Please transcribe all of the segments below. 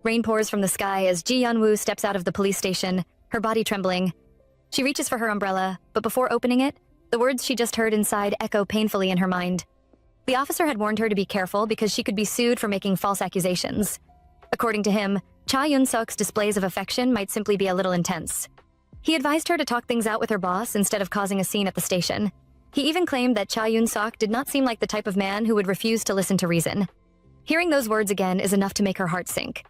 Rain pours from the sky as Ji Yeon-woo steps out of the police station, her body trembling. She reaches for her umbrella, but before opening it, the words she just heard inside echo painfully in her mind. The officer had warned her to be careful because she could be sued for making false accusations. According to him, Cha Yun-suk's displays of affection might simply be a little intense. He advised her to talk things out with her boss instead of causing a scene at the station. He even claimed that Cha Yun-suk did not seem like the type of man who would refuse to listen to reason. Hearing those words again is enough to make her heart sink.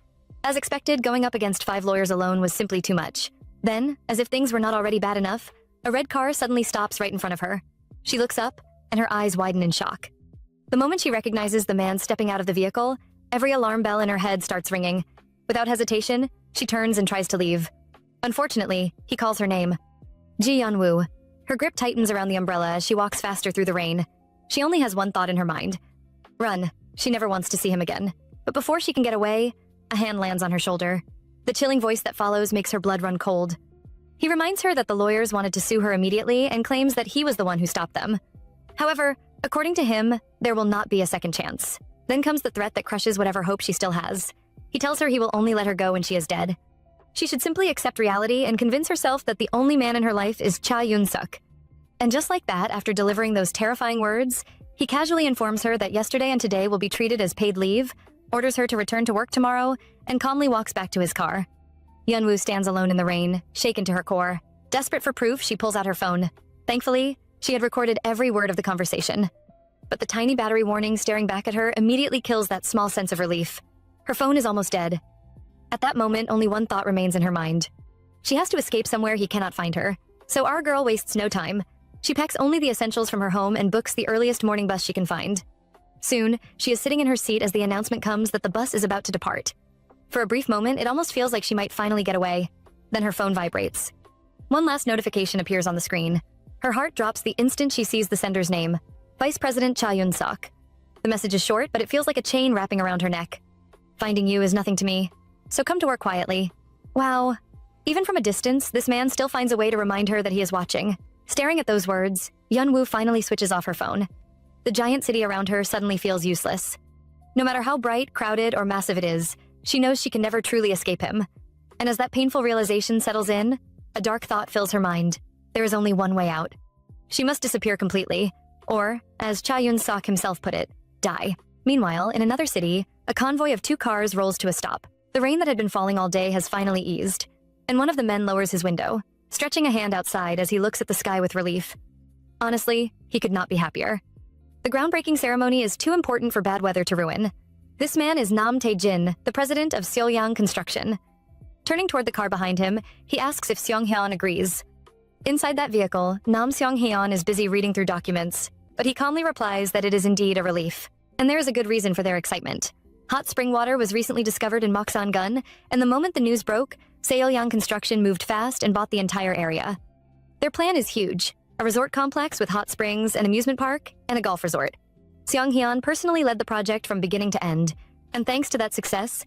As expected, going up against 5 lawyers alone was simply too much. Then, as if things were not already bad enough, a red car suddenly stops right in front of her. She looks up, and her eyes widen in shock. The moment she recognizes the man stepping out of the vehicle, every alarm bell in her head starts ringing. Without hesitation, she turns and tries to leave. Unfortunately, he calls her name. Ji Yeon-woo. Her grip tightens around the umbrella as she walks faster through the rain. She only has one thought in her mind. Run. She never wants to see him again. But before she can get away, a hand lands on her shoulder. The chilling voice that follows makes her blood run cold. He reminds her that the lawyers wanted to sue her immediately and claims that he was the one who stopped them. However, according to him, there will not be a second chance. Then comes the threat that crushes whatever hope she still has. He tells her he will only let her go when she is dead. She should simply accept reality and convince herself that the only man in her life is Cha Yun-suk. And just like that, after delivering those terrifying words, he casually informs her that yesterday and today will be treated as paid leave, orders her to return to work tomorrow, and calmly walks back to his car. Yeon-woo stands alone in the rain, shaken to her core. Desperate for proof, she pulls out her phone. Thankfully, she had recorded every word of the conversation. But the tiny battery warning staring back at her immediately kills that small sense of relief. Her phone is almost dead. At that moment, only one thought remains in her mind. She has to escape somewhere he cannot find her. So our girl wastes no time. She packs only the essentials from her home and books the earliest morning bus she can find. Soon, she is sitting in her seat as the announcement comes that the bus is about to depart. For a brief moment, it almost feels like she might finally get away. Then her phone vibrates. One last notification appears on the screen. Her heart drops the instant she sees the sender's name, Vice President Cha Yun-suk. The message is short, but it feels like a chain wrapping around her neck. Finding you is nothing to me, so come to work quietly. Wow. Even from a distance, this man still finds a way to remind her that he is watching. Staring at those words, Yeon-woo finally switches off her phone. The giant city around her suddenly feels useless. No matter how bright, crowded, or massive it is, she knows she can never truly escape him. And as that painful realization settles in, a dark thought fills her mind. There is only one way out. She must disappear completely, or, as Cha Yun-suk himself put it, die. Meanwhile, in another city, a convoy of 2 cars rolls to a stop. The rain that had been falling all day has finally eased, and one of the men lowers his window, stretching a hand outside as he looks at the sky with relief. Honestly, he could not be happier. The groundbreaking ceremony is too important for bad weather to ruin. This man is Nam Tae-jin, the president of Seolyang Construction. Turning toward the car behind him, he asks if Seong-hyun agrees. Inside that vehicle, Nam Seong-hyun is busy reading through documents, but he calmly replies that it is indeed a relief. And there is a good reason for their excitement. Hot spring water was recently discovered in Moksan-gun, and the moment the news broke, Seolyang Construction moved fast and bought the entire area. Their plan is huge. A resort complex with hot springs, an amusement park, and a golf resort. Seong-hyun personally led the project from beginning to end, and thanks to that success,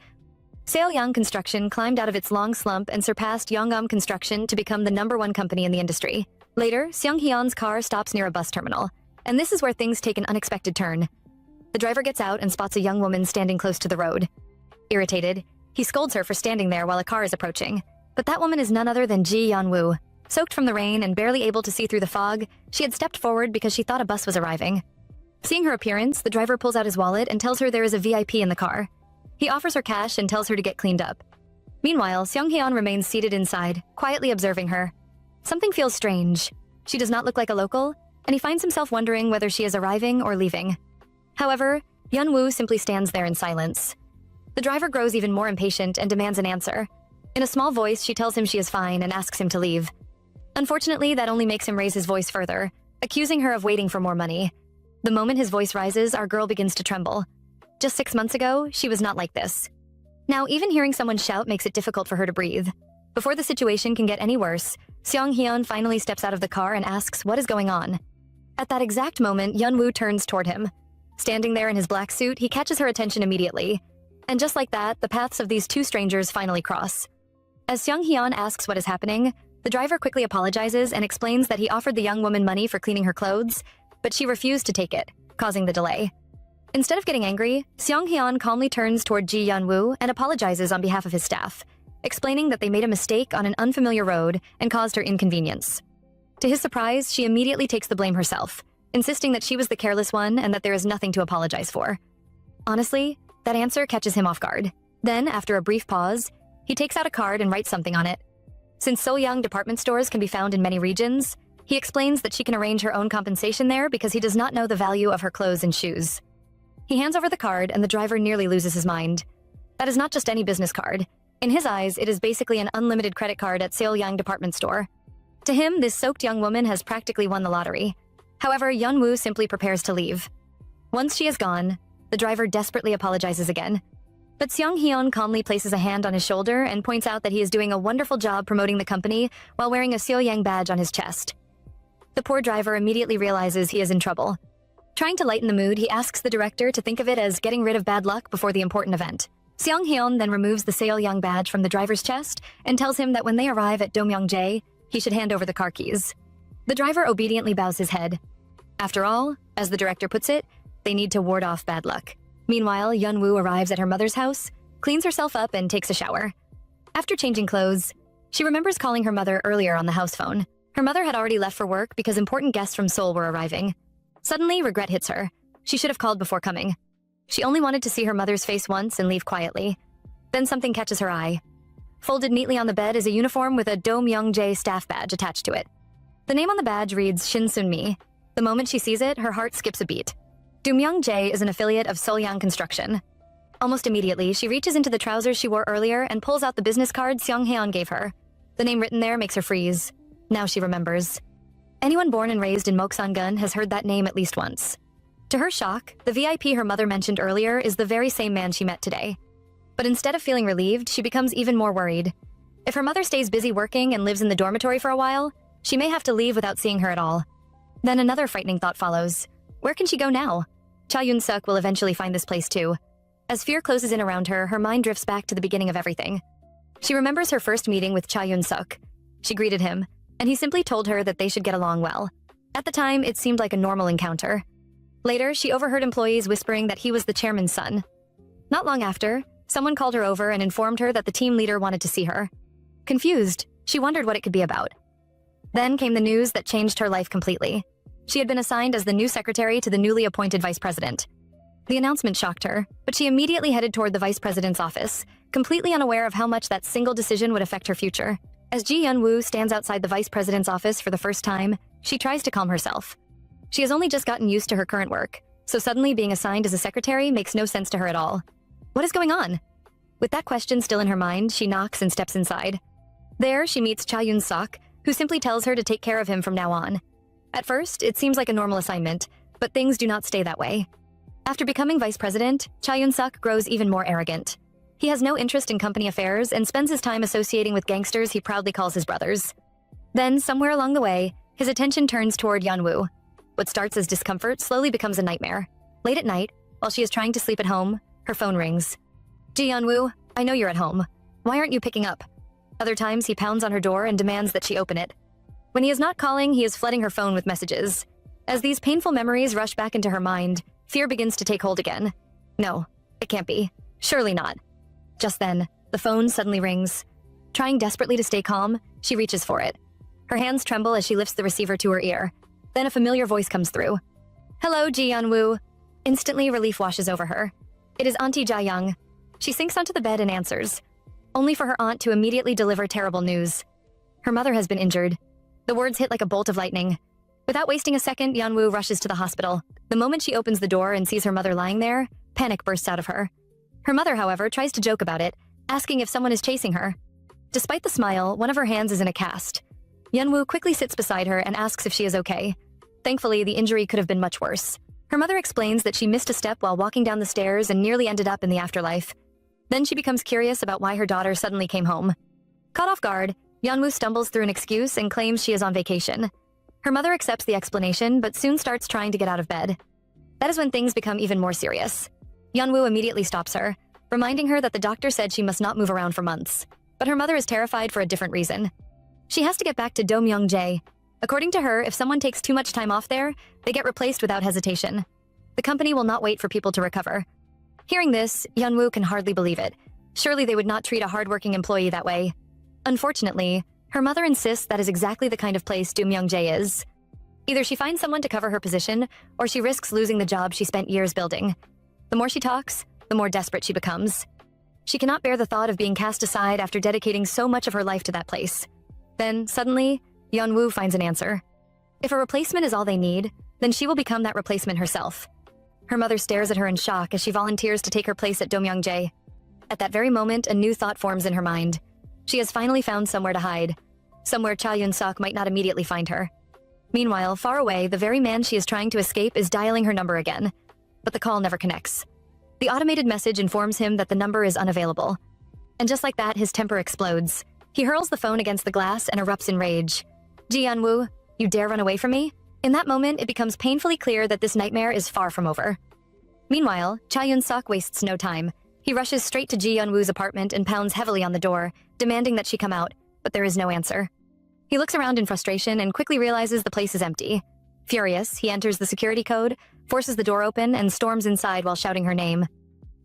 Seolyang Construction climbed out of its long slump and surpassed Yongam Construction to become the #1 company in the industry. Later, Seong-hyun's car stops near a bus terminal, and this is where things take an unexpected turn. The driver gets out and spots a young woman standing close to the road. Irritated, he scolds her for standing there while a car is approaching, but that woman is none other than Ji Yeon-woo. Soaked from the rain and barely able to see through the fog, she had stepped forward because she thought a bus was arriving. Seeing her appearance, the driver pulls out his wallet and tells her there is a VIP in the car. He offers her cash and tells her to get cleaned up. Meanwhile, Seong-hyun remains seated inside, quietly observing her. Something feels strange. She does not look like a local, and he finds himself wondering whether she is arriving or leaving. However, Yeon-woo simply stands there in silence. The driver grows even more impatient and demands an answer. In a small voice, she tells him she is fine and asks him to leave. Unfortunately, that only makes him raise his voice further, accusing her of waiting for more money. The moment his voice rises, our girl begins to tremble. Just 6 months ago, she was not like this. Now, even hearing someone shout makes it difficult for her to breathe. Before the situation can get any worse, Seong-hyun finally steps out of the car and asks what is going on. At that exact moment, Yeon-woo turns toward him. Standing there in his black suit, he catches her attention immediately. And just like that, the paths of these 2 strangers finally cross. As Seong-hyun asks what is happening, the driver quickly apologizes and explains that he offered the young woman money for cleaning her clothes, but she refused to take it, causing the delay. Instead of getting angry, Seong-hyun calmly turns toward Ji Yeon-woo and apologizes on behalf of his staff, explaining that they made a mistake on an unfamiliar road and caused her inconvenience. To his surprise, she immediately takes the blame herself, insisting that she was the careless one and that there is nothing to apologize for. Honestly, that answer catches him off guard. Then, after a brief pause, he takes out a card and writes something on it. Since Soyoung department stores can be found in many regions, he explains that she can arrange her own compensation there because he does not know the value of her clothes and shoes. He hands over the card and the driver nearly loses his mind. That is not just any business card. In his eyes, it is basically an unlimited credit card at Soyoung department store. To him, this soaked young woman has practically won the lottery. However, Yeon-woo simply prepares to leave. Once she is gone, the driver desperately apologizes again. But Seong-hyun calmly places a hand on his shoulder and points out that he is doing a wonderful job promoting the company while wearing a Soyoung badge on his chest. The poor driver immediately realizes he is in trouble. Trying to lighten the mood, he asks the director to think of it as getting rid of bad luck before the important event. Seong-hyun then removes the Soyoung badge from the driver's chest and tells him that when they arrive at Domyeongjae, he should hand over the car keys. The driver obediently bows his head. After all, as the director puts it, they need to ward off bad luck. Meanwhile, Yeon-woo arrives at her mother's house, cleans herself up, and takes a shower. After changing clothes, she remembers calling her mother earlier on the house phone. Her mother had already left for work because important guests from Seoul were arriving. Suddenly, regret hits her. She should have called before coming. She only wanted to see her mother's face once and leave quietly. Then something catches her eye. Folded neatly on the bed is a uniform with a Domyeongjae staff badge attached to it. The name on the badge reads Shin Sun-mi. The moment she sees it, her heart skips a beat. Domyeongjae is an affiliate of Soyoung Construction. Almost immediately, she reaches into the trousers she wore earlier and pulls out the business card Seong-hyun gave her. The name written there makes her freeze. Now she remembers. Anyone born and raised in Moksangun has heard that name at least once. To her shock, the VIP her mother mentioned earlier is the very same man she met today. But instead of feeling relieved, she becomes even more worried. If her mother stays busy working and lives in the dormitory for a while, she may have to leave without seeing her at all. Then another frightening thought follows. Where can she go now? Cha Yoon-suk will eventually find this place too. As fear closes in around her, her mind drifts back to the beginning of everything. She remembers her first meeting with Cha Yoon-suk. She greeted him, and he simply told her that they should get along well. At the time, it seemed like a normal encounter. Later, she overheard employees whispering that he was the chairman's son. Not long after, someone called her over and informed her that the team leader wanted to see her. Confused, she wondered what it could be about. Then came the news that changed her life completely. She had been assigned as the new secretary to the newly appointed vice president. The announcement shocked her, but she immediately headed toward the vice president's office, completely unaware of how much that single decision would affect her future. As Ji Yeon-woo stands outside the vice president's office for the first time, she tries to calm herself. She has only just gotten used to her current work, so suddenly being assigned as a secretary makes no sense to her at all. What is going on? With that question still in her mind, she knocks and steps inside. There, she meets Cha Yoon-suk, who simply tells her to take care of him from now on. At first, it seems like a normal assignment, but things do not stay that way. After becoming vice president, Cha Yoon-suk grows even more arrogant. He has no interest in company affairs and spends his time associating with gangsters he proudly calls his brothers. Then, somewhere along the way, his attention turns toward Yeon-woo. What starts as discomfort slowly becomes a nightmare. Late at night, while she is trying to sleep at home, her phone rings. Ji Yeon-woo, I know you're at home. Why aren't you picking up? Other times, he pounds on her door and demands that she open it. When he is not calling, he is flooding her phone with messages. As these painful memories rush back into her mind, fear begins to take hold again. No, it can't be. Surely not. Just then, the phone suddenly rings. Trying desperately to stay calm, she reaches for it. Her hands tremble as she lifts the receiver to her ear. Then a familiar voice comes through. Hello, Ji Yeon-woo. Instantly, relief washes over her. It is Auntie Ja-young. She sinks onto the bed and answers, only for her aunt to immediately deliver terrible news. Her mother has been injured. The words hit like a bolt of lightning. Without wasting a second, Yeon-woo rushes to the hospital. The moment she opens the door and sees her mother lying there, panic bursts out of her. Her mother, however, tries to joke about it, asking if someone is chasing her. Despite the smile, one of her hands is in a cast. Yeon-woo quickly sits beside her and asks if she is okay. Thankfully, the injury could have been much worse. Her mother explains that she missed a step while walking down the stairs and nearly ended up in the afterlife. Then she becomes curious about why her daughter suddenly came home. Caught off guard, Yeon-woo stumbles through an excuse and claims she is on vacation. Her mother accepts the explanation, but soon starts trying to get out of bed. That is when things become even more serious. Yeon-woo immediately stops her, reminding her that the doctor said she must not move around for months. But her mother is terrified for a different reason. She has to get back to Domyeongjae. According to her, if someone takes too much time off there, they get replaced without hesitation. The company will not wait for people to recover. Hearing this, Yeonwoo can hardly believe it. Surely they would not treat a hardworking employee that way. Unfortunately, her mother insists that is exactly the kind of place Do Myung-jae is. Either she finds someone to cover her position, or she risks losing the job she spent years building. The more she talks, the more desperate she becomes. She cannot bear the thought of being cast aside after dedicating so much of her life to that place. Then, suddenly, Yeonwoo finds an answer. If a replacement is all they need, then she will become that replacement herself. Her mother stares at her in shock as she volunteers to take her place at Do Myung-jae. At that very moment, a new thought forms in her mind. She has finally found somewhere to hide. Somewhere Cha Yun-sok might not immediately find her. Meanwhile, far away, the very man she is trying to escape is dialing her number again. But the call never connects. The automated message informs him that the number is unavailable. And just like that, his temper explodes. He hurls the phone against the glass and erupts in rage. Ji Yeonwoo, you dare run away from me? In that moment, it becomes painfully clear that this nightmare is far from over. Meanwhile, Cha Yun-sok wastes no time. He rushes straight to Ji Yeonwoo's apartment and pounds heavily on the door, demanding that she come out, but there is no answer. He looks around in frustration and quickly realizes the place is empty. Furious, he enters the security code, forces the door open, and storms inside while shouting her name.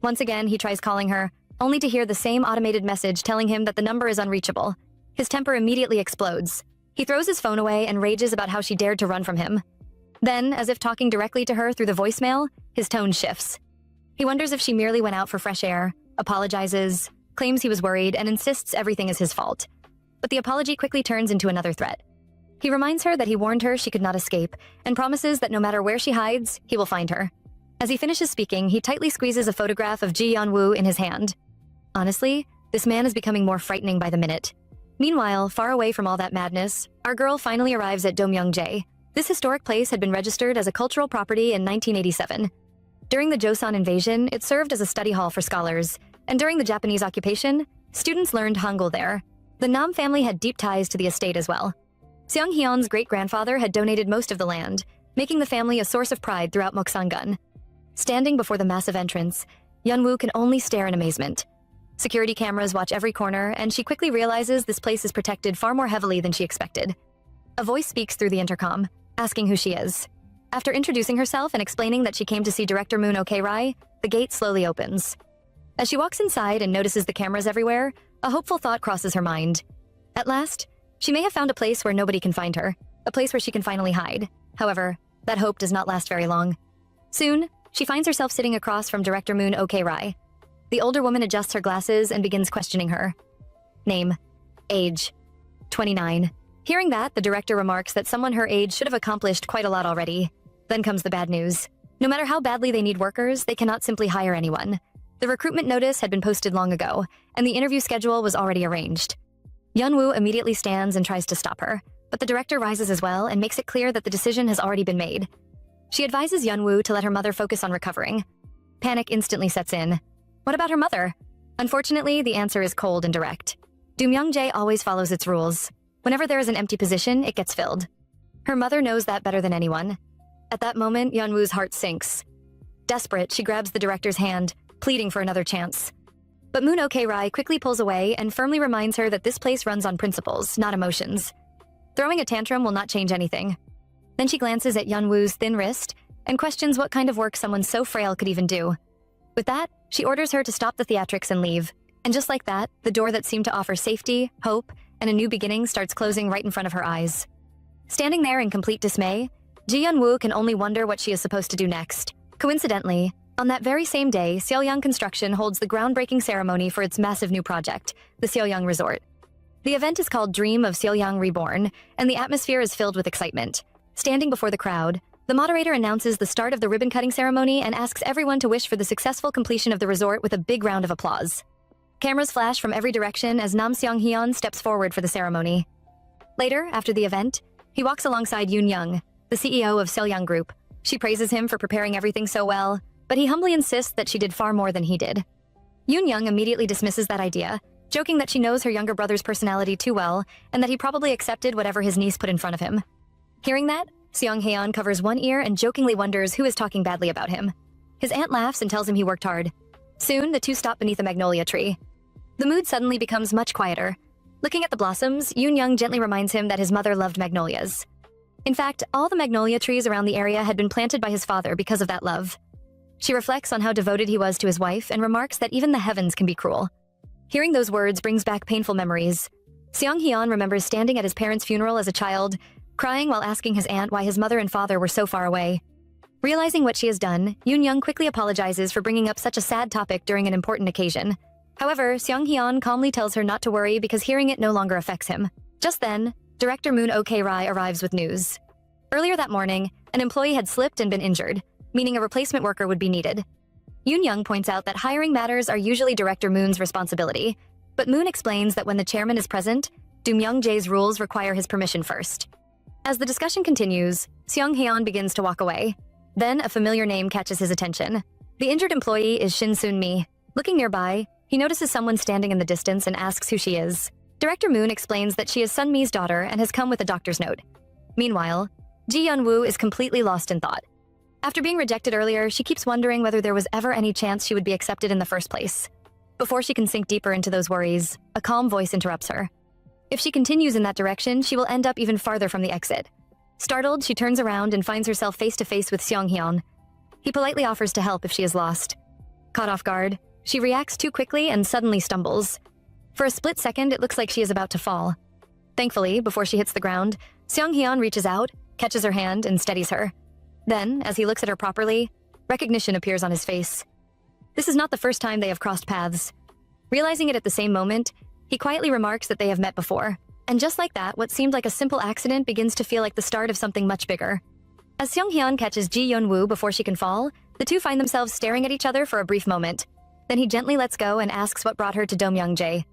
Once again, he tries calling her, only to hear the same automated message telling him that the number is unreachable. His temper immediately explodes. He throws his phone away and rages about how she dared to run from him. Then, as if talking directly to her through the voicemail, his tone shifts. He wonders if she merely went out for fresh air, apologizes, claims he was worried, and insists everything is his fault. But the apology quickly turns into another threat. He reminds her that he warned her she could not escape, and promises that no matter where she hides, he will find her. As he finishes speaking, he tightly squeezes a photograph of Ji Yeonwoo in his hand. Honestly, this man is becoming more frightening by the minute. Meanwhile, far away from all that madness, our girl finally arrives at Do Myung-jae. This historic place had been registered as a cultural property in 1987. During the Joseon invasion, it served as a study hall for scholars, and during the Japanese occupation, students learned Hangul there. The Nam family had deep ties to the estate as well. Seong Hyun's great-grandfather had donated most of the land, making the family a source of pride throughout Moksangun. Standing before the massive entrance, Yeonwoo can only stare in amazement. Security cameras watch every corner, and she quickly realizes this place is protected far more heavily than she expected. A voice speaks through the intercom, asking who she is. After introducing herself and explaining that she came to see director Moon Ok-rai, the gate slowly opens. As she walks inside and notices the cameras everywhere, a hopeful thought crosses her mind. At last, she may have found a place where nobody can find her, a place where she can finally hide. However, that hope does not last very long. Soon, she finds herself sitting across from director Moon Ok-rai. The older woman adjusts her glasses and begins questioning her. Name. Age. 29. Hearing that, the director remarks that someone her age should have accomplished quite a lot already. Then comes the bad news. No matter how badly they need workers, they cannot simply hire anyone. The recruitment notice had been posted long ago, and the interview schedule was already arranged. Yeonwoo immediately stands and tries to stop her, but the director rises as well and makes it clear that the decision has already been made. She advises Yeonwoo to let her mother focus on recovering. Panic instantly sets in. What about her mother? Unfortunately, the answer is cold and direct. Do Myung-jae always follows its rules. Whenever there is an empty position, it gets filled. Her mother knows that better than anyone. At that moment, Yeonwoo's heart sinks. Desperate, she grabs the director's hand, pleading for another chance. But Moon Ok-rai quickly pulls away and firmly reminds her that this place runs on principles, not emotions. Throwing a tantrum will not change anything. Then she glances at Yeonwoo's thin wrist and questions what kind of work someone so frail could even do. With that, she orders her to stop the theatrics and leave. And just like that, the door that seemed to offer safety, hope, and a new beginning starts closing right in front of her eyes. Standing there in complete dismay, Ji Yeonwoo can only wonder what she is supposed to do next. Coincidentally, on that very same day, Seolyang Construction holds the groundbreaking ceremony for its massive new project, the Seolyang Resort. The event is called Dream of Seolyang Reborn, and the atmosphere is filled with excitement. Standing before the crowd, the moderator announces the start of the ribbon-cutting ceremony and asks everyone to wish for the successful completion of the resort with a big round of applause. Cameras flash from every direction as Nam Seong-hyun steps forward for the ceremony. Later, after the event, he walks alongside Yoon Young, the CEO of Seolyang Group. She praises him for preparing everything so well, but he humbly insists that she did far more than he did. Yoon Young immediately dismisses that idea, joking that she knows her younger brother's personality too well and that he probably accepted whatever his niece put in front of him. Hearing that, Seong-haeon covers one ear and jokingly wonders who is talking badly about him. His aunt laughs and tells him he worked hard. Soon, the two stop beneath a magnolia tree. The mood suddenly becomes much quieter. Looking at the blossoms, Yoon Young gently reminds him that his mother loved magnolias. In fact, all the magnolia trees around the area had been planted by his father because of that love. She reflects on how devoted he was to his wife and remarks that even the heavens can be cruel. Hearing those words brings back painful memories. Seong-hyun remembers standing at his parents' funeral as a child, crying while asking his aunt why his mother and father were so far away. Realizing what she has done, Yoon-young quickly apologizes for bringing up such a sad topic during an important occasion. However, Seong-hyun calmly tells her not to worry because hearing it no longer affects him. Just then, Director Moon Ok-rai arrives with news. Earlier that morning, an employee had slipped and been injured, meaning a replacement worker would be needed. Yoon-young points out that hiring matters are usually Director Moon's responsibility, but Moon explains that when the chairman is present, Do-myung-jae's rules require his permission first. As the discussion continues, Seong-hyun begins to walk away. Then a familiar name catches his attention. The injured employee is Shin Soon-mi. Looking nearby, he notices someone standing in the distance and asks who she is. Director Moon explains that she is Sun-mi's daughter and has come with a doctor's note. Meanwhile, Ji-yeon-woo is completely lost in thought. After being rejected earlier, she keeps wondering whether there was ever any chance she would be accepted in the first place. Before she can sink deeper into those worries, a calm voice interrupts her. If she continues in that direction, she will end up even farther from the exit. Startled, she turns around and finds herself face-to-face with Seong-hyun. He politely offers to help if she is lost. Caught off guard, she reacts too quickly and suddenly stumbles. For a split second, it looks like she is about to fall. Thankfully, before she hits the ground, Seong-hyun reaches out, catches her hand, and steadies her. Then, as he looks at her properly, recognition appears on his face. This is not the first time they have crossed paths. Realizing it at the same moment, he quietly remarks that they have met before. And just like that, what seemed like a simple accident begins to feel like the start of something much bigger. As Seong-hyun catches Ji-yeon-woo before she can fall, the two find themselves staring at each other for a brief moment. Then he gently lets go and asks what brought her to Do-myung-jae.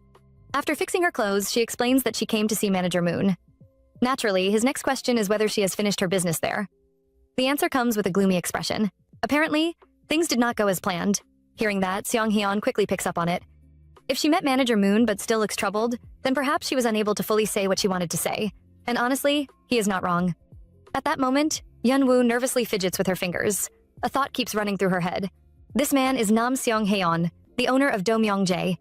After fixing her clothes, she explains that she came to see Manager Moon. Naturally, his next question is whether she has finished her business there. The answer comes with a gloomy expression. Apparently, things did not go as planned. Hearing that, Seong-hyun quickly picks up on it. If she met Manager Moon but still looks troubled, then perhaps she was unable to fully say what she wanted to say. And honestly, he is not wrong. At that moment, Yeon-woo nervously fidgets with her fingers. A thought keeps running through her head. This man is Nam Seong-haeon, the owner of Do-myung-jae.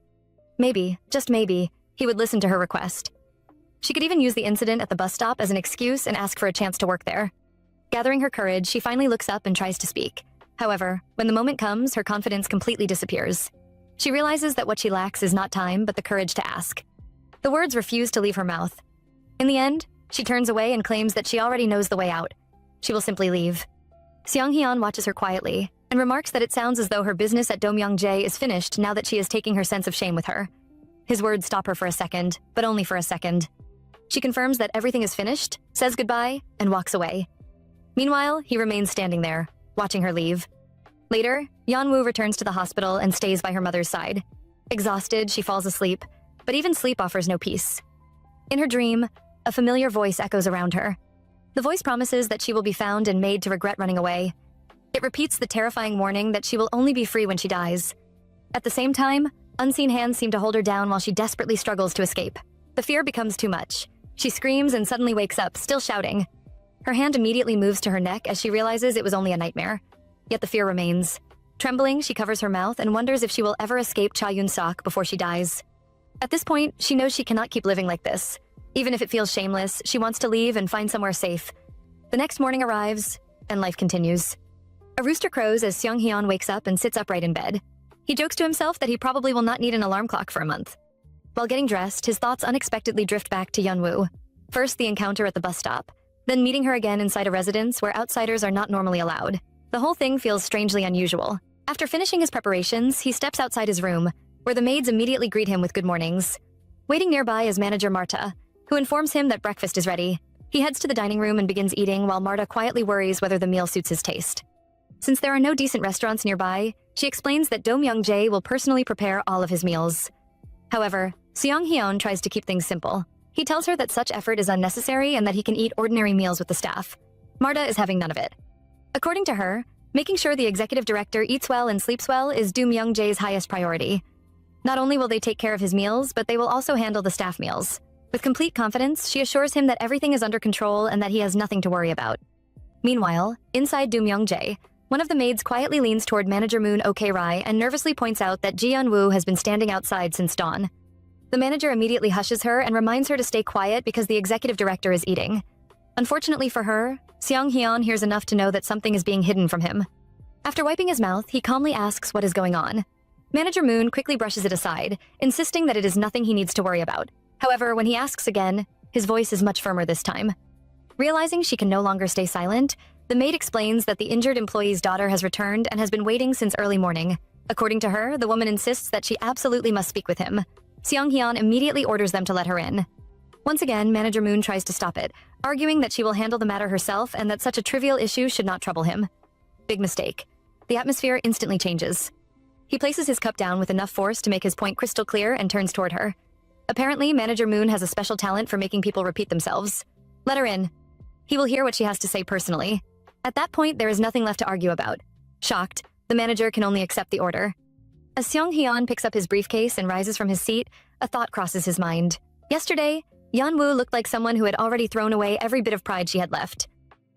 Maybe, just maybe, he would listen to her request. She could even use the incident at the bus stop as an excuse and ask for a chance to work there. Gathering her courage, she finally looks up and tries to speak. However, when the moment comes, her confidence completely disappears. She realizes that what she lacks is not time, but the courage to ask. The words refuse to leave her mouth. In the end, she turns away and claims that she already knows the way out. She will simply leave. Seong-hyun watches her quietly and remarks that it sounds as though her business at Do-myung-jae is finished now that she is taking her sense of shame with her. His words stop her for a second, but only for a second. She confirms that everything is finished, says goodbye, and walks away. Meanwhile, he remains standing there, watching her leave. Later, Yeon-woo returns to the hospital and stays by her mother's side. Exhausted, she falls asleep, but even sleep offers no peace. In her dream, a familiar voice echoes around her. The voice promises that she will be found and made to regret running away. It repeats the terrifying warning that she will only be free when she dies. At the same time, unseen hands seem to hold her down while she desperately struggles to escape. The fear becomes too much. She screams and suddenly wakes up, still shouting. Her hand immediately moves to her neck as she realizes it was only a nightmare. Yet the fear remains. Trembling, she covers her mouth and wonders if she will ever escape Cha Yun-sok before she dies. At this point, she knows she cannot keep living like this. Even if it feels shameless, she wants to leave and find somewhere safe. The next morning arrives, and life continues. A rooster crows as Seong-hyun wakes up and sits upright in bed. He jokes to himself that he probably will not need an alarm clock for a month. While getting dressed, his thoughts unexpectedly drift back to Yeon-woo. First, the encounter at the bus stop, then meeting her again inside a residence where outsiders are not normally allowed. The whole thing feels strangely unusual. After finishing his preparations, he steps outside his room, where the maids immediately greet him with good mornings. Waiting nearby is manager Marta, who informs him that breakfast is ready. He heads to the dining room and begins eating while Marta quietly worries whether the meal suits his taste. Since there are no decent restaurants nearby, she explains that Do-myung-jae will personally prepare all of his meals. However, Seong-hyun tries to keep things simple. He tells her that such effort is unnecessary and that he can eat ordinary meals with the staff. Marta is having none of it. According to her, making sure the executive director eats well and sleeps well is Do-myung-jae's highest priority. Not only will they take care of his meals, but they will also handle the staff meals. With complete confidence, she assures him that everything is under control and that he has nothing to worry about. Meanwhile, inside Do-myung-jae, one of the maids quietly leans toward Manager Moon Ok-rai and nervously points out that Ji-yeon-woo has been standing outside since dawn. The manager immediately hushes her and reminds her to stay quiet because the executive director is eating. Unfortunately for her, Seong-hyun hears enough to know that something is being hidden from him. After wiping his mouth, he calmly asks what is going on. Manager Moon quickly brushes it aside, insisting that it is nothing he needs to worry about. However, when he asks again, his voice is much firmer this time. Realizing she can no longer stay silent, the maid explains that the injured employee's daughter has returned and has been waiting since early morning. According to her, the woman insists that she absolutely must speak with him. Seong-hyun immediately orders them to let her in. Once again, Manager Moon tries to stop it, arguing that she will handle the matter herself and that such a trivial issue should not trouble him. Big mistake. The atmosphere instantly changes. He places his cup down with enough force to make his point crystal clear and turns toward her. Apparently, Manager Moon has a special talent for making people repeat themselves. Let her in. He will hear what she has to say personally. At that point, there is nothing left to argue about. Shocked, the manager can only accept the order. As Seong-hyun picks up his briefcase and rises from his seat, a thought crosses his mind. Yesterday, Yeon-woo looked like someone who had already thrown away every bit of pride she had left.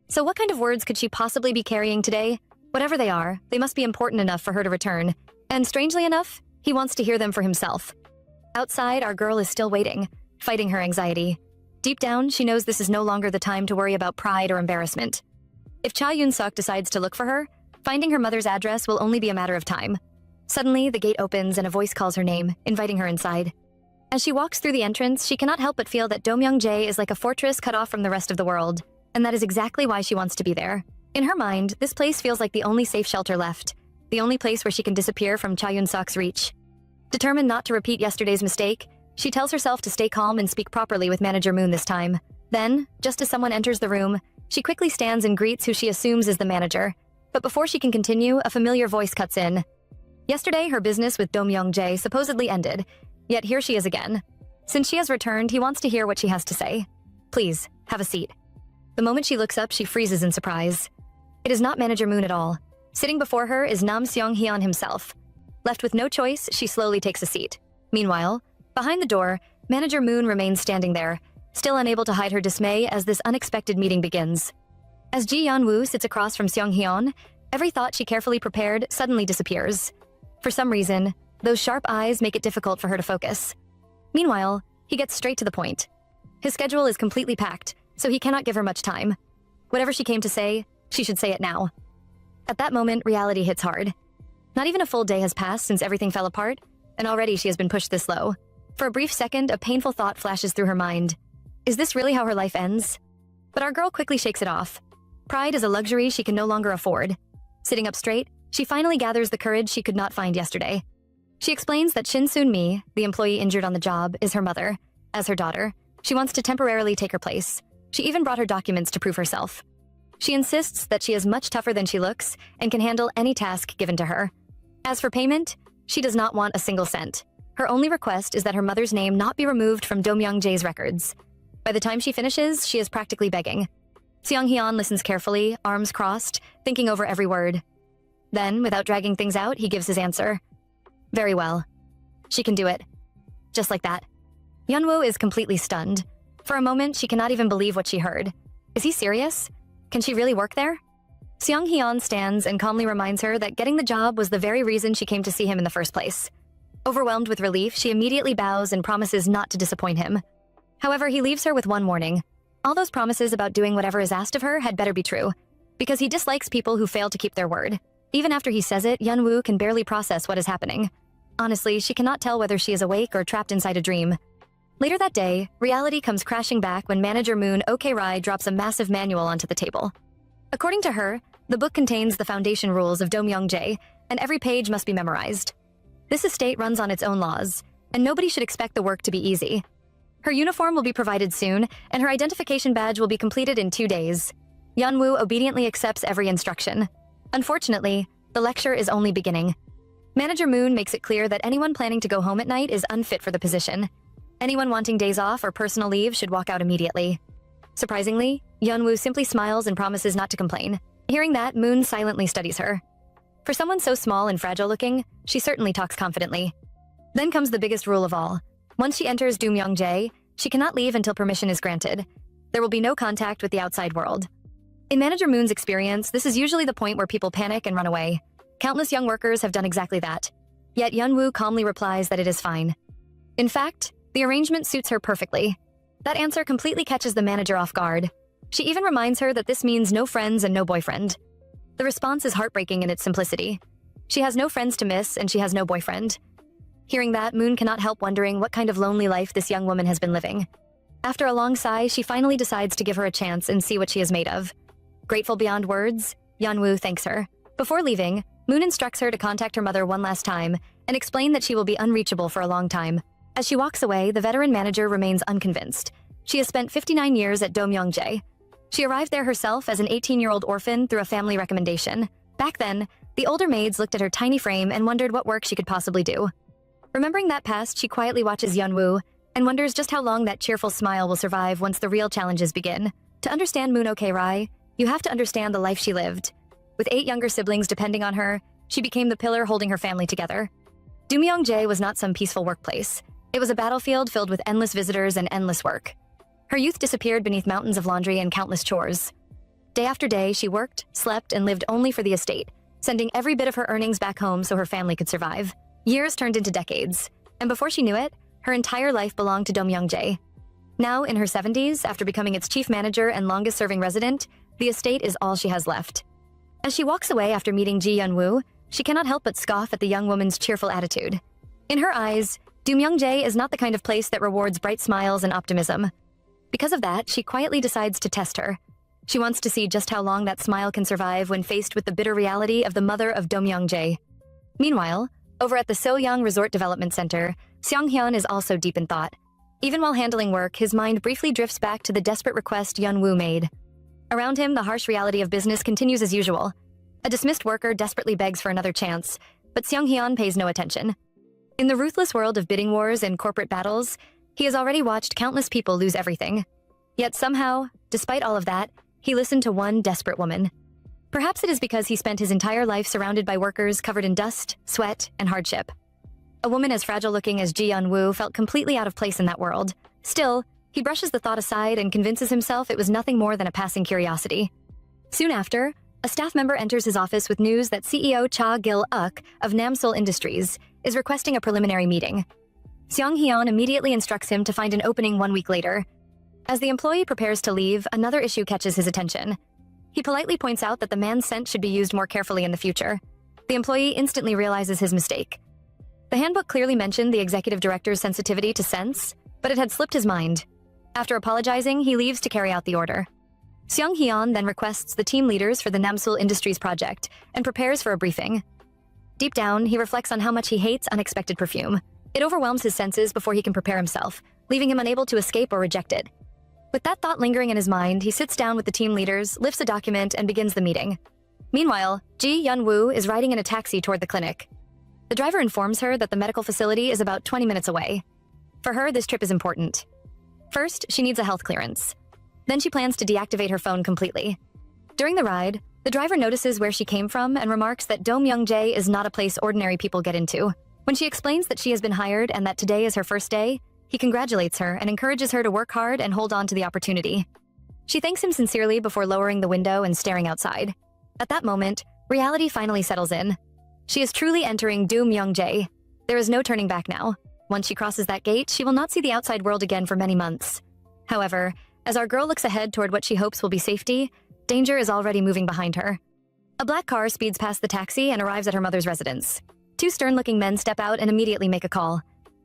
So what kind of words could she possibly be carrying today? Whatever they are, they must be important enough for her to return. And strangely enough, he wants to hear them for himself. Outside, our girl is still waiting, fighting her anxiety. Deep down, she knows this is no longer the time to worry about pride or embarrassment. If Cha Yoon-suk decides to look for her, finding her mother's address will only be a matter of time. Suddenly, the gate opens and a voice calls her name, inviting her inside. As she walks through the entrance, she cannot help but feel that Domyeong-jae is like a fortress cut off from the rest of the world, and that is exactly why she wants to be there. In her mind, this place feels like the only safe shelter left, the only place where she can disappear from Cha Yoon-suk's reach. Determined not to repeat yesterday's mistake, she tells herself to stay calm and speak properly with Manager Moon this time. Then, just as someone enters the room, she quickly stands and greets who she assumes is the manager. But before she can continue, a familiar voice cuts in. Yesterday, her business with Domyeong-jae supposedly ended, yet here she is again. Since she has returned, he wants to hear what she has to say. Please, have a seat. The moment she looks up, she freezes in surprise. It is not Manager Moon at all. Sitting before her is Nam Seong-hyun himself. Left with no choice, she slowly takes a seat. Meanwhile, behind the door, Manager Moon remains standing there, still unable to hide her dismay as this unexpected meeting begins. As Ji Yeon-woo sits across from Seong-hyun, every thought she carefully prepared suddenly disappears. For some reason, those sharp eyes make it difficult for her to focus. Meanwhile, he gets straight to the point. His schedule is completely packed, so he cannot give her much time. Whatever she came to say, she should say it now. At that moment, reality hits hard. Not even a full day has passed since everything fell apart, and already she has been pushed this low. For a brief second, a painful thought flashes through her mind. Is this really how her life ends? But our girl quickly shakes it off. Pride is a luxury she can no longer afford. Sitting up straight, she finally gathers the courage she could not find yesterday. She explains that Shin Soon-mi, the employee injured on the job, is her mother. As her daughter, she wants to temporarily take her place. She even brought her documents to prove herself. She insists that she is much tougher than she looks and can handle any task given to her. As for payment, she does not want a single cent. Her only request is that her mother's name not be removed from Domyeong-jae's records. By the time she finishes, she is practically begging. Seong-hyun listens carefully, arms crossed, thinking over every word. Then, without dragging things out, he gives his answer. Very well. She can do it. Just like that. Yeon-woo is completely stunned. For a moment, she cannot even believe what she heard. Is he serious? Can she really work there? Seong-hyun stands and calmly reminds her that getting the job was the very reason she came to see him in the first place. Overwhelmed with relief, she immediately bows and promises not to disappoint him. However, he leaves her with one warning. All those promises about doing whatever is asked of her had better be true, because he dislikes people who fail to keep their word. Even after he says it, Yeon-woo can barely process what is happening. Honestly, she cannot tell whether she is awake or trapped inside a dream. Later that day, reality comes crashing back when Manager Moon Ok-rai drops a massive manual onto the table. According to her, the book contains the foundation rules of Domyeong-jae, and every page must be memorized. This estate runs on its own laws, and nobody should expect the work to be easy. Her uniform will be provided soon, and her identification badge will be completed in 2 days. Yeon-woo obediently accepts every instruction. Unfortunately, the lecture is only beginning. Manager Moon makes it clear that anyone planning to go home at night is unfit for the position. Anyone wanting days off or personal leave should walk out immediately. Surprisingly, Yeon-woo simply smiles and promises not to complain. Hearing that, Moon silently studies her. For someone so small and fragile-looking, she certainly talks confidently. Then comes the biggest rule of all. Once she enters Domyeong-jae, she cannot leave until permission is granted. There will be no contact with the outside world. In Manager Moon's experience, this is usually the point where people panic and run away. Countless young workers have done exactly that. Yet Yeon-woo calmly replies that it is fine. In fact, the arrangement suits her perfectly. That answer completely catches the manager off guard. She even reminds her that this means no friends and no boyfriend. The response is heartbreaking in its simplicity. She has no friends to miss, and she has no boyfriend. Hearing that, Moon cannot help wondering what kind of lonely life this young woman has been living. After a long sigh, she finally decides to give her a chance and see what she is made of. Grateful beyond words, Yeonwoo thanks her. Before leaving, Moon instructs her to contact her mother one last time and explain that she will be unreachable for a long time. As she walks away, the veteran manager remains unconvinced. She has spent 59 years at Domyeongjae. She arrived there herself as an 18-year-old orphan through a family recommendation. Back then, the older maids looked at her tiny frame and wondered what work she could possibly do. Remembering that past, she quietly watches Yeonwoo and wonders just how long that cheerful smile will survive once the real challenges begin. To understand Moon Ok-rai, you have to understand the life she lived. With 8 younger siblings depending on her, she became the pillar holding her family together. Domyeongjae was not some peaceful workplace. It was a battlefield filled with endless visitors and endless work. Her youth disappeared beneath mountains of laundry and countless chores. Day after day, she worked, slept, and lived only for the estate, sending every bit of her earnings back home so her family could survive. Years turned into decades, and before she knew it, her entire life belonged to Domyeongjae. Now, in her 70s, after becoming its chief manager and longest-serving resident, the estate is all she has left. As she walks away after meeting Ji Yeonwoo, she cannot help but scoff at the young woman's cheerful attitude. In her eyes, Domyeongjae is not the kind of place that rewards bright smiles and optimism. Because of that, she quietly decides to test her. She wants to see just how long that smile can survive when faced with the bitter reality of the mother of Domyeongjae. Meanwhile, over at the Soyoung Resort Development Center, Seong-hyun is also deep in thought. Even while handling work, his mind briefly drifts back to the desperate request Yeonwoo made. Around him, the harsh reality of business continues as usual. A dismissed worker desperately begs for another chance, but Seong-hyun pays no attention. In the ruthless world of bidding wars and corporate battles, he has already watched countless people lose everything. Yet somehow, despite all of that, he listened to one desperate woman. Perhaps it is because he spent his entire life surrounded by workers covered in dust, sweat, and hardship. A woman as fragile-looking as Ji Yeonwoo felt completely out of place in that world. Still, he brushes the thought aside and convinces himself it was nothing more than a passing curiosity. Soon after, a staff member enters his office with news that CEO Cha Gil-uk of Namsul Industries is requesting a preliminary meeting. Seong-hyun immediately instructs him to find an opening 1 week later. As the employee prepares to leave, another issue catches his attention. He politely points out that the man's scent should be used more carefully in the future. The employee instantly realizes his mistake. The handbook clearly mentioned the executive director's sensitivity to scents, but it had slipped his mind. After apologizing, he leaves to carry out the order. Seong-hyun then requests the team leaders for the Namsul Industries project and prepares for a briefing. Deep down, he reflects on how much he hates unexpected perfume. It overwhelms his senses before he can prepare himself, leaving him unable to escape or reject it. With that thought lingering in his mind, he sits down with the team leaders, lifts a document, and begins the meeting. Meanwhile, Ji Yeonwoo is riding in a taxi toward the clinic. The driver informs her that the medical facility is about 20 minutes away. For her, this trip is important. First, she needs a health clearance. Then she plans to deactivate her phone completely. During the ride, the driver notices where she came from and remarks that Domyeongjae is not a place ordinary people get into. When she explains that she has been hired and that today is her first day, he congratulates her and encourages her to work hard and hold on to the opportunity. She thanks him sincerely before lowering the window and staring outside. At that moment, reality finally settles in. She is truly entering Domyeongjae. There is no turning back now. Once she crosses that gate, she will not see the outside world again for many months. However, as our girl looks ahead toward what she hopes will be safety, danger is already moving behind her. A black car speeds past the taxi and arrives at her mother's residence. 2 stern-looking men step out and immediately make a call.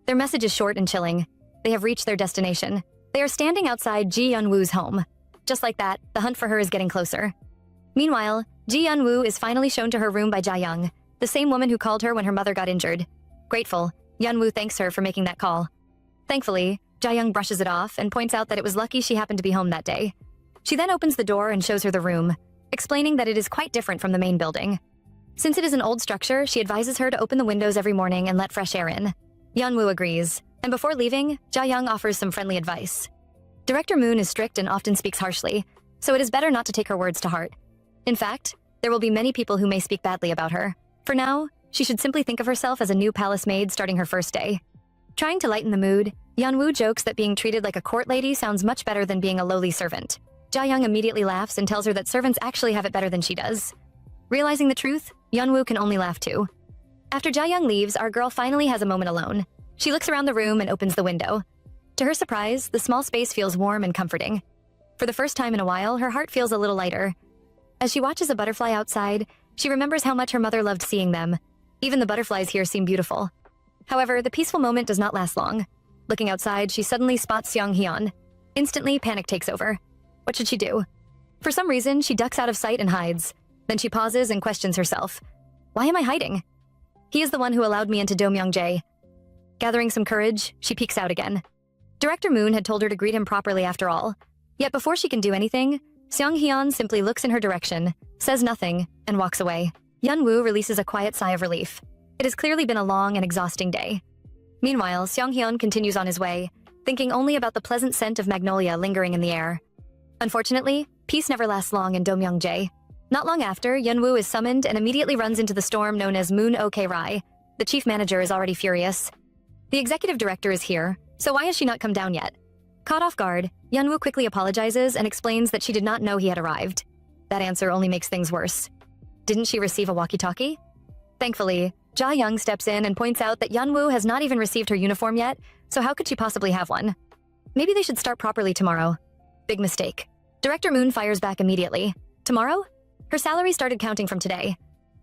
Their message is short and chilling. They have reached their destination. They are standing outside Ji Yeonwoo's home. Just like that, the hunt for her is getting closer. Meanwhile, Ji Yeonwoo is finally shown to her room by Jae-young, the same woman who called her when her mother got injured. Grateful, Yeonwoo thanks her for making that call. Thankfully, Jae-young brushes it off and points out that it was lucky she happened to be home that day. She then opens the door and shows her the room, explaining that it is quite different from the main building. Since it is an old structure, she advises her to open the windows every morning and let fresh air in. Yeonwoo agrees, and before leaving, Jae-young offers some friendly advice. Director Moon is strict and often speaks harshly, so it is better not to take her words to heart. In fact, there will be many people who may speak badly about her. For now, she should simply think of herself as a new palace maid starting her first day. Trying to lighten the mood, Yeonwoo jokes that being treated like a court lady sounds much better than being a lowly servant. Jae-young immediately laughs and tells her that servants actually have it better than she does. Realizing the truth, Yeonwoo can only laugh too. After Jae-young leaves, our girl finally has a moment alone. She looks around the room and opens the window. To her surprise, the small space feels warm and comforting. For the first time in a while, her heart feels a little lighter. As she watches a butterfly outside, she remembers how much her mother loved seeing them. Even the butterflies here seem beautiful. However, the peaceful moment does not last long. Looking outside, she suddenly spots Seong-hyun. Instantly, panic takes over. What should she do? For some reason, she ducks out of sight and hides. Then she pauses and questions herself. Why am I hiding? He is the one who allowed me into Do-myung-jae. Gathering some courage, she peeks out again. Director Moon had told her to greet him properly after all. Yet before she can do anything, Seong-hyun simply looks in her direction, says nothing, and walks away. Yeon-woo releases a quiet sigh of relief. It has clearly been a long and exhausting day. Meanwhile, Seong-hyun continues on his way, thinking only about the pleasant scent of magnolia lingering in the air. Unfortunately, peace never lasts long in Do-myung-jae. Not long after, Yeon-woo is summoned and immediately runs into the storm known as Moon Ok-rai. The chief manager is already furious. The executive director is here, so why has she not come down yet? Caught off guard, Yeon-woo quickly apologizes and explains that she did not know he had arrived. That answer only makes things worse. Didn't she receive a walkie-talkie? Thankfully, Ja-young steps in and points out that Yeon-woo has not even received her uniform yet, so how could she possibly have one? Maybe they should start properly tomorrow. Big mistake. Director Moon fires back immediately. Tomorrow? Her salary started counting from today.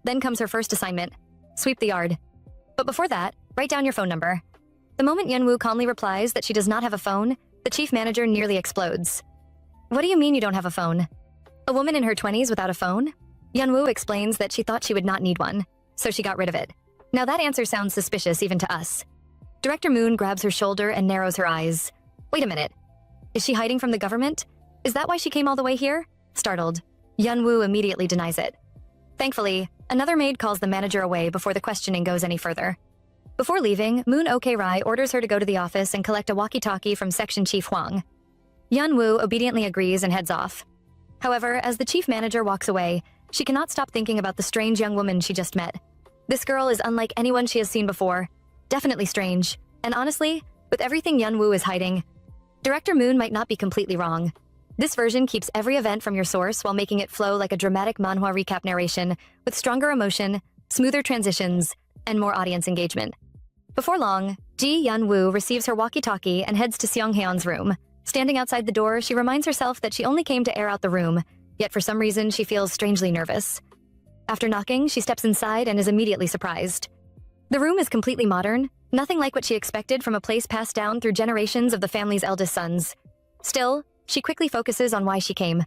Then comes her first assignment. Sweep the yard. But before that, write down your phone number. The moment Yeon-woo calmly replies that she does not have a phone, the chief manager nearly explodes. What do you mean you don't have a phone? A woman in her 20s without a phone? Yeon-woo explains that she thought she would not need one, so she got rid of it. Now that answer sounds suspicious even to us. Director Moon grabs her shoulder and narrows her eyes. Wait a minute. Is she hiding from the government? Is that why she came all the way here? Startled, Yeon-woo immediately denies it. Thankfully, another maid calls the manager away before the questioning goes any further. Before leaving, Moon Ok-rai orders her to go to the office and collect a walkie-talkie from Section Chief Hwang. Yeon-woo obediently agrees and heads off. However, as the chief manager walks away, she cannot stop thinking about the strange young woman she just met. This girl is unlike anyone she has seen before. Definitely strange. And honestly, with everything Yeon-woo is hiding, Director Moon might not be completely wrong. This version keeps every event from your source while making it flow like a dramatic manhwa recap narration with stronger emotion, smoother transitions, and more audience engagement. Before long, Ji Yeon-woo receives her walkie-talkie and heads to Seong-hyun's room. Standing outside the door, she reminds herself that she only came to air out the room, yet for some reason she feels strangely nervous. After knocking, she steps inside and is immediately surprised. The room is completely modern, nothing like what she expected from a place passed down through generations of the family's eldest sons. Still, she quickly focuses on why she came.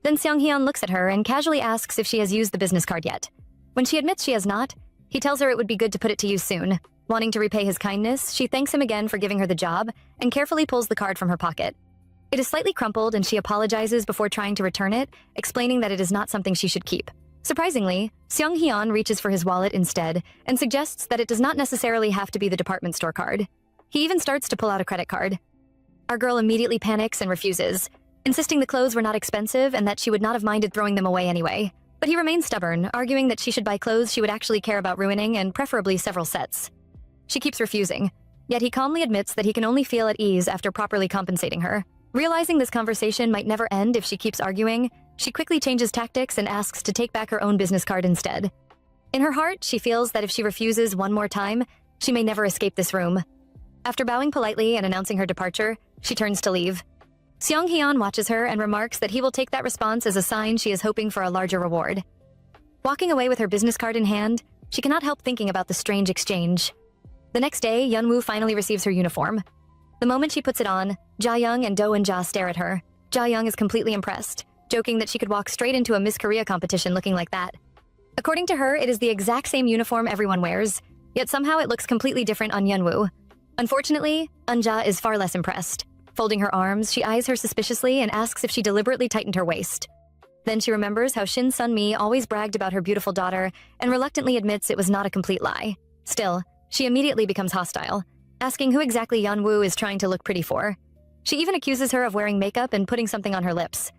Then Seong-hyun looks at her and casually asks if she has used the business card yet. When she admits she has not, he tells her it would be good to put it to use soon. Wanting to repay his kindness, she thanks him again for giving her the job and carefully pulls the card from her pocket. It is slightly crumpled and she apologizes before trying to return it, explaining that it is not something she should keep. Surprisingly, Seong-hyun reaches for his wallet instead and suggests that it does not necessarily have to be the department store card. He even starts to pull out a credit card. Our girl immediately panics and refuses, insisting the clothes were not expensive and that she would not have minded throwing them away anyway. But he remains stubborn, arguing that she should buy clothes she would actually care about ruining and preferably several sets. She keeps refusing, yet he calmly admits that he can only feel at ease after properly compensating her. Realizing this conversation might never end if she keeps arguing, she quickly changes tactics and asks to take back her own business card instead. In her heart, she feels that if she refuses one more time, she may never escape this room. After bowing politely and announcing her departure, she turns to leave. Seong-hyun watches her and remarks that he will take that response as a sign she is hoping for a larger reward. Walking away with her business card in hand, she cannot help thinking about the strange exchange. The next day, Yeon-woo finally receives her uniform. The moment she puts it on, Ja-young and Do and-ja stare at her. Ja-young is completely impressed, joking that she could walk straight into a Miss Korea competition looking like that. According to her, it is the exact same uniform everyone wears, yet somehow it looks completely different on Yeon-woo. Unfortunately, Eun-ja is far less impressed. Folding her arms, she eyes her suspiciously and asks if she deliberately tightened her waist. Then she remembers how Shin Sun-mi always bragged about her beautiful daughter and reluctantly admits it was not a complete lie. Still, she immediately becomes hostile, asking who exactly Yeon-woo is trying to look pretty for. She even accuses her of wearing makeup and putting something on her lips.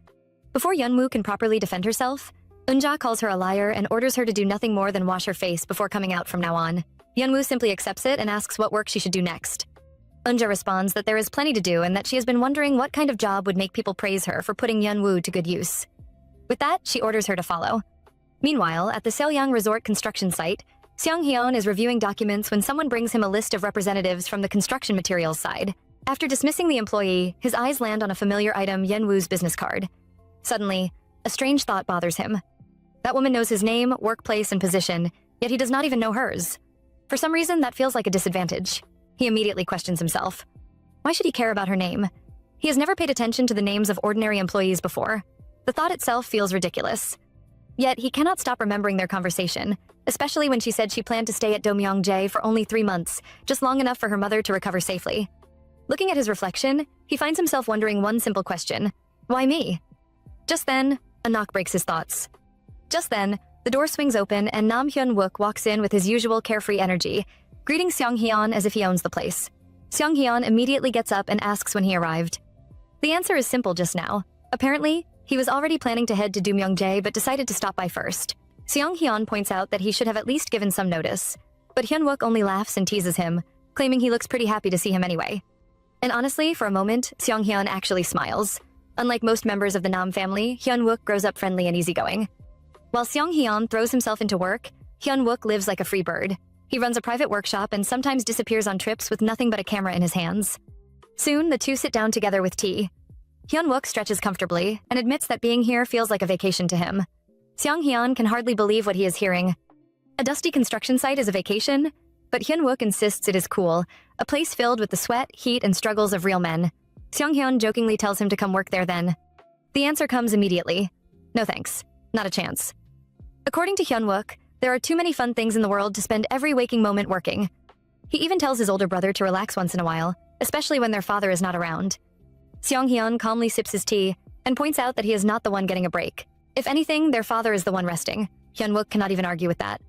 Before Yeon-woo can properly defend herself, Eun-ja calls her a liar and orders her to do nothing more than wash her face before coming out from now on. Yeon-woo simply accepts it and asks what work she should do next. Eun-ja responds that there is plenty to do and that she has been wondering what kind of job would make people praise her for putting Yeon-woo to good use. With that, she orders her to follow. Meanwhile, at the Seolyang Resort construction site, Seong-hyun is reviewing documents when someone brings him a list of representatives from the construction materials side. After dismissing the employee, his eyes land on a familiar item, Yenwoo's business card. Suddenly, a strange thought bothers him. That woman knows his name, workplace, and position, yet he does not even know hers. For some reason, that feels like a disadvantage. He immediately questions himself. Why should he care about her name? He has never paid attention to the names of ordinary employees before. The thought itself feels ridiculous. Yet, he cannot stop remembering their conversation, especially when she said she planned to stay at Domyeongjae for only 3 months, just long enough for her mother to recover safely. Looking at his reflection, he finds himself wondering one simple question. Why me? Just then, a knock breaks his thoughts. Just then, the door swings open and Nam Hyun-wook walks in with his usual carefree energy, greeting Seong-hyun as if he owns the place. Seong-hyun immediately gets up and asks when he arrived. The answer is simple just now. Apparently, he was already planning to head to Domyeongjae but decided to stop by first. Seong-hyun points out that he should have at least given some notice, but Hyun-wook only laughs and teases him, claiming he looks pretty happy to see him anyway. And honestly, for a moment, Seong-hyun actually smiles. Unlike most members of the Nam family, Hyun-wook grows up friendly and easygoing. While Seong-hyun throws himself into work, Hyun-wook lives like a free bird. He runs a private workshop and sometimes disappears on trips with nothing but a camera in his hands. Soon, the two sit down together with tea. Hyun-wook stretches comfortably and admits that being here feels like a vacation to him. Seong-hyun can hardly believe what he is hearing. A dusty construction site is a vacation, but Hyun-wook insists it is cool, a place filled with the sweat, heat, and struggles of real men. Seong-hyun jokingly tells him to come work there then. The answer comes immediately. No thanks. Not a chance. According to Hyun-wook, there are too many fun things in the world to spend every waking moment working. He even tells his older brother to relax once in a while, especially when their father is not around. Seong-hyun calmly sips his tea and points out that he is not the one getting a break. If anything, their father is the one resting. Hyun-wook cannot even argue with that.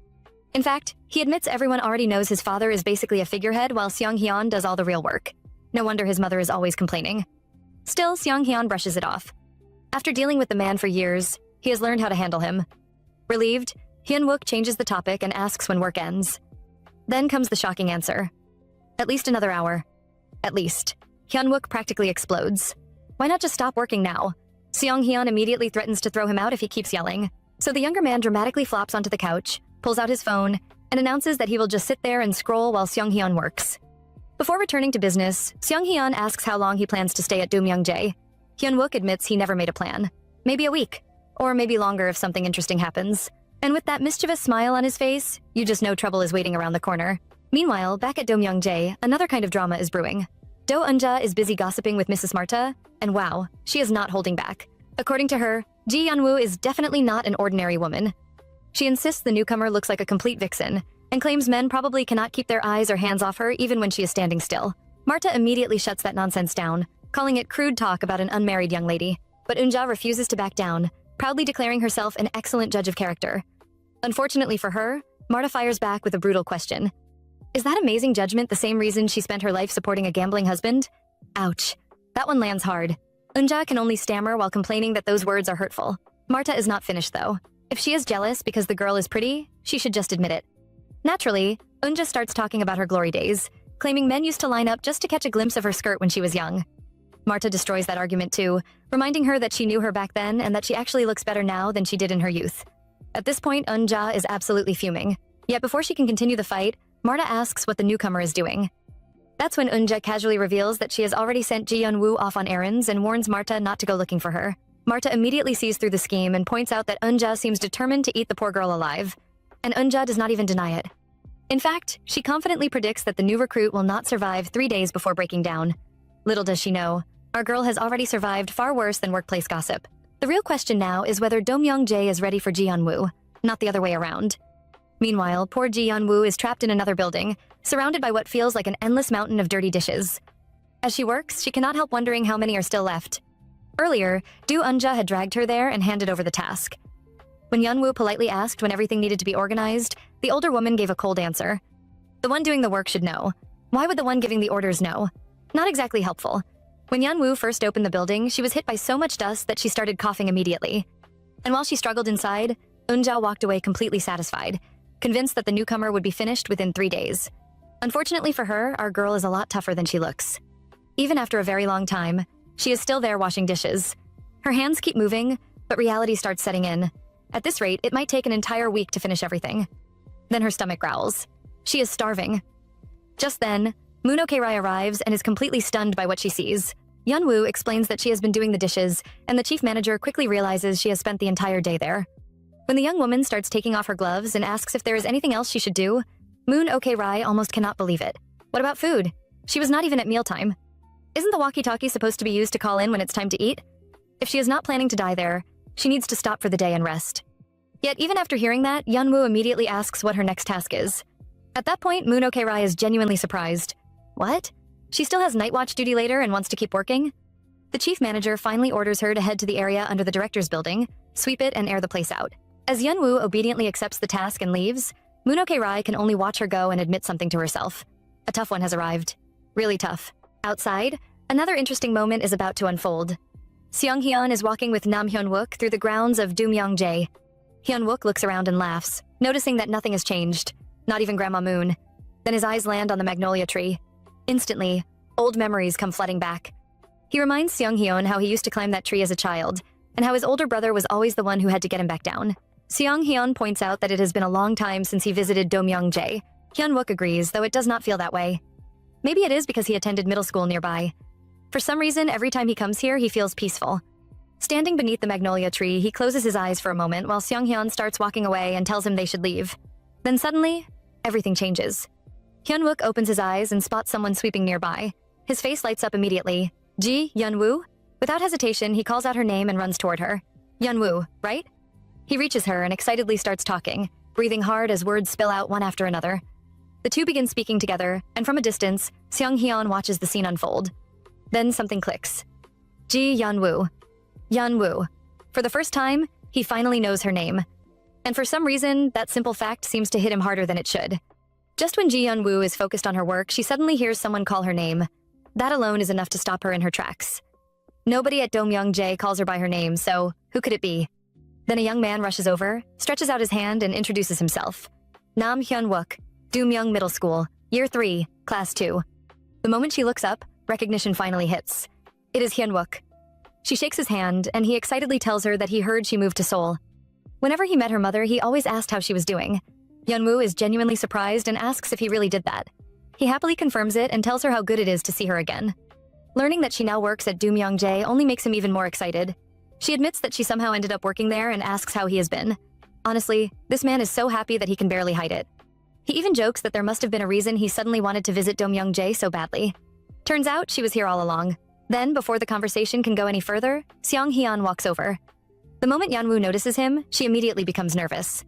In fact, he admits everyone already knows his father is basically a figurehead while Seong-hyun does all the real work. No wonder his mother is always complaining. Still, Seong-hyun brushes it off. After dealing with the man for years, he has learned how to handle him. Relieved, Hyun-wook changes the topic and asks when work ends. Then comes the shocking answer. At least another hour. At least. Hyun-wook practically explodes. Why not just stop working now? Seong-hyun immediately threatens to throw him out if he keeps yelling. So the younger man dramatically flops onto the couch, pulls out his phone, and announces that he will just sit there and scroll while Seong-hyun works. Before returning to business, Seong-hyun asks how long he plans to stay at Domyeongjae. Hyun-wook admits he never made a plan. Maybe a week. Or maybe longer if something interesting happens. And with that mischievous smile on his face, you just know trouble is waiting around the corner. Meanwhile, back at Domyeongjae, another kind of drama is brewing. Do Eunja is busy gossiping with Mrs. Marta, and wow, she is not holding back. According to her, Ji Yeonwoo is definitely not an ordinary woman. She insists the newcomer looks like a complete vixen, and claims men probably cannot keep their eyes or hands off her even when she is standing still. Marta immediately shuts that nonsense down, calling it crude talk about an unmarried young lady. But Eunja refuses to back down, proudly declaring herself an excellent judge of character. Unfortunately for her, Marta fires back with a brutal question. Is that amazing judgment the same reason she spent her life supporting a gambling husband? Ouch. That one lands hard. Eunja can only stammer while complaining that those words are hurtful. Marta is not finished though. If she is jealous because the girl is pretty, she should just admit it. Naturally, Eunja starts talking about her glory days, claiming men used to line up just to catch a glimpse of her skirt when she was young. Marta destroys that argument too, reminding her that she knew her back then and that she actually looks better now than she did in her youth. At this point, Eunja is absolutely fuming. Yet before she can continue the fight, Marta asks what the newcomer is doing. That's when Eunja casually reveals that she has already sent Ji Yeonwoo off on errands and warns Marta not to go looking for her. Marta immediately sees through the scheme and points out that Eunja seems determined to eat the poor girl alive. And Eunja does not even deny it. In fact, she confidently predicts that the new recruit will not survive 3 days before breaking down. Little does she know, our girl has already survived far worse than workplace gossip. The real question now is whether Domyeongjae is ready for Ji Yeonwoo, not the other way around. Meanwhile, poor Ji Yeonwoo is trapped in another building, surrounded by what feels like an endless mountain of dirty dishes. As she works, she cannot help wondering how many are still left. Earlier, Do Eunja had dragged her there and handed over the task. When Yeonwoo politely asked when everything needed to be organized, the older woman gave a cold answer. The one doing the work should know. Why would the one giving the orders know? Not exactly helpful. When Yeonwoo first opened the building, she was hit by so much dust that she started coughing immediately. And while she struggled inside, Eunja walked away completely satisfied, convinced that the newcomer would be finished within 3 days. Unfortunately for her, our girl is a lot tougher than she looks. Even after a very long time, she is still there washing dishes. Her hands keep moving, but reality starts setting in. At this rate, it might take an entire week to finish everything. Then her stomach growls. She is starving. Just then, Moon Ok-rai arrives and is completely stunned by what she sees. Yeon-woo explains that she has been doing the dishes, and the chief manager quickly realizes she has spent the entire day there. When the young woman starts taking off her gloves and asks if there is anything else she should do, Moon Ok-rai almost cannot believe it. What about food? She was not even at mealtime. Isn't the walkie-talkie supposed to be used to call in when it's time to eat? If she is not planning to die there, she needs to stop for the day and rest. Yet even after hearing that, Yeon-woo immediately asks what her next task is. At that point, Moon Ok-rai is genuinely surprised. What? She still has night watch duty later and wants to keep working? The chief manager finally orders her to head to the area under the director's building, sweep it, and air the place out. As Yeon-woo obediently accepts the task and leaves, Moon Ok-rai can only watch her go and admit something to herself. A tough one has arrived. Really tough. Outside, another interesting moment is about to unfold. Seong-hyun is walking with Nam Hyun-wook through the grounds of Doomyong-jae. Hyun-wook looks around and laughs, noticing that nothing has changed, not even Grandma Moon. Then his eyes land on the magnolia tree. Instantly, old memories come flooding back. He reminds Seong-hyun how he used to climb that tree as a child, and how his older brother was always the one who had to get him back down. Seong-hyun points out that it has been a long time since he visited Doomyong-jae. Hyun-wook agrees, though it does not feel that way. Maybe it is because he attended middle school nearby. For some reason, every time he comes here, he feels peaceful. Standing beneath the magnolia tree, he closes his eyes for a moment while Seong-hyun starts walking away and tells him they should leave. Then suddenly, everything changes. Hyun-wook opens his eyes and spots someone sweeping nearby. His face lights up immediately. Ji Yeon-woo? Without hesitation, he calls out her name and runs toward her. Yeon-woo, right? He reaches her and excitedly starts talking, breathing hard as words spill out one after another. The two begin speaking together, and from a distance, Seong-hyun watches the scene unfold. Then something clicks. Ji Yeon-woo. Yeon-woo. For the first time, he finally knows her name. And for some reason, that simple fact seems to hit him harder than it should. Just when Ji Yeon-woo is focused on her work, she suddenly hears someone call her name. That alone is enough to stop her in her tracks. Nobody at Doomyong-jae calls her by her name, so who could it be? Then a young man rushes over, stretches out his hand, and introduces himself. Nam Hyun-wook, Doomyong Middle School, Year 3, Class 2. The moment she looks up, recognition finally hits. It is Hyun-wook. She shakes his hand, and he excitedly tells her that he heard she moved to Seoul. Whenever he met her mother, he always asked how she was doing. Yeon-woo is genuinely surprised and asks if he really did that. He happily confirms it and tells her how good it is to see her again. Learning that she now works at Doomyong-jae only makes him even more excited. She admits that she somehow ended up working there and asks how he has been. Honestly, this man is so happy that he can barely hide it. He even jokes that there must have been a reason he suddenly wanted to visit Doomyong-jae so badly. Turns out she was here all along. Then, before the conversation can go any further, Seong-hyun walks over. The moment Yeon-woo notices him, she immediately becomes nervous.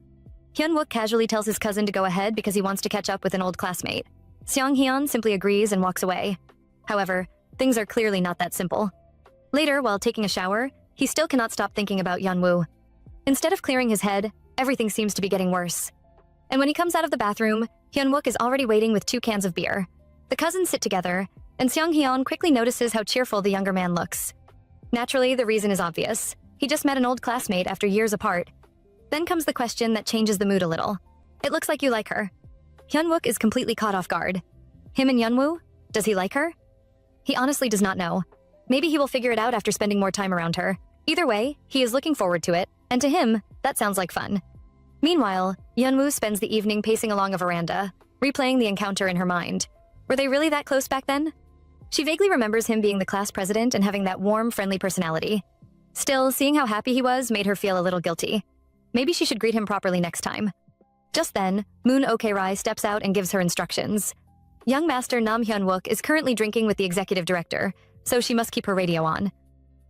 Hyun-wook casually tells his cousin to go ahead because he wants to catch up with an old classmate. Seong-hyun simply agrees and walks away. However, things are clearly not that simple. Later, while taking a shower, he still cannot stop thinking about Yeon-woo. Instead of clearing his head, everything seems to be getting worse. And when he comes out of the bathroom, Hyun-wook is already waiting with 2 cans of beer. The cousins sit together, and Seong-hyun quickly notices how cheerful the younger man looks. Naturally, the reason is obvious. He just met an old classmate after years apart. Then comes the question that changes the mood a little. It looks like you like her. Hyun-wook is completely caught off guard. Him and Yeon-woo? Does he like her? He honestly does not know. Maybe he will figure it out after spending more time around her. Either way, he is looking forward to it, and to him, that sounds like fun. Meanwhile, Yeon-woo spends the evening pacing along a veranda, replaying the encounter in her mind. Were they really that close back then? She vaguely remembers him being the class president and having that warm, friendly personality. Still, seeing how happy he was made her feel a little guilty. Maybe she should greet him properly next time. Just then, Moon Ok-rai steps out and gives her instructions. Young Master Nam Hyun-wook is currently drinking with the executive director, so she must keep her radio on.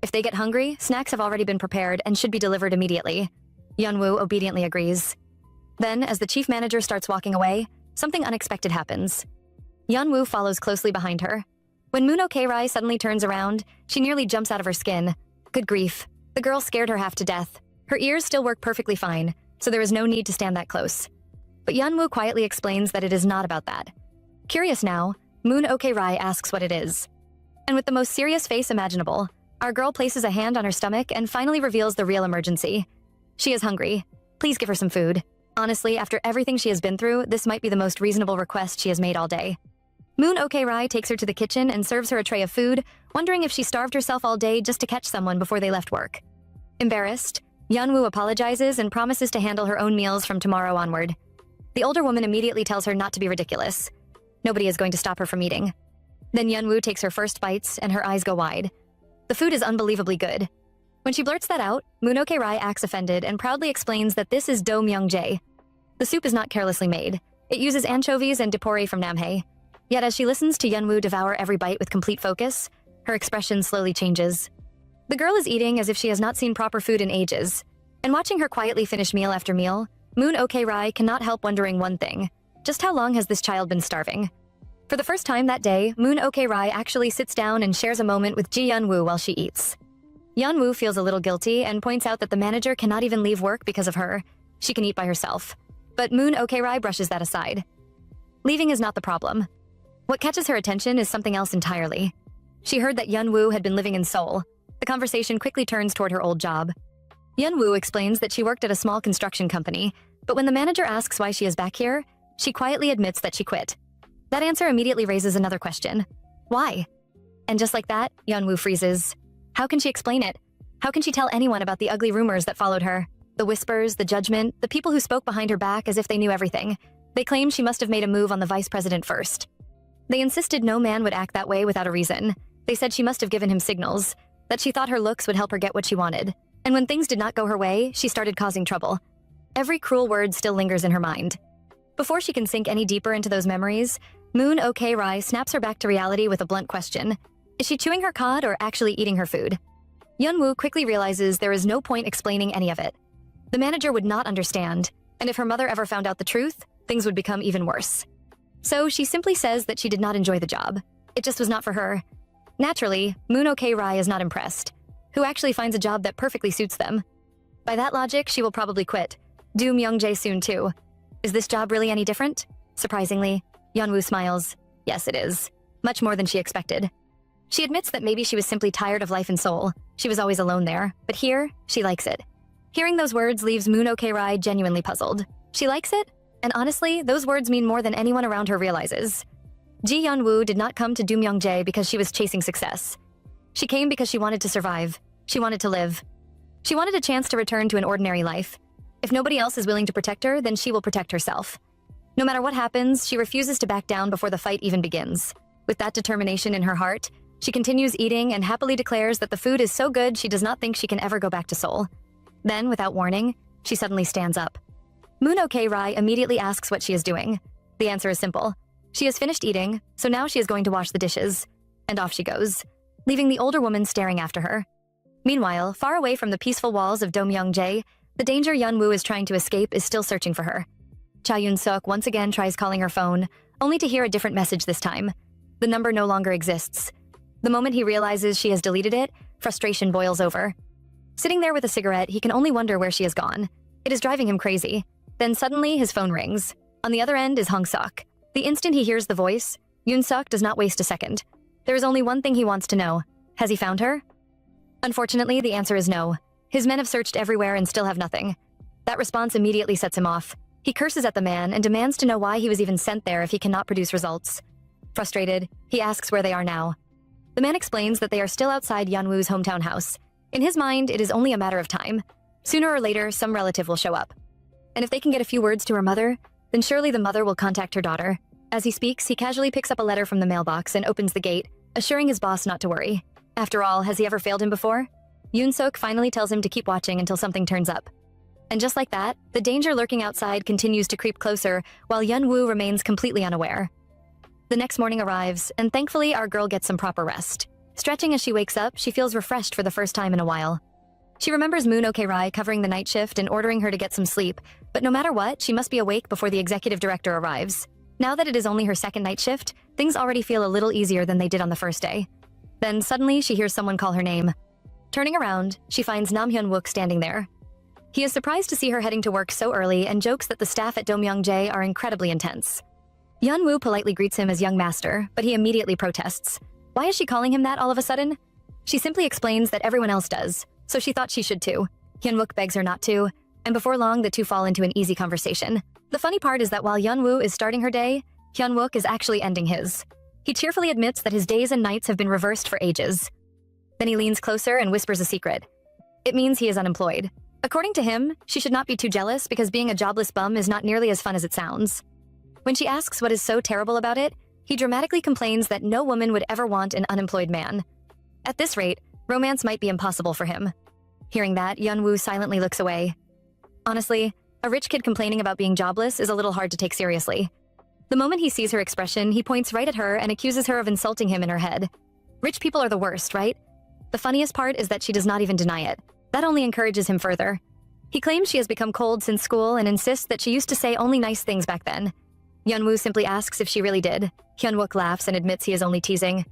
If they get hungry, snacks have already been prepared and should be delivered immediately. Yeon-woo obediently agrees. Then, as the chief manager starts walking away, something unexpected happens. Yeon-woo follows closely behind her. When Moon Ok-rai suddenly turns around, she nearly jumps out of her skin. Good grief. The girl scared her half to death. Her ears still work perfectly fine, so there is no need to stand that close. But Yeon-woo quietly explains that it is not about that. Curious now, Moon Ok-rai asks what it is. And with the most serious face imaginable, our girl places a hand on her stomach and finally reveals the real emergency. She is hungry. Please give her some food. Honestly, after everything she has been through, this might be the most reasonable request she has made all day. Moon Ok-rai takes her to the kitchen and serves her a tray of food, wondering if she starved herself all day just to catch someone before they left work. Embarrassed, Yeon-woo apologizes and promises to handle her own meals from tomorrow onward. The older woman immediately tells her not to be ridiculous. Nobody is going to stop her from eating. Then Yeonwoo takes her first bites and her eyes go wide. The food is unbelievably good. When she blurts that out, Moon Ok-rai acts offended and proudly explains that this is Do Myung-jae. The soup is not carelessly made. It uses anchovies and dipori from Namhae. Yet as she listens to Yeonwoo devour every bite with complete focus, her expression slowly changes. The girl is eating as if she has not seen proper food in ages. And watching her quietly finish meal after meal, Moon Ok-rai cannot help wondering one thing. Just how long has this child been starving? For the first time that day, Moon Ok-rai actually sits down and shares a moment with Ji Yeonwoo while she eats. Yeonwoo feels a little guilty and points out that the manager cannot even leave work because of her. She can eat by herself. But Moon Ok-rai brushes that aside. Leaving is not the problem. What catches her attention is something else entirely. She heard that Yeonwoo had been living in Seoul. The conversation quickly turns toward her old job. Yeonwoo explains that she worked at a small construction company, but when the manager asks why she is back here, she quietly admits that she quit. That answer immediately raises another question. Why? And just like that, Yeonwoo freezes. How can she explain it? How can she tell anyone about the ugly rumors that followed her? The whispers, the judgment, the people who spoke behind her back as if they knew everything. They claim she must have made a move on the vice president first. They insisted no man would act that way without a reason. They said she must have given him signals, that she thought her looks would help her get what she wanted. And when things did not go her way, she started causing trouble. Every cruel word still lingers in her mind. Before she can sink any deeper into those memories, Moon Ok-rai snaps her back to reality with a blunt question. Is she chewing her cod or actually eating her food? Yeonwoo quickly realizes there is no point explaining any of it. The manager would not understand, and if her mother ever found out the truth, things would become even worse. So she simply says that she did not enjoy the job. It just was not for her. Naturally, Moon Ok-rai is not impressed. Who actually finds a job that perfectly suits them? By that logic, she will probably quit. Do Myung-jae soon too. Is this job really any different? Surprisingly, Yeonwoo smiles. Yes, it is. Much more than she expected. She admits that maybe she was simply tired of life in Seoul. She was always alone there, but here, she likes it. Hearing those words leaves Moon Ok-rai genuinely puzzled. She likes it? And honestly, those words mean more than anyone around her realizes. Ji Yeonwoo did not come to Do Myung-jae because she was chasing success. She came because she wanted to survive. She wanted to live. She wanted a chance to return to an ordinary life. If nobody else is willing to protect her, then she will protect herself. No matter what happens, she refuses to back down before the fight even begins. With that determination in her heart, she continues eating and happily declares that the food is so good she does not think she can ever go back to Seoul. Then, without warning, she suddenly stands up. Moon Ok-rai immediately asks what she is doing. The answer is simple. She has finished eating, so now she is going to wash the dishes. And off she goes, leaving the older woman staring after her. Meanwhile, far away from the peaceful walls of Do Myung-jae, the danger Yeonwoo is trying to escape is still searching for her. Cha Yoon-suk once again tries calling her phone, only to hear a different message this time. The number no longer exists. The moment he realizes she has deleted it, frustration boils over. Sitting there with a cigarette, he can only wonder where she has gone. It is driving him crazy. Then suddenly, his phone rings. On the other end is Hong-suk. The instant he hears the voice, Yoon-suk does not waste a second. There is only one thing he wants to know. Has he found her? Unfortunately, the answer is no. His men have searched everywhere and still have nothing. That response immediately sets him off. He curses at the man and demands to know why he was even sent there if he cannot produce results. Frustrated, he asks where they are now. The man explains that they are still outside Yeonwoo's hometown house. In his mind, it is only a matter of time. Sooner or later, some relative will show up. And if they can get a few words to her mother, then surely the mother will contact her daughter. As he speaks, he casually picks up a letter from the mailbox and opens the gate, assuring his boss not to worry. After all, has he ever failed him before? Yoon-suk finally tells him to keep watching until something turns up. And just like that, the danger lurking outside continues to creep closer, while Yeonwoo remains completely unaware. The next morning arrives, and thankfully our girl gets some proper rest. Stretching as she wakes up, she feels refreshed for the first time in a while. She remembers Moon Ok-rai covering the night shift and ordering her to get some sleep, but no matter what, she must be awake before the executive director arrives. Now that it is only her second night shift, things already feel a little easier than they did on the first day. Then suddenly she hears someone call her name. Turning around, she finds Nam Hyun-wook standing there. He is surprised to see her heading to work so early and jokes that the staff at Do Myung-jae are incredibly intense. Yeonwoo politely greets him as young master, but he immediately protests. Why is she calling him that all of a sudden? She simply explains that everyone else does, so she thought she should too. Hyun-wook begs her not to, and before long the two fall into an easy conversation. The funny part is that while Yeonwoo is starting her day, Hyun-wook is actually ending his. He cheerfully admits that his days and nights have been reversed for ages. Then he leans closer and whispers a secret. It means he is unemployed. According to him, she should not be too jealous because being a jobless bum is not nearly as fun as it sounds. When she asks what is so terrible about it, He dramatically complains that no woman would ever want an unemployed man. At this rate, romance might be impossible for him. Hearing that, Yeonwoo silently looks away. Honestly, a rich kid complaining about being jobless is a little hard to take seriously. The moment he sees her expression, he points right at her and accuses her of insulting him in her head. Rich people are the worst, right? The funniest part is that she does not even deny it. That only encourages him further. He claims she has become cold since school and insists that she used to say only nice things back then. Yeonwoo simply asks if she really did. Hyunwook laughs and admits he is only teasing.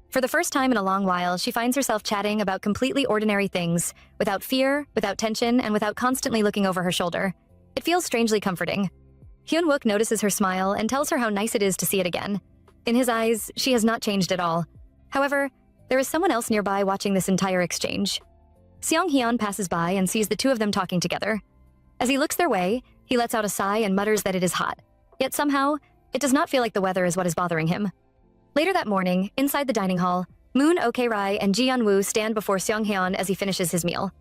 For the first time in a long while, she finds herself chatting about completely ordinary things, without fear, without tension, and without constantly looking over her shoulder. It feels strangely comforting. Hyunwook notices her smile and tells her how nice it is to see it again. In his eyes, she has not changed at all. However, there is someone else nearby watching this entire exchange. Seong-hyun passes by and sees the two of them talking together. As he looks their way, he lets out a sigh and mutters that it is hot. Yet somehow, it does not feel like the weather is what is bothering him. Later that morning, inside the dining hall, Moon Ok-rai and Ji Yeon-woo stand before Seong-hyun as he finishes his meal.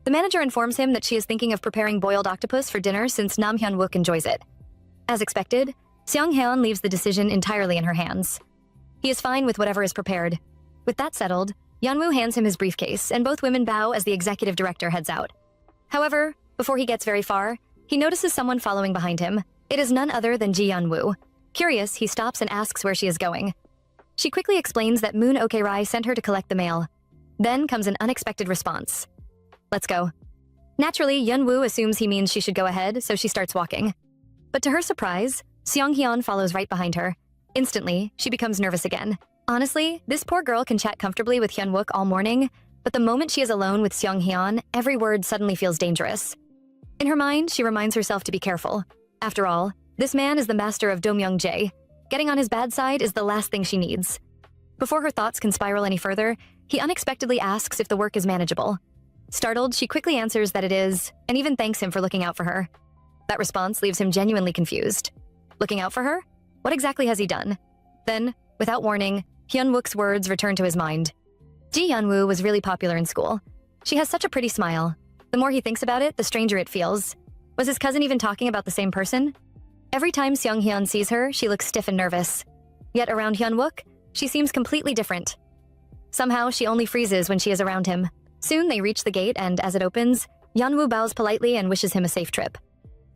The manager informs him that she is thinking of preparing boiled octopus for dinner since Nam Hyun-wook enjoys it. As expected, Seong-hyun leaves the decision entirely in her hands. He is fine with whatever is prepared. With that settled, Yeon-woo hands him his briefcase, and both women bow as the executive director heads out. However, before he gets very far, he notices someone following behind him. It is none other than Ji Yeon-woo. Curious, he stops and asks where she is going. She quickly explains that Moon Ok-rai sent her to collect the mail. Then comes an unexpected response. Let's go. Naturally, Yeon-woo assumes he means she should go ahead, so she starts walking. But to her surprise, Seong-hyun follows right behind her. Instantly, she becomes nervous again. Honestly, this poor girl can chat comfortably with Hyun-wook all morning, but the moment she is alone with Seong-hyun, every word suddenly feels dangerous. In her mind, she reminds herself to be careful. After all, this man is the master of Do-myung-jae. Getting on his bad side is the last thing she needs. Before her thoughts can spiral any further, he unexpectedly asks if the work is manageable. Startled, she quickly answers that it is, and even thanks him for looking out for her. That response leaves him genuinely confused. Looking out for her? What exactly has he done? Then, without warning, Hyun-wook's words return to his mind. Ji Yeon-woo was really popular in school. She has such a pretty smile. The more he thinks about it, the stranger it feels. Was his cousin even talking about the same person? Every time Seong-hyun sees her, she looks stiff and nervous. Yet around Hyun-wook, she seems completely different. Somehow, she only freezes when she is around him. Soon they reach the gate and, as it opens, Yeon-woo bows politely and wishes him a safe trip.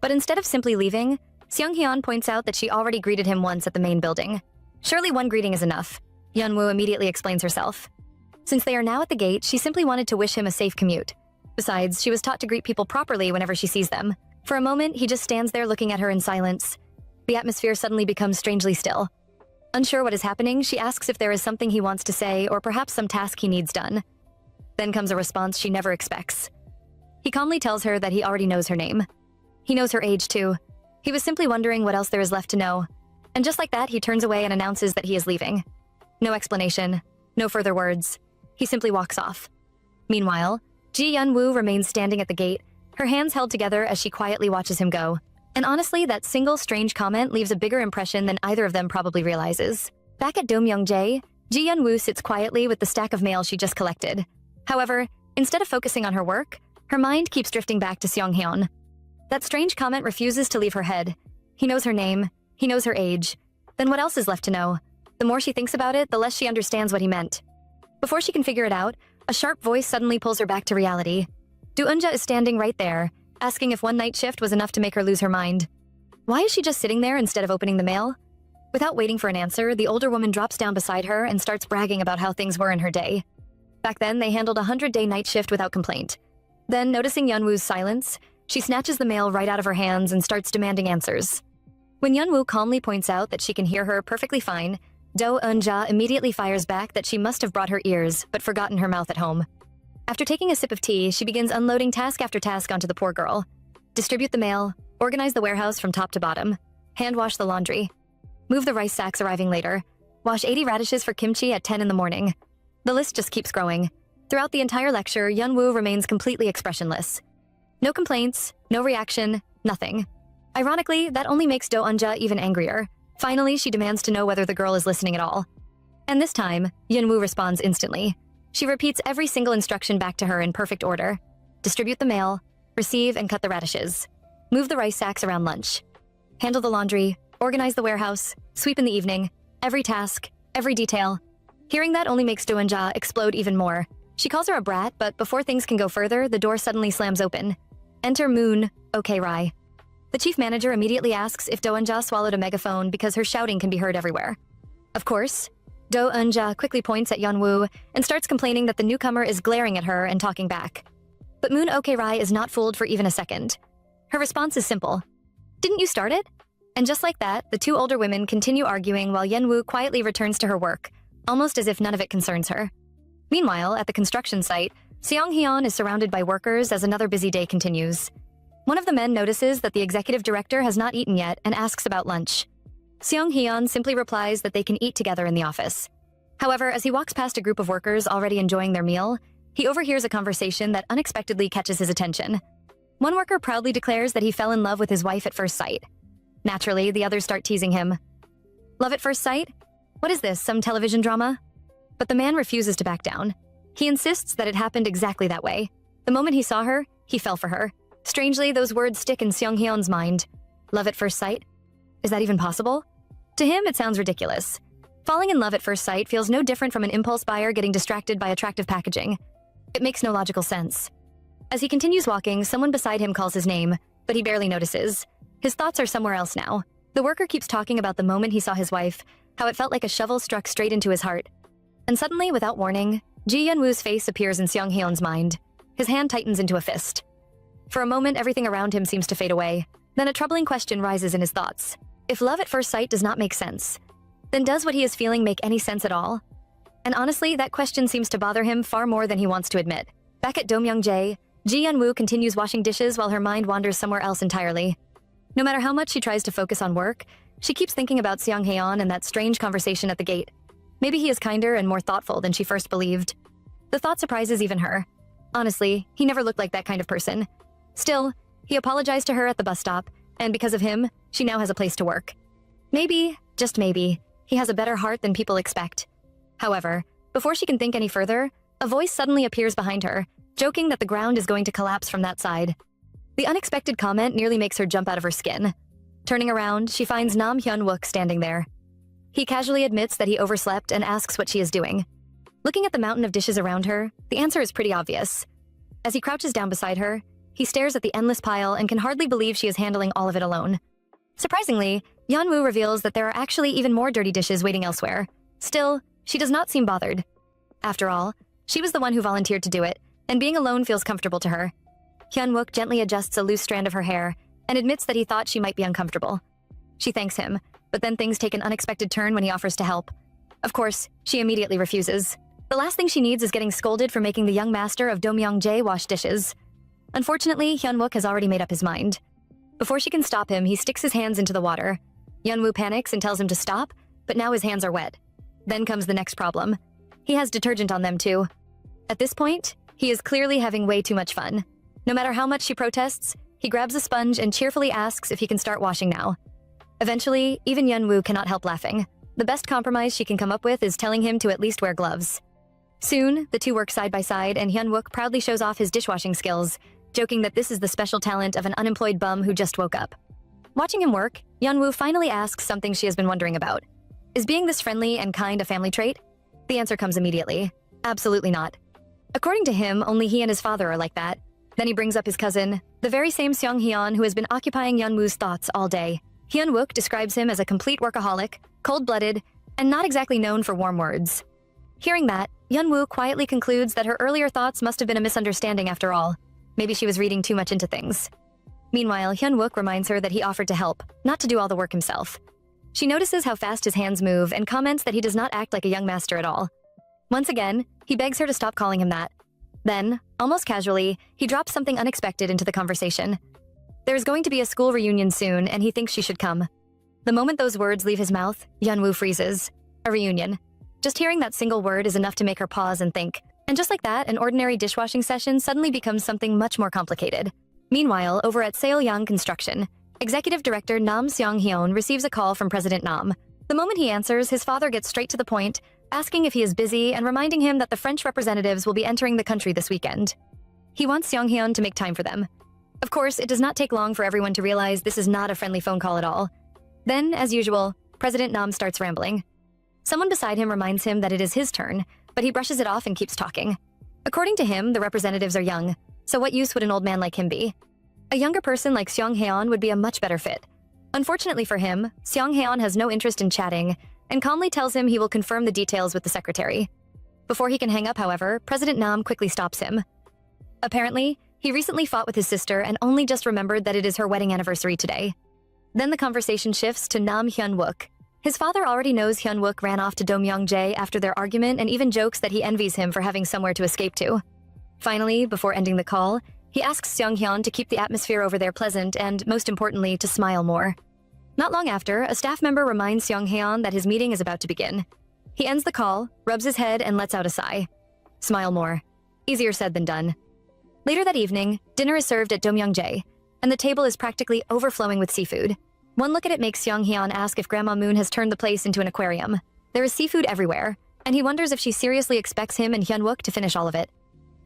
But instead of simply leaving, Seong-hyun points out that she already greeted him once at the main building. Surely one greeting is enough. Yeon-woo immediately explains herself. Since they are now at the gate, she simply wanted to wish him a safe commute. Besides, she was taught to greet people properly whenever she sees them. For a moment, he just stands there looking at her in silence. The atmosphere suddenly becomes strangely still. Unsure what is happening, she asks if there is something he wants to say or perhaps some task he needs done. Then comes a response she never expects. He calmly tells her that he already knows her name. He knows her age, too. He was simply wondering what else there is left to know. And just like that, he turns away and announces that he is leaving. No explanation, no further words. He simply walks off. Meanwhile, Ji Yeon-woo remains standing at the gate, her hands held together as she quietly watches him go. And honestly, that single strange comment leaves a bigger impression than either of them probably realizes. Back at Do-myung-jae, Ji Yeon-woo sits quietly with the stack of mail she just collected. However, instead of focusing on her work, her mind keeps drifting back to Seong-hyun. That strange comment refuses to leave her head. He knows her name, he knows her age. Then what else is left to know? The more she thinks about it, the less she understands what he meant. Before she can figure it out, a sharp voice suddenly pulls her back to reality. Do-eunja is standing right there, asking if one night shift was enough to make her lose her mind. Why is she just sitting there instead of opening the mail? Without waiting for an answer, the older woman drops down beside her and starts bragging about how things were in her day. Back then, they handled a 100-day night shift without complaint. Then, noticing Yeon-woo's silence, she snatches the mail right out of her hands and starts demanding answers. When Yeon-woo calmly points out that she can hear her perfectly fine, Do-eunja immediately fires back that she must have brought her ears but forgotten her mouth at home. After taking a sip of tea, she begins unloading task after task onto the poor girl. Distribute the mail, organize the warehouse from top to bottom, hand wash the laundry, move the rice sacks arriving later, wash 80 radishes for kimchi at 10 in the morning. The list just keeps growing. Throughout the entire lecture, Yeon-woo remains completely expressionless. No complaints, no reaction, nothing. Ironically, that only makes Do-eunja even angrier. Finally, she demands to know whether the girl is listening at all. And this time, Yeon-woo responds instantly. She repeats every single instruction back to her in perfect order. Distribute the mail, receive and cut the radishes, move the rice sacks around lunch, handle the laundry, organize the warehouse, sweep in the evening. every task, every detail. Hearing that only makes Do Eun-ja explode even more. She calls her a brat, but before things can go further, the door suddenly slams open. Enter Moon, Rai. The chief manager immediately asks if Do Eun-ja swallowed a megaphone because her shouting can be heard everywhere. Of course, Do Eun-ja quickly points at Yeonwoo and starts complaining that the newcomer is glaring at her and talking back. But Moon Rai is not fooled for even a second. Her response is simple. Didn't you start it? And just like that, the two older women continue arguing while Yeonwoo quietly returns to her work, almost as if none of it concerns her. Meanwhile, at the construction site, Seong-hyun is surrounded by workers as another busy day continues. One of the men notices that the executive director has not eaten yet and asks about lunch. Seong-hyun simply replies that they can eat together in the office. However, as he walks past a group of workers already enjoying their meal, he overhears a conversation that unexpectedly catches his attention. One worker proudly declares that he fell in love with his wife at first sight. Naturally, the others start teasing him. Love at first sight? What is this, some television drama? But the man refuses to back down. He insists that it happened exactly that way. The moment he saw her, he fell for her. Strangely, those words stick in Seong-hyun's mind. Love at first sight? Is that even possible? To him, it sounds ridiculous. Falling in love at first sight feels no different from an impulse buyer getting distracted by attractive packaging. It makes no logical sense. As he continues walking, someone beside him calls his name, but he barely notices. His thoughts are somewhere else now. The worker keeps talking about the moment he saw his wife, how it felt like a shovel struck straight into his heart. And suddenly, without warning, Ji Yeon-woo's face appears in Seong-hyun's mind. His hand tightens into a fist. For a moment, everything around him seems to fade away. Then a troubling question rises in his thoughts. If love at first sight does not make sense, then does what he is feeling make any sense at all? And honestly, that question seems to bother him far more than he wants to admit. Back at Domyeongjae, Ji Yeon-woo continues washing dishes while her mind wanders somewhere else entirely. No matter how much she tries to focus on work, she keeps thinking about Seong-hyun and that strange conversation at the gate. Maybe he is kinder and more thoughtful than she first believed. The thought surprises even her. Honestly, he never looked like that kind of person. Still, he apologized to her at the bus stop, and because of him, she now has a place to work. Maybe, just maybe, he has a better heart than people expect. However, before she can think any further, a voice suddenly appears behind her, joking that the ground is going to collapse from that side. The unexpected comment nearly makes her jump out of her skin. Turning around, she finds Nam Hyun-wook standing there. He casually admits that he overslept and asks what she is doing. Looking at the mountain of dishes around her, the answer is pretty obvious. As he crouches down beside her, he stares at the endless pile and can hardly believe she is handling all of it alone. Surprisingly, Yeon-woo reveals that there are actually even more dirty dishes waiting elsewhere. Still, she does not seem bothered. After all, she was the one who volunteered to do it, and being alone feels comfortable to her. Hyun-wook gently adjusts a loose strand of her hair and admits that he thought she might be uncomfortable. She thanks him, but then things take an unexpected turn when he offers to help. Of course, she immediately refuses. The last thing she needs is getting scolded for making the young master of Domyeongjae wash dishes. Unfortunately, Hyun-wook has already made up his mind. Before she can stop him, he sticks his hands into the water. Yeon-woo panics and tells him to stop, but now his hands are wet. Then comes the next problem. He has detergent on them too. At this point, he is clearly having way too much fun. No matter how much she protests, he grabs a sponge and cheerfully asks if he can start washing now. Eventually, even Yeon-woo cannot help laughing. The best compromise she can come up with is telling him to at least wear gloves. Soon, the two work side by side and Hyun-wook proudly shows off his dishwashing skills, joking that this is the special talent of an unemployed bum who just woke up. Watching him work, Yeon-woo finally asks something she has been wondering about. Is being this friendly and kind a family trait? The answer comes immediately. Absolutely not. According to him, only he and his father are like that. Then he brings up his cousin, the very same Seong-hyun who has been occupying Yeon-woo's thoughts all day. Hyun-wook describes him as a complete workaholic, cold-blooded, and not exactly known for warm words. Hearing that, Yeon-woo quietly concludes that her earlier thoughts must have been a misunderstanding after all. Maybe she was reading too much into things. Meanwhile, Hyun-wook reminds her that he offered to help, not to do all the work himself. She notices how fast his hands move and comments that he does not act like a young master at all. Once again, he begs her to stop calling him that. Then, almost casually, he drops something unexpected into the conversation. There is going to be a school reunion soon, and he thinks she should come. The moment those words leave his mouth, Yeon-woo freezes. A reunion. Just hearing that single word is enough to make her pause and think. And just like that, an ordinary dishwashing session suddenly becomes something much more complicated. Meanwhile, over at Seoyang Construction, Executive Director Nam Seong-hyun receives a call from President Nam. The moment he answers, his father gets straight to the point, asking if he is busy and reminding him that the French representatives will be entering the country this weekend. He wants Seong-hyun to make time for them. Of course, it does not take long for everyone to realize this is not a friendly phone call at all. Then, as usual, President Nam starts rambling. Someone beside him reminds him that it is his turn, but he brushes it off and keeps talking. According to him, the representatives are young, so what use would an old man like him be? A younger person like Seong Haeon would be a much better fit. Unfortunately for him, Seong Haeon has no interest in chatting and calmly tells him he will confirm the details with the secretary. Before he can hang up, however, President Nam quickly stops him. Apparently, he recently fought with his sister and only just remembered that it is her wedding anniversary today. Then the conversation shifts to Nam Hyun-wook. His father already knows Hyun-wook ran off to Domyongjae after their argument and even jokes that he envies him for having somewhere to escape to. Finally, before ending the call, he asks Seong-hyun to keep the atmosphere over there pleasant and, most importantly, to smile more. Not long after, a staff member reminds Seong-hyun that his meeting is about to begin. He ends the call, rubs his head, and lets out a sigh. Smile more. Easier said than done. Later that evening, dinner is served at Domyongjae, and the table is practically overflowing with seafood. One look at it makes Seong-hyun ask if Grandma Moon has turned the place into an aquarium. There is seafood everywhere, and he wonders if she seriously expects him and Hyun-wook to finish all of it.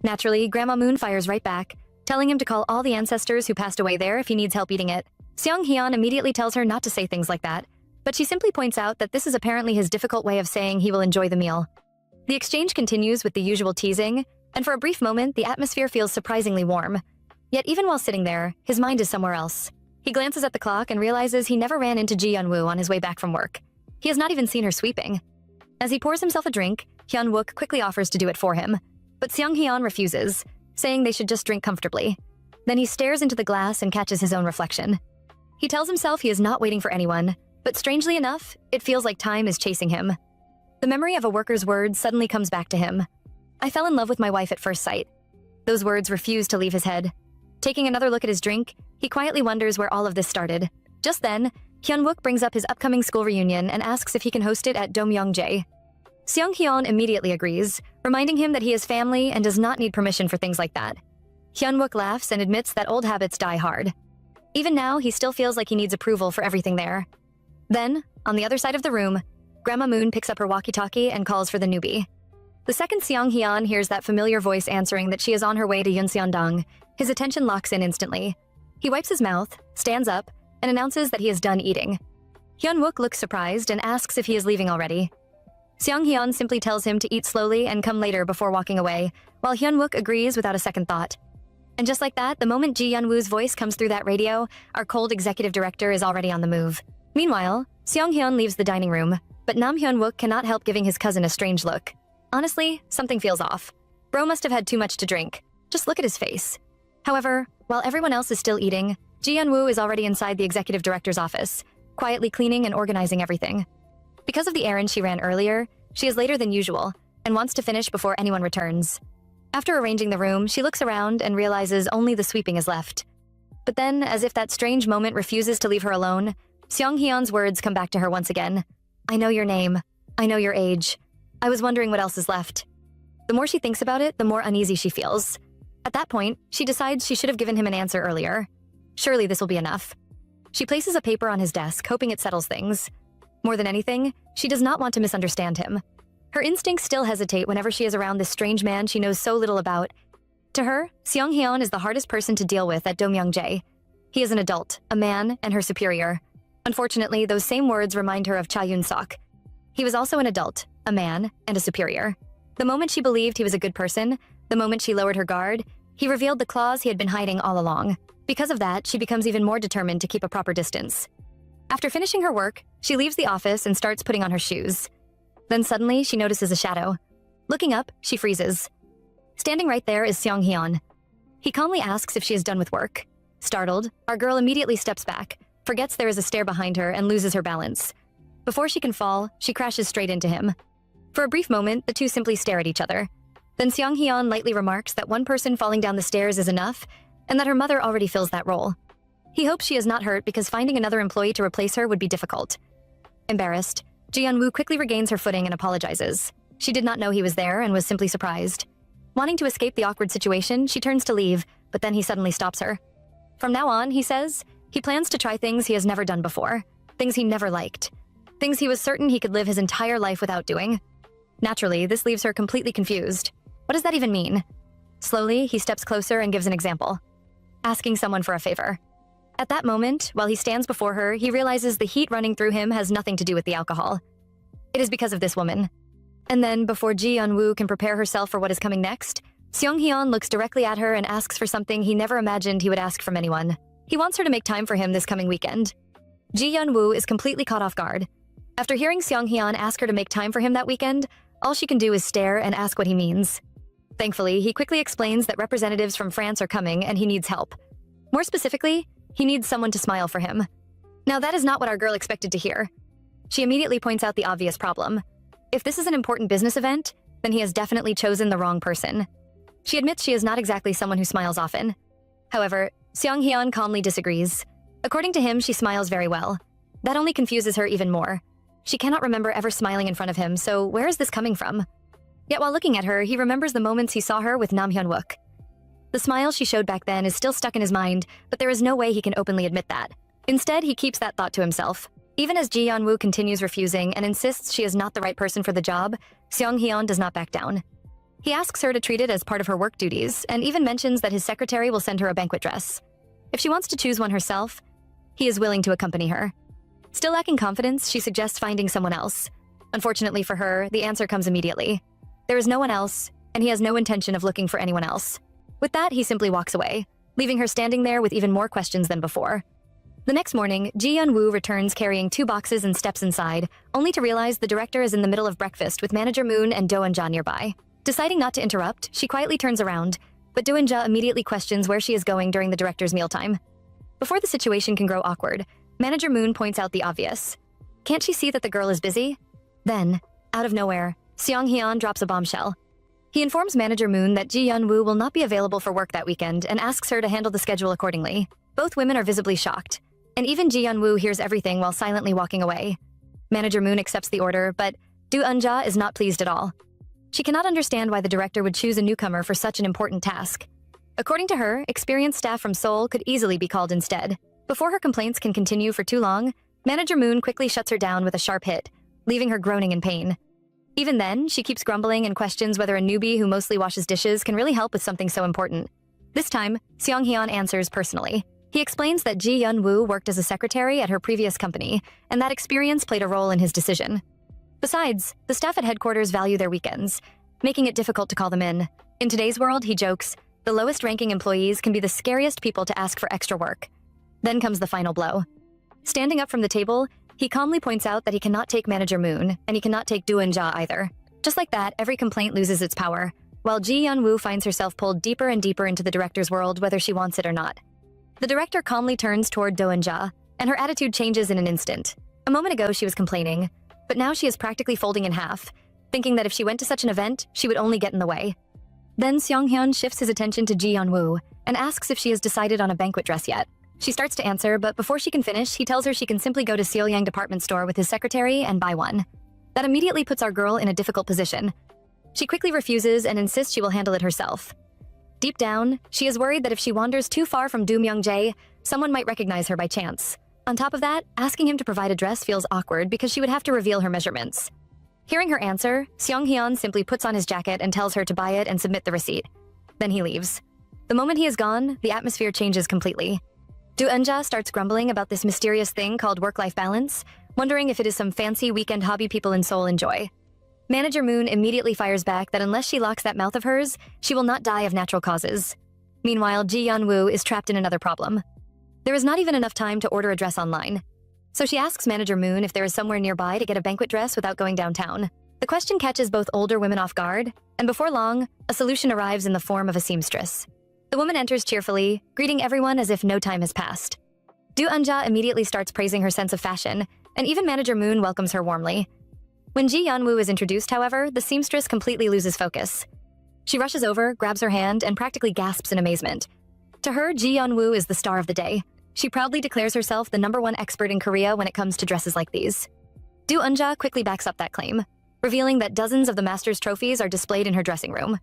Naturally, Grandma Moon fires right back, telling him to call all the ancestors who passed away there if he needs help eating it. Seong-hyun immediately tells her not to say things like that, but she simply points out that this is apparently his difficult way of saying he will enjoy the meal. The exchange continues with the usual teasing, and for a brief moment, the atmosphere feels surprisingly warm. Yet even while sitting there, his mind is somewhere else. He glances at the clock and realizes he never ran into Ji Yeon-woo on his way back from work. He has not even seen her sweeping. As he pours himself a drink, Hyun-wook quickly offers to do it for him, but Seong-hyun refuses, saying they should just drink comfortably. Then he stares into the glass and catches his own reflection. He tells himself he is not waiting for anyone, but strangely enough, it feels like time is chasing him. The memory of a worker's words suddenly comes back to him. I fell in love with my wife at first sight. Those words refuse to leave his head. Taking another look at his drink, he quietly wonders where all of this started. Just then, Hyun-wook brings up his upcoming school reunion and asks if he can host it at Domyongjae. Seong-hyun immediately agrees, reminding him that he has family and does not need permission for things like that. Hyun-wook laughs and admits that old habits die hard. Even now, he still feels like he needs approval for everything there. Then, on the other side of the room, Grandma Moon picks up her walkie-talkie and calls for the newbie. The second Seong-hyun hears that familiar voice answering that she is on her way to Yunseondong, his attention locks in instantly. He wipes his mouth, stands up, and announces that he is done eating. Hyun-wook looks surprised and asks if he is leaving already. Seong-hyun simply tells him to eat slowly and come later before walking away, while Hyun-wook agrees without a second thought. And just like that, the moment Ji Yeon-woo's voice comes through that radio, our cold executive director is already on the move. Meanwhile, Seong-hyun leaves the dining room, but Nam Hyun-wook cannot help giving his cousin a strange look. Honestly, something feels off. Bro must have had too much to drink. Just look at his face. However, while everyone else is still eating, Ji Yeon-woo is already inside the executive director's office, quietly cleaning and organizing everything. Because of the errand she ran earlier, she is later than usual and wants to finish before anyone returns. After arranging the room, she looks around and realizes only the sweeping is left. But then, as if that strange moment refuses to leave her alone, Seong-hyun's words come back to her once again. I know your name. I know your age. I was wondering what else is left. The more she thinks about it, the more uneasy she feels. At that point, she decides she should have given him an answer earlier. Surely this will be enough. She places a paper on his desk, hoping it settles things. More than anything, she does not want to misunderstand him. Her instincts still hesitate whenever she is around this strange man she knows so little about. To her, Seong-hyun is the hardest person to deal with at Domyongjae. He is an adult, a man, and her superior. Unfortunately, those same words remind her of Cha Yun-sok. He was also an adult, a man, and a superior. The moment she believed he was a good person, the moment she lowered her guard, he revealed the claws he had been hiding all along. Because of that, she becomes even more determined to keep a proper distance. After finishing her work, she leaves the office and starts putting on her shoes. Then suddenly, she notices a shadow. Looking up, she freezes. Standing right there is Seong-hyun. He calmly asks if she is done with work. Startled, our girl immediately steps back, forgets there is a stair behind her, and loses her balance. Before she can fall, she crashes straight into him. For a brief moment, the two simply stare at each other. Then Seong-hyun lightly remarks that one person falling down the stairs is enough, and that her mother already fills that role. He hopes she is not hurt because finding another employee to replace her would be difficult. Embarrassed, Ji Yeon-woo quickly regains her footing and apologizes. She did not know he was there and was simply surprised. Wanting to escape the awkward situation, she turns to leave, but then he suddenly stops her. From now on, he says, he plans to try things he has never done before, things he never liked, things he was certain he could live his entire life without doing. Naturally, this leaves her completely confused. What does that even mean? Slowly, he steps closer and gives an example. Asking someone for a favor. At that moment, while he stands before her, he realizes the heat running through him has nothing to do with the alcohol. It is because of this woman. And then, before Ji Yeon-woo can prepare herself for what is coming next, Seong-hyun looks directly at her and asks for something he never imagined he would ask from anyone. He wants her to make time for him this coming weekend. Ji Yeon-woo is completely caught off guard. After hearing Seong-hyun ask her to make time for him that weekend, all she can do is stare and ask what he means. Thankfully, he quickly explains that representatives from France are coming and he needs help. More specifically, he needs someone to smile for him. Now that is not what our girl expected to hear. She immediately points out the obvious problem. If this is an important business event, then he has definitely chosen the wrong person. She admits she is not exactly someone who smiles often. However, Seong-hyun calmly disagrees. According to him, she smiles very well. That only confuses her even more. She cannot remember ever smiling in front of him, so where is this coming from? Yet while looking at her, he remembers the moments he saw her with Nam Hyun-wook. The smile she showed back then is still stuck in his mind, but there is no way he can openly admit that. Instead, he keeps that thought to himself. Even as Ji Yeon-woo continues refusing and insists she is not the right person for the job, Seong-hyun does not back down. He asks her to treat it as part of her work duties, and even mentions that his secretary will send her a banquet dress. If she wants to choose one herself, he is willing to accompany her. Still lacking confidence, she suggests finding someone else. Unfortunately for her, the answer comes immediately. There is no one else, and he has no intention of looking for anyone else. With that, he simply walks away, leaving her standing there with even more questions than before. The next morning, Ji Yeon-woo returns carrying 2 boxes and steps inside, only to realize the director is in the middle of breakfast with Manager Moon and Do Eun-ja nearby. Deciding not to interrupt, she quietly turns around, but Do Eun-ja immediately questions where she is going during the director's mealtime. Before the situation can grow awkward, Manager Moon points out the obvious. Can't she see that the girl is busy? Then, out of nowhere, Seong-hyun drops a bombshell. He informs Manager Moon that Ji Yeon-woo will not be available for work that weekend and asks her to handle the schedule accordingly. Both women are visibly shocked, and even Ji Yeon-woo hears everything while silently walking away. Manager Moon accepts the order, but Do Eun-ja is not pleased at all. She cannot understand why the director would choose a newcomer for such an important task. According to her, experienced staff from Seoul could easily be called instead. Before her complaints can continue for too long, Manager Moon quickly shuts her down with a sharp hit, leaving her groaning in pain. Even then, she keeps grumbling and questions whether a newbie who mostly washes dishes can really help with something so important. This time, Seong-hyun answers personally. He explains that Ji Yeon-woo worked as a secretary at her previous company, and that experience played a role in his decision. Besides, the staff at headquarters value their weekends, making it difficult to call them in. In today's world, he jokes, the lowest-ranking employees can be the scariest people to ask for extra work. Then comes the final blow. Standing up from the table, he calmly points out that he cannot take Manager Moon, and he cannot take Do Eun-ja either. Just like that, every complaint loses its power, while Ji Yeon-woo finds herself pulled deeper and deeper into the director's world whether she wants it or not. The director calmly turns toward Do Eun-ja, and her attitude changes in an instant. A moment ago, she was complaining, but now she is practically folding in half, thinking that if she went to such an event, she would only get in the way. Then Seong-hyun shifts his attention to Ji Yeon-woo and asks if she has decided on a banquet dress yet. She starts to answer, but before she can finish, he tells her she can simply go to Seolyang department store with his secretary and buy one. That immediately puts our girl in a difficult position. She quickly refuses and insists she will handle it herself. Deep down, she is worried that if she wanders too far from Do Myung-jae, someone might recognize her by chance. On top of that, asking him to provide a dress feels awkward because she would have to reveal her measurements. Hearing her answer, Seong-hyun simply puts on his jacket and tells her to buy it and submit the receipt. Then he leaves. The moment he is gone, the atmosphere changes completely. Do Eun-ja starts grumbling about this mysterious thing called work-life balance, wondering if it is some fancy weekend hobby people in Seoul enjoy. Manager Moon immediately fires back that unless she locks that mouth of hers, she will not die of natural causes. Meanwhile, Ji Yeon-woo is trapped in another problem. There is not even enough time to order a dress online. So she asks Manager Moon if there is somewhere nearby to get a banquet dress without going downtown. The question catches both older women off guard, and before long, a solution arrives in the form of a seamstress. The woman enters cheerfully, greeting everyone as if no time has passed. Do Eun-ja immediately starts praising her sense of fashion, and even Manager Moon welcomes her warmly. When Ji Yeon-woo is introduced, however, the seamstress completely loses focus. She rushes over, grabs her hand, and practically gasps in amazement. To her, Ji Yeon-woo is the star of the day. She proudly declares herself the #1 expert in Korea when it comes to dresses like these. Do Eun-ja quickly backs up that claim, revealing that dozens of the master's trophies are displayed in her dressing room.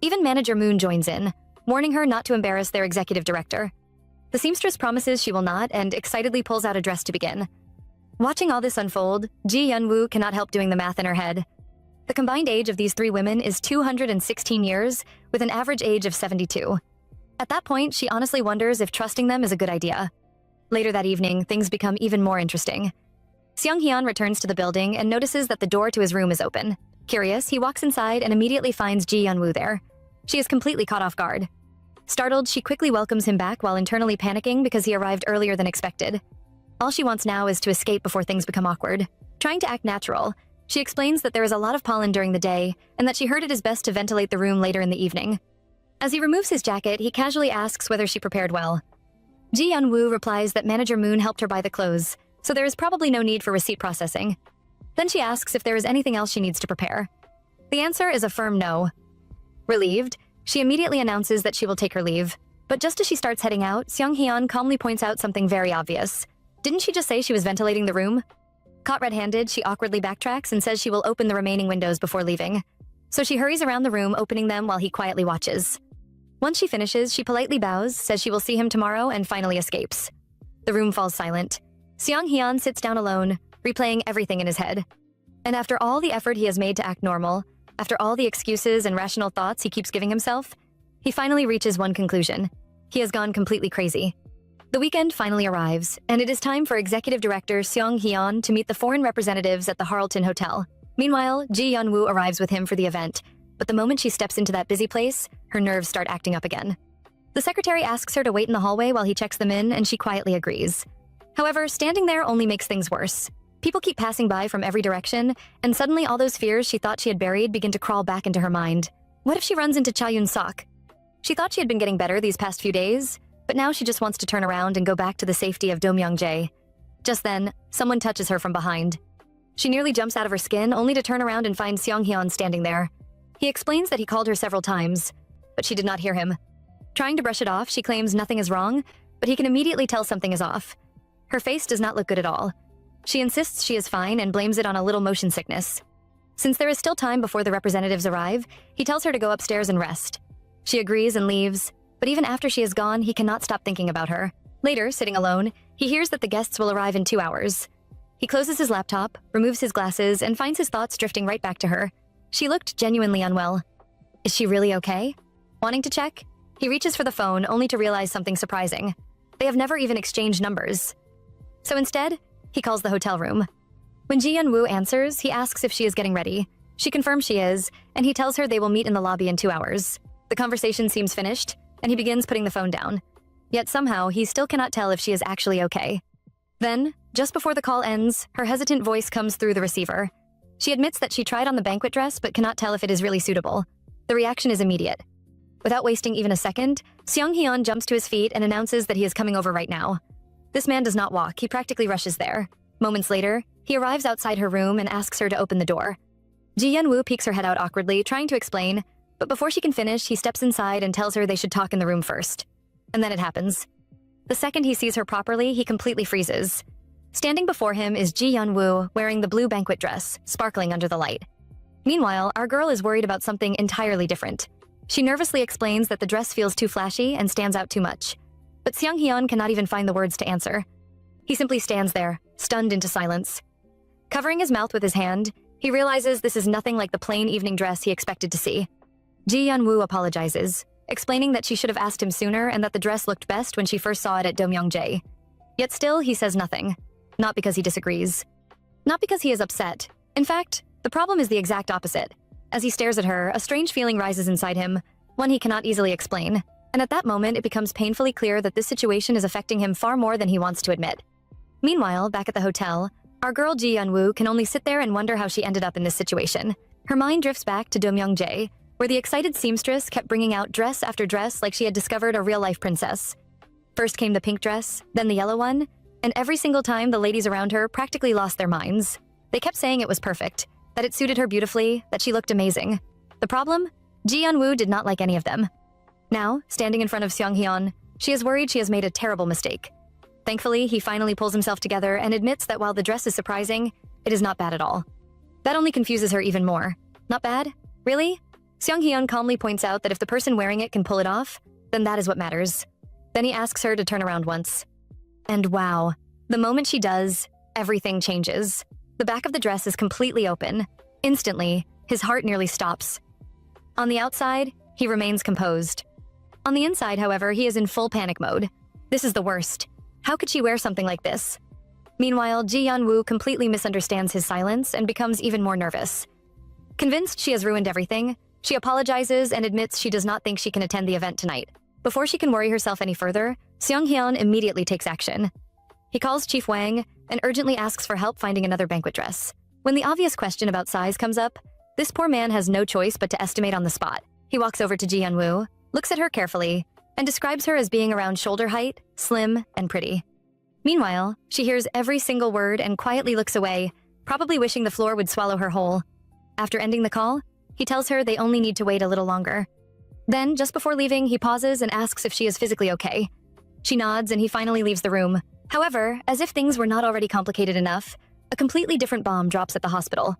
Even Manager Moon joins in, warning her not to embarrass their executive director. The seamstress promises she will not and excitedly pulls out a dress to begin. Watching all this unfold, Ji Yeon-woo cannot help doing the math in her head. The combined age of these 3 women is 216 years, with an average age of 72. At that point, she honestly wonders if trusting them is a good idea. Later that evening, things become even more interesting. Seung-hyun returns to the building and notices that the door to his room is open. Curious, he walks inside and immediately finds Ji Yeon-woo there. She is completely caught off guard. Startled, she quickly welcomes him back while internally panicking because he arrived earlier than expected. All she wants now is to escape before things become awkward. Trying to act natural, she explains that there is a lot of pollen during the day and that she heard it is best to ventilate the room later in the evening. As he removes his jacket, he casually asks whether she prepared well. Ji Yeon-woo replies that Manager Moon helped her buy the clothes, so there is probably no need for receipt processing. Then she asks if there is anything else she needs to prepare. The answer is a firm no. Relieved, she immediately announces that she will take her leave. But just as she starts heading out, Seung-hyun calmly points out something very obvious. Didn't she just say she was ventilating the room? Caught red-handed, she awkwardly backtracks and says she will open the remaining windows before leaving. So she hurries around the room, opening them while he quietly watches. Once she finishes, she politely bows, says she will see him tomorrow, and finally escapes. The room falls silent. Seung-hyun sits down alone, replaying everything in his head. And after all the effort he has made to act normal, after all the excuses and rational thoughts he keeps giving himself, he finally reaches one conclusion. He has gone completely crazy. The weekend finally arrives, and it is time for Executive Director Seung-hyun to meet the foreign representatives at the Harleton Hotel. Meanwhile, Ji Yeon-woo arrives with him for the event, but the moment she steps into that busy place, her nerves start acting up again. The secretary asks her to wait in the hallway while he checks them in, and she quietly agrees. However, standing there only makes things worse. People keep passing by from every direction, and suddenly all those fears she thought she had buried begin to crawl back into her mind. What if she runs into Cha Yun-sok? She thought she had been getting better these past few days, but now she just wants to turn around and go back to the safety of Do-myung-jae. Just then, someone touches her from behind. She nearly jumps out of her skin, only to turn around and find Seung-hyun standing there. He explains that he called her several times, but she did not hear him. Trying to brush it off, she claims nothing is wrong, but he can immediately tell something is off. Her face does not look good at all. She insists she is fine and blames it on a little motion sickness. Since there is still time before the representatives arrive, he tells her to go upstairs and rest. She agrees and leaves, but even after she is gone, he cannot stop thinking about her. Later, sitting alone, he hears that the guests will arrive in 2 hours. He closes his laptop, removes his glasses, and finds his thoughts drifting right back to her. She looked genuinely unwell. Is she really okay? Wanting to check, he reaches for the phone only to realize something surprising. They have never even exchanged numbers. So instead, he calls the hotel room. When Ji Yeon-woo answers, he asks if she is getting ready. She confirms she is, and he tells her they will meet in the lobby in 2 hours. The conversation seems finished, and he begins putting the phone down. Yet somehow, he still cannot tell if she is actually okay. Then, just before the call ends, her hesitant voice comes through the receiver. She admits that she tried on the banquet dress but cannot tell if it is really suitable. The reaction is immediate. Without wasting even a second, Seung-hyun jumps to his feet and announces that he is coming over right now. This man does not walk, he practically rushes there. Moments later, he arrives outside her room and asks her to open the door. Ji Yeon-woo peeks her head out awkwardly, trying to explain, but before she can finish, he steps inside and tells her they should talk in the room first. And then it happens. The second he sees her properly, he completely freezes. Standing before him is Ji Yeon-woo wearing the blue banquet dress, sparkling under the light. Meanwhile, our girl is worried about something entirely different. She nervously explains that the dress feels too flashy and stands out too much. But Seung-hyun cannot even find the words to answer. He simply stands there, stunned into silence. Covering his mouth with his hand, he realizes this is nothing like the plain evening dress he expected to see. Ji Yeon-woo apologizes, explaining that she should have asked him sooner and that the dress looked best when she first saw it at Do-myung-jae. Yet still, he says nothing. Not because he disagrees. Not because he is upset. In fact, the problem is the exact opposite. As he stares at her, a strange feeling rises inside him, one he cannot easily explain. And at that moment, it becomes painfully clear that this situation is affecting him far more than he wants to admit. Meanwhile, back at the hotel, our girl Ji Yeon-woo can only sit there and wonder how she ended up in this situation. Her mind drifts back to Do-myung-jae, where the excited seamstress kept bringing out dress after dress like she had discovered a real-life princess. First came the pink dress, then the yellow one, and every single time the ladies around her practically lost their minds. They kept saying it was perfect, that it suited her beautifully, that she looked amazing. The problem? Ji Yeon-woo did not like any of them. Now, standing in front of Seung-hyun, she is worried she has made a terrible mistake. Thankfully, he finally pulls himself together and admits that while the dress is surprising, it is not bad at all. That only confuses her even more. Not bad? Really? Seung-hyun calmly points out that if the person wearing it can pull it off, then that is what matters. Then he asks her to turn around once. And wow, the moment she does, everything changes. The back of the dress is completely open. Instantly, his heart nearly stops. On the outside, he remains composed. On the inside, however, he is in full panic mode. This is the worst. How could she wear something like this? Meanwhile, Ji Yeon-woo completely misunderstands his silence and becomes even more nervous. Convinced she has ruined everything, she apologizes and admits she does not think she can attend the event tonight. Before she can worry herself any further, Seong-hyun immediately takes action. He calls Chief Wang and urgently asks for help finding another banquet dress. When the obvious question about size comes up, this poor man has no choice but to estimate on the spot. He walks over to Ji Yeon-woo, looks at her carefully, and describes her as being around shoulder height, slim, and pretty. Meanwhile, she hears every single word and quietly looks away, probably wishing the floor would swallow her whole. After ending the call, he tells her they only need to wait a little longer. Then, just before leaving, he pauses and asks if she is physically okay. She nods and he finally leaves the room. However, as if things were not already complicated enough, a completely different bomb drops at the hospital.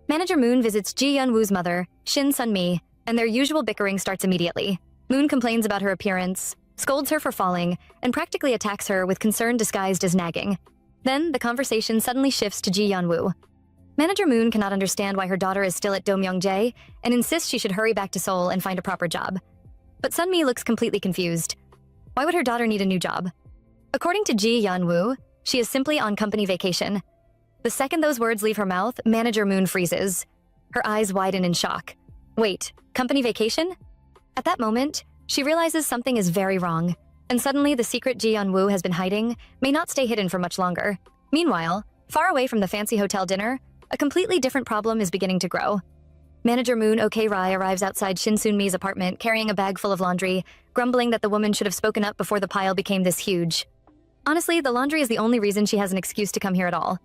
Manager Moon visits Ji Yeon-woo's mother, Shin Sun-mi, and their usual bickering starts immediately. Moon complains about her appearance, scolds her for falling, and practically attacks her with concern disguised as nagging. Then, the conversation suddenly shifts to Ji Yeon-woo. Manager Moon cannot understand why her daughter is still at Domyeongjae and insists she should hurry back to Seoul and find a proper job. But Sun-mi looks completely confused. Why would her daughter need a new job? According to Ji Yeon-woo, she is simply on company vacation. The second those words leave her mouth, Manager Moon freezes. Her eyes widen in shock. Wait, company vacation? At that moment, she realizes something is very wrong, and suddenly the secret Ji Yeon-woo has been hiding may not stay hidden for much longer. Meanwhile, far away from the fancy hotel dinner, a completely different problem is beginning to grow. Manager Moon Ok-rai arrives outside Shin Sun-mi's apartment carrying a bag full of laundry, grumbling that the woman should have spoken up before the pile became this huge. Honestly, the laundry is the only reason she has an excuse to come here at all.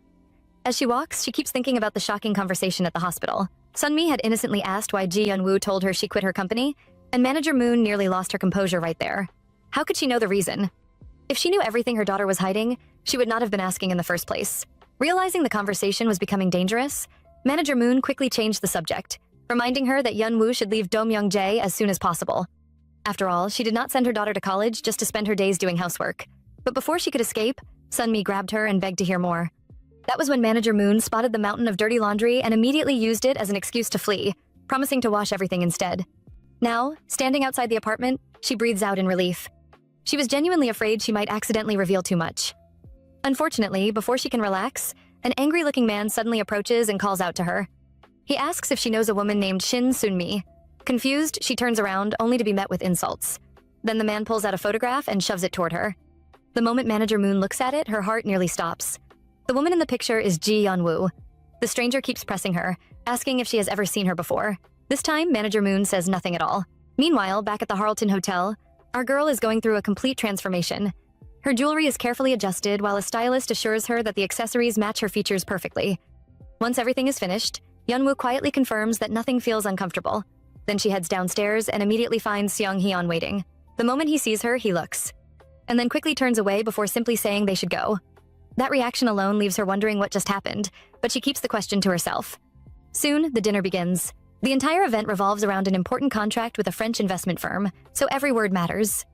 As she walks, she keeps thinking about the shocking conversation at the hospital. Sun-mi had innocently asked why Ji Yeon-woo told her she quit her company, and Manager Moon nearly lost her composure right there. How could she know the reason? If she knew everything her daughter was hiding, she would not have been asking in the first place. Realizing the conversation was becoming dangerous, Manager Moon quickly changed the subject, reminding her that Yeon-woo should leave Domyeongjae as soon as possible. After all, she did not send her daughter to college just to spend her days doing housework. But before she could escape, Sun-mi grabbed her and begged to hear more. That was when Manager Moon spotted the mountain of dirty laundry and immediately used it as an excuse to flee, promising to wash everything instead. Now, standing outside the apartment, she breathes out in relief. She was genuinely afraid she might accidentally reveal too much. Unfortunately, before she can relax, an angry-looking man suddenly approaches and calls out to her. He asks if she knows a woman named Shin Sun-mi. Confused, she turns around, only to be met with insults. Then the man pulls out a photograph and shoves it toward her. The moment Manager Moon looks at it, her heart nearly stops. The woman in the picture is Ji Yeon-woo. The stranger keeps pressing her, asking if she has ever seen her before. This time, Manager Moon says nothing at all. Meanwhile, back at the Harleton Hotel, our girl is going through a complete transformation. Her jewelry is carefully adjusted while a stylist assures her that the accessories match her features perfectly. Once everything is finished, Yeon-woo quietly confirms that nothing feels uncomfortable. Then she heads downstairs and immediately finds Seong-hyun waiting. The moment he sees her, he looks, and then quickly turns away before simply saying they should go. That reaction alone leaves her wondering what just happened, but she keeps the question to herself. Soon, the dinner begins. The entire event revolves around an important contract with a French investment firm, so every word matters.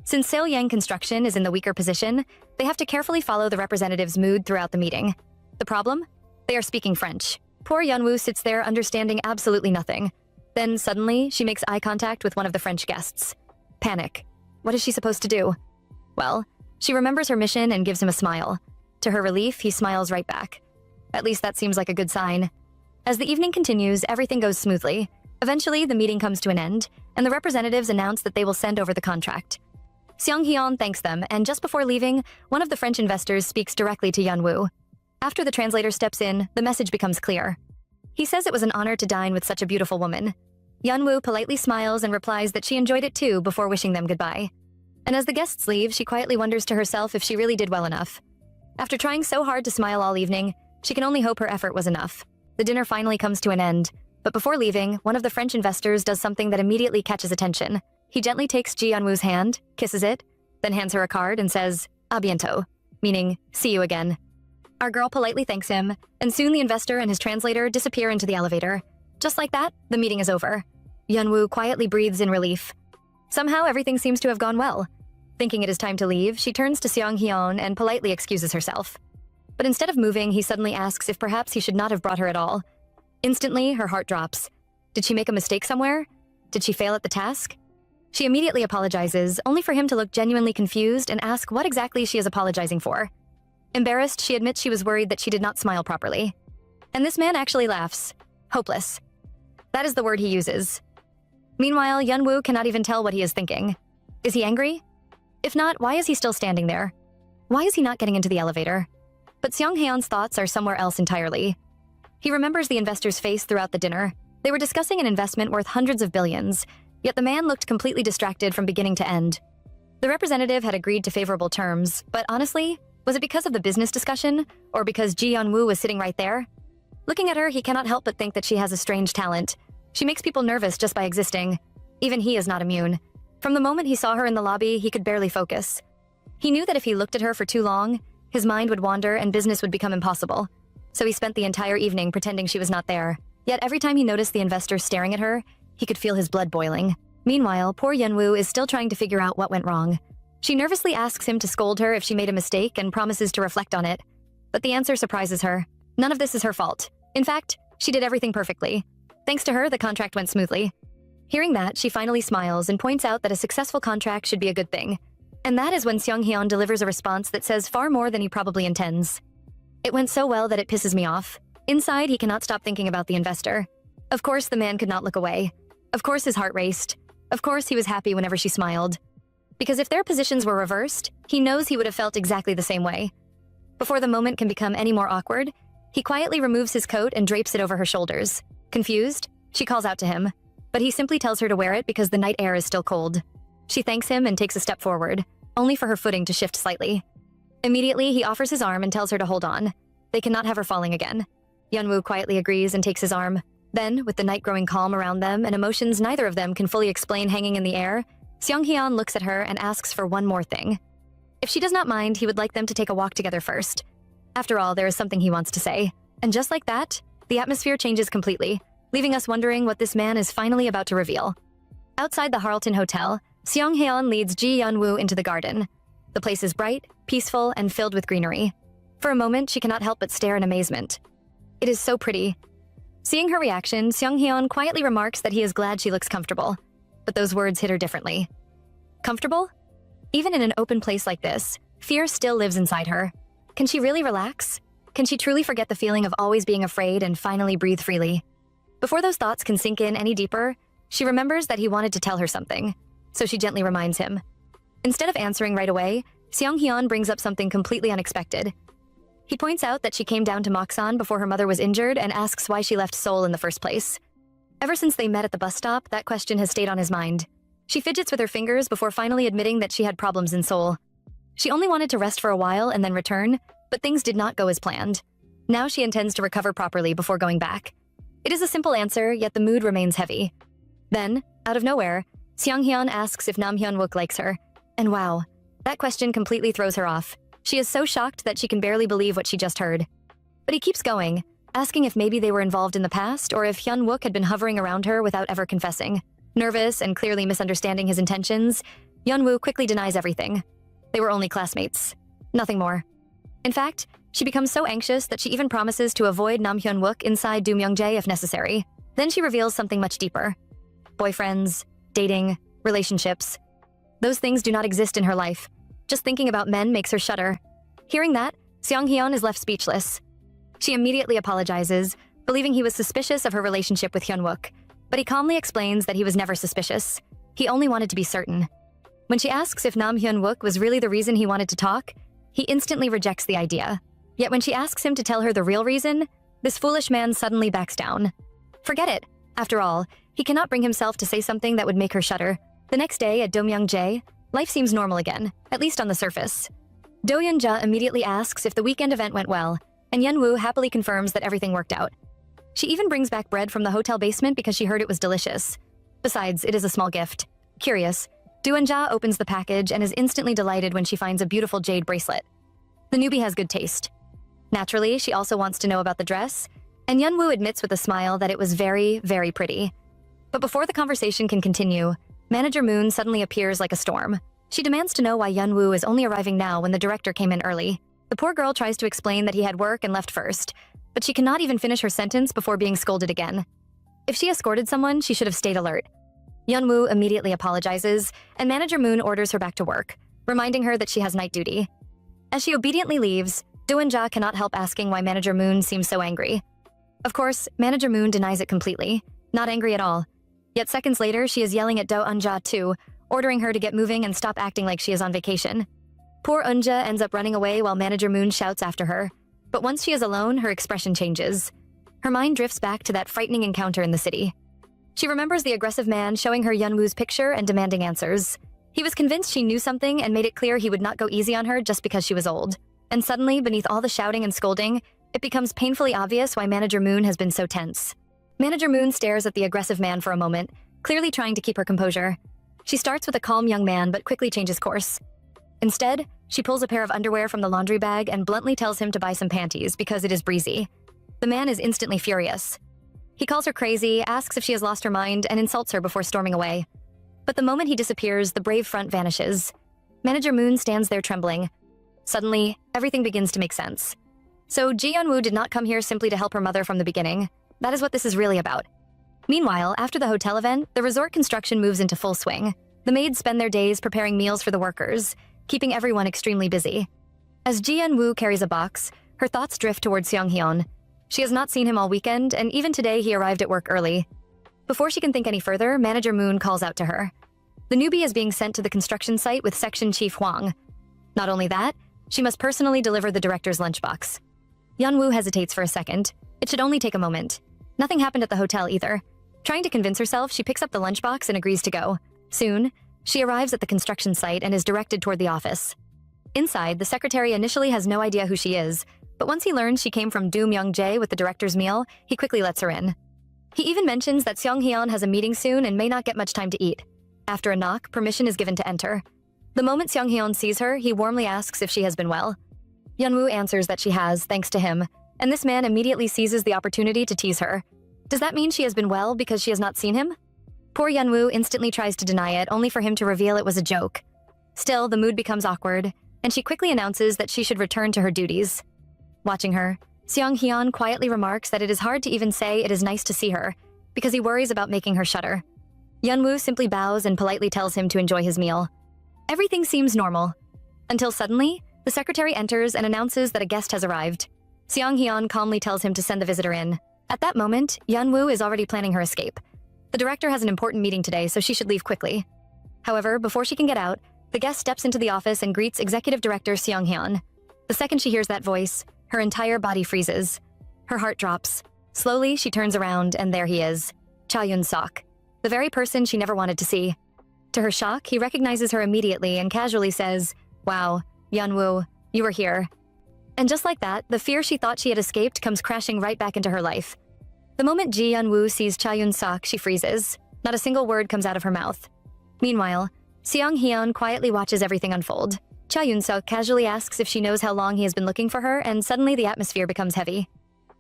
Since Seoyang Construction is in the weaker position, they have to carefully follow the representative's mood throughout the meeting. The problem? They are speaking French. Poor Yeon-woo sits there understanding absolutely nothing. Then, suddenly, she makes eye contact with one of the French guests. Panic. What is she supposed to do? Well, she remembers her mission and gives him a smile. To her relief, he smiles right back. At least that seems like a good sign. As the evening continues, everything goes smoothly. Eventually, the meeting comes to an end, and the representatives announce that they will send over the contract. Seong-hyun thanks them, and just before leaving, one of the French investors speaks directly to Yeon-woo. After the translator steps in, the message becomes clear. He says it was an honor to dine with such a beautiful woman. Yeon-woo politely smiles and replies that she enjoyed it too before wishing them goodbye. And as the guests leave, she quietly wonders to herself if she really did well enough. After trying so hard to smile all evening, she can only hope her effort was enough. The dinner finally comes to an end, but before leaving, one of the French investors does something that immediately catches attention. He gently takes Ji Yeon-woo's hand, kisses it, then hands her a card and says, "A bientôt," meaning, "See you again." Our girl politely thanks him, and soon the investor and his translator disappear into the elevator. Just like that, the meeting is over. Yeon-woo quietly breathes in relief. Somehow, everything seems to have gone well. Thinking it is time to leave, she turns to Seong-hyun and politely excuses herself. But instead of moving, he suddenly asks if perhaps he should not have brought her at all. Instantly, her heart drops. Did she make a mistake somewhere? Did she fail at the task? She immediately apologizes, only for him to look genuinely confused and ask what exactly she is apologizing for. Embarrassed, she admits she was worried that she did not smile properly. And this man actually laughs. Hopeless. That is the word he uses. Meanwhile, Yunwoo cannot even tell what he is thinking. Is he angry? If not, why is he still standing there? Why is he not getting into the elevator? But Seong-Heon's thoughts are somewhere else entirely. He remembers the investor's face throughout the dinner. They were discussing an investment worth hundreds of billions, yet the man looked completely distracted from beginning to end. The representative had agreed to favorable terms, but honestly, was it because of the business discussion, or because Ji Yeon-woo was sitting right there? Looking at her, he cannot help but think that she has a strange talent. She makes people nervous just by existing. Even he is not immune. From the moment he saw her in the lobby, he could barely focus. He knew that if he looked at her for too long, his mind would wander and business would become impossible. So he spent the entire evening pretending she was not there. Yet every time he noticed the investor staring at her, he could feel his blood boiling. Meanwhile, poor Yunwoo is still trying to figure out what went wrong. She nervously asks him to scold her if she made a mistake and promises to reflect on it. But the answer surprises her. None of this is her fault. In fact, she did everything perfectly. Thanks to her, the contract went smoothly. Hearing that, she finally smiles and points out that a successful contract should be a good thing. And that is when Seong-Heon delivers a response that says far more than he probably intends. It went so well that it pisses me off. Inside, he cannot stop thinking about the investor. Of course, the man could not look away. Of course, his heart raced. Of course, he was happy whenever she smiled. Because if their positions were reversed, he knows he would have felt exactly the same way. Before the moment can become any more awkward, he quietly removes his coat and drapes it over her shoulders. Confused, she calls out to him, but he simply tells her to wear it because the night air is still cold. She thanks him and takes a step forward, only for her footing to shift slightly. Immediately, he offers his arm and tells her to hold on. They cannot have her falling again. Yunwoo quietly agrees and takes his arm. Then, with the night growing calm around them and emotions neither of them can fully explain hanging in the air, Seong-Heon looks at her and asks for one more thing. If she does not mind, he would like them to take a walk together first. After all, there is something he wants to say. And just like that, the atmosphere changes completely, leaving us wondering what this man is finally about to reveal. Outside the Harleton Hotel, Seong-Heon leads Ji Yeon-woo into the garden. The place is bright, peaceful, and filled with greenery. For a moment, she cannot help but stare in amazement. It is so pretty. Seeing her reaction, Seong-Heon quietly remarks that he is glad she looks comfortable. But those words hit her differently. Comfortable? Even in an open place like this, fear still lives inside her. Can she really relax? Can she truly forget the feeling of always being afraid and finally breathe freely? Before those thoughts can sink in any deeper, she remembers that he wanted to tell her something, so she gently reminds him. Instead of answering right away, Seong-Heon brings up something completely unexpected. He points out that she came down to Moksan before her mother was injured and asks why she left Seoul in the first place. Ever since they met at the bus stop, that question has stayed on his mind. She fidgets with her fingers before finally admitting that she had problems in Seoul. She only wanted to rest for a while and then return, but things did not go as planned. Now she intends to recover properly before going back. It is a simple answer, yet the mood remains heavy. Then, out of nowhere, Seong-Heon asks if Nam Hyun-wook likes her. And wow, that question completely throws her off. She is so shocked that she can barely believe what she just heard. But he keeps going, asking if maybe they were involved in the past or if Hyun-wook had been hovering around her without ever confessing. Nervous and clearly misunderstanding his intentions, Hyun-woo quickly denies everything. They were only classmates. Nothing more. In fact, she becomes so anxious that she even promises to avoid Nam Hyun-wook inside Do Myung-jae if necessary. Then she reveals something much deeper. Boyfriends, dating, relationships. Those things do not exist in her life. Just thinking about men makes her shudder. Hearing that, Seong-Heon is left speechless. She immediately apologizes, believing he was suspicious of her relationship with Hyun-wook. But he calmly explains that he was never suspicious. He only wanted to be certain. When she asks if Nam Hyun-wook was really the reason he wanted to talk, he instantly rejects the idea. Yet when she asks him to tell her the real reason, this foolish man suddenly backs down. Forget it. After all, he cannot bring himself to say something that would make her shudder. The next day at Do Myung-jae, life seems normal again, at least on the surface. Do Yeon-ja immediately asks if the weekend event went well, and Yeon-woo happily confirms that everything worked out. She even brings back bread from the hotel basement because she heard it was delicious. Besides, it is a small gift. Curious, Do Yeon-ja opens the package and is instantly delighted when she finds a beautiful jade bracelet. The newbie has good taste. Naturally, she also wants to know about the dress, and Yeon-woo admits with a smile that it was very, very pretty. But before the conversation can continue, Manager Moon suddenly appears like a storm. She demands to know why Yeon-woo is only arriving now when the director came in early. The poor girl tries to explain that he had work and left first, but she cannot even finish her sentence before being scolded again. If she escorted someone, she should have stayed alert. Yeon-woo immediately apologizes, and Manager Moon orders her back to work, reminding her that she has night duty. As she obediently leaves, Do-eun-ja cannot help asking why Manager Moon seems so angry. Of course, Manager Moon denies it completely, not angry at all. Yet seconds later, she is yelling at Do-eun-ja too, ordering her to get moving and stop acting like she is on vacation. Poor Eun-ja ends up running away while Manager Moon shouts after her. But once she is alone, her expression changes. Her mind drifts back to that frightening encounter in the city. She remembers the aggressive man showing her Yeonwoo's picture and demanding answers. He was convinced she knew something and made it clear he would not go easy on her just because she was old. And suddenly, beneath all the shouting and scolding, it becomes painfully obvious why Manager Moon has been so tense. Manager Moon stares at the aggressive man for a moment, clearly trying to keep her composure. She starts with a calm young man but quickly changes course. Instead, she pulls a pair of underwear from the laundry bag and bluntly tells him to buy some panties because it is breezy. The man is instantly furious. He calls her crazy, asks if she has lost her mind, and insults her before storming away. But the moment he disappears, the brave front vanishes. Manager Moon stands there trembling. Suddenly, everything begins to make sense. So Ji Yeonwoo did not come here simply to help her mother from the beginning. That is what this is really about. Meanwhile, after the hotel event, the resort construction moves into full swing. The maids spend their days preparing meals for the workers, keeping everyone extremely busy. As Ji Yeonwoo carries a box, her thoughts drift towards Seong-hyun. She has not seen him all weekend, and even today he arrived at work early. Before she can think any further, Manager Moon calls out to her. The newbie is being sent to the construction site with Section Chief Hwang. Not only that, she must personally deliver the director's lunchbox. Yeonwoo hesitates for a second. It should only take a moment. Nothing happened at the hotel either. Trying to convince herself, she picks up the lunchbox and agrees to go. Soon, she arrives at the construction site and is directed toward the office. Inside, the secretary initially has no idea who she is, but once he learns she came from Do Myung-jae with the director's meal, he quickly lets her in. He even mentions that Seong-hyun has a meeting soon and may not get much time to eat. After a knock, permission is given to enter. The moment Seong-hyun sees her, he warmly asks if she has been well. Yeonwoo answers that she has, thanks to him, and this man immediately seizes the opportunity to tease her. Does that mean she has been well because she has not seen him? Poor Yeonwoo instantly tries to deny it, only for him to reveal it was a joke. Still, the mood becomes awkward, and she quickly announces that she should return to her duties. Watching her, Seong-hyun quietly remarks that it is hard to even say it is nice to see her, because he worries about making her shudder. Yeonwoo simply bows and politely tells him to enjoy his meal. Everything seems normal. Until suddenly, the secretary enters and announces that a guest has arrived. Seong-hyun calmly tells him to send the visitor in. At that moment, Yeonwoo is already planning her escape. The director has an important meeting today, so she should leave quickly. However, before she can get out, the guest steps into the office and greets Executive Director Seong-hyun. The second she hears that voice, her entire body freezes. Her heart drops. Slowly, she turns around, and there he is, Cha Yun-sok, the very person she never wanted to see. To her shock, he recognizes her immediately and casually says, "Wow, Yeonwoo, you were here." And just like that, the fear she thought she had escaped comes crashing right back into her life. The moment Ji Yeonwoo sees Cha Yun-sok, she freezes. Not a single word comes out of her mouth. Meanwhile, Seong-hyun quietly watches everything unfold. Cha Yun-sok casually asks if she knows how long he has been looking for her, and suddenly the atmosphere becomes heavy.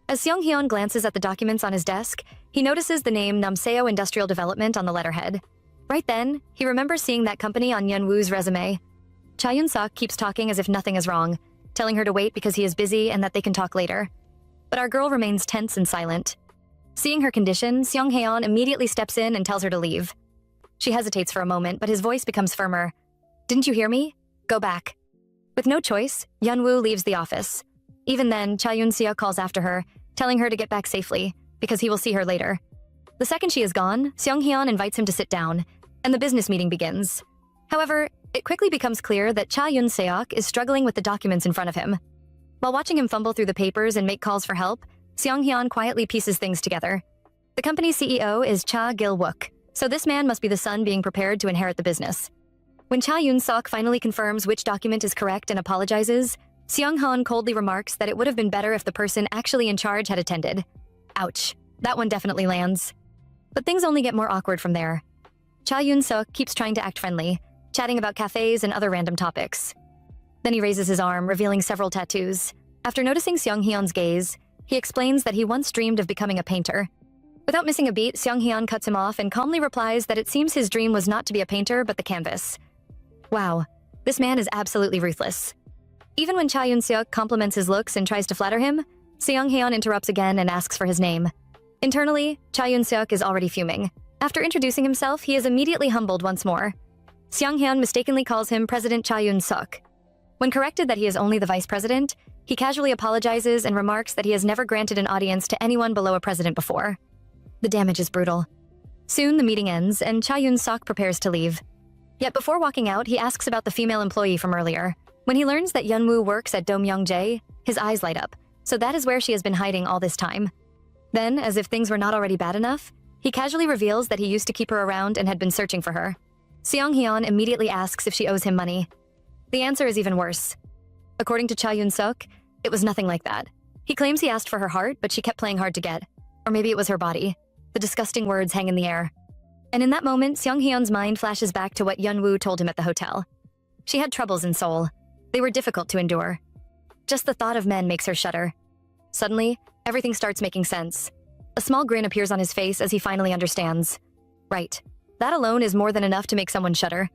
As Seong-hyun glances at the documents on his desk, he notices the name Namseo Industrial Development on the letterhead. Right then, he remembers seeing that company on Yeonwoo's resume. Cha Yun-sok keeps talking as if nothing is wrong, telling her to wait because he is busy and that they can talk later. But our girl remains tense and silent. Seeing her condition, Seong-hyun immediately steps in and tells her to leave. She hesitates for a moment, but his voice becomes firmer. "Didn't you hear me? Go back." With no choice, Yeonwoo leaves the office. Even then, Cha Yun-seok calls after her, telling her to get back safely, because he will see her later. The second she is gone, Seong-hyun invites him to sit down, and the business meeting begins. However, it quickly becomes clear that Cha Yun-seok is struggling with the documents in front of him. While watching him fumble through the papers and make calls for help, Seong-hyun quietly pieces things together. The company's CEO is Cha Gil-wook, so this man must be the son being prepared to inherit the business. When Cha Yun-seok finally confirms which document is correct and apologizes, Seong-hyun coldly remarks that it would have been better if the person actually in charge had attended. Ouch, that one definitely lands. But things only get more awkward from there. Cha Yun-seok keeps trying to act friendly, chatting about cafes and other random topics. Then he raises his arm, revealing several tattoos. After noticing Seong-hyun's gaze, he explains that he once dreamed of becoming a painter. Without missing a beat, Seong-hyun cuts him off and calmly replies that it seems his dream was not to be a painter but the canvas. Wow, this man is absolutely ruthless. Even when Cha Yun-seok compliments his looks and tries to flatter him, Seong-hyun interrupts again and asks for his name. Internally, Cha Yun-seok is already fuming. After introducing himself, he is immediately humbled once more. Seong-hyun mistakenly calls him President Cha Yun-seok. When corrected that he is only the vice president, He casually apologizes and remarks that he has never granted an audience to anyone below a president before. The damage is brutal. Soon, the meeting ends, and Cha Yun-sok prepares to leave. Yet before walking out, he asks about the female employee from earlier. When he learns that Yeonwoo works at Do-myung-jae, his eyes light up. So that is where she has been hiding all this time. Then, as if things were not already bad enough, he casually reveals that he used to keep her around and had been searching for her. Seong-hyun immediately asks if she owes him money. The answer is even worse. According to Cha Yun-suk, it was nothing like that. He claims he asked for her heart, but she kept playing hard to get. Or maybe it was her body. The disgusting words hang in the air. And in that moment, Seong-hyun's mind flashes back to what Yeonwoo told him at the hotel. She had troubles in Seoul. They were difficult to endure. Just the thought of men makes her shudder. Suddenly, everything starts making sense. A small grin appears on his face as he finally understands. Right. That alone is more than enough to make someone shudder.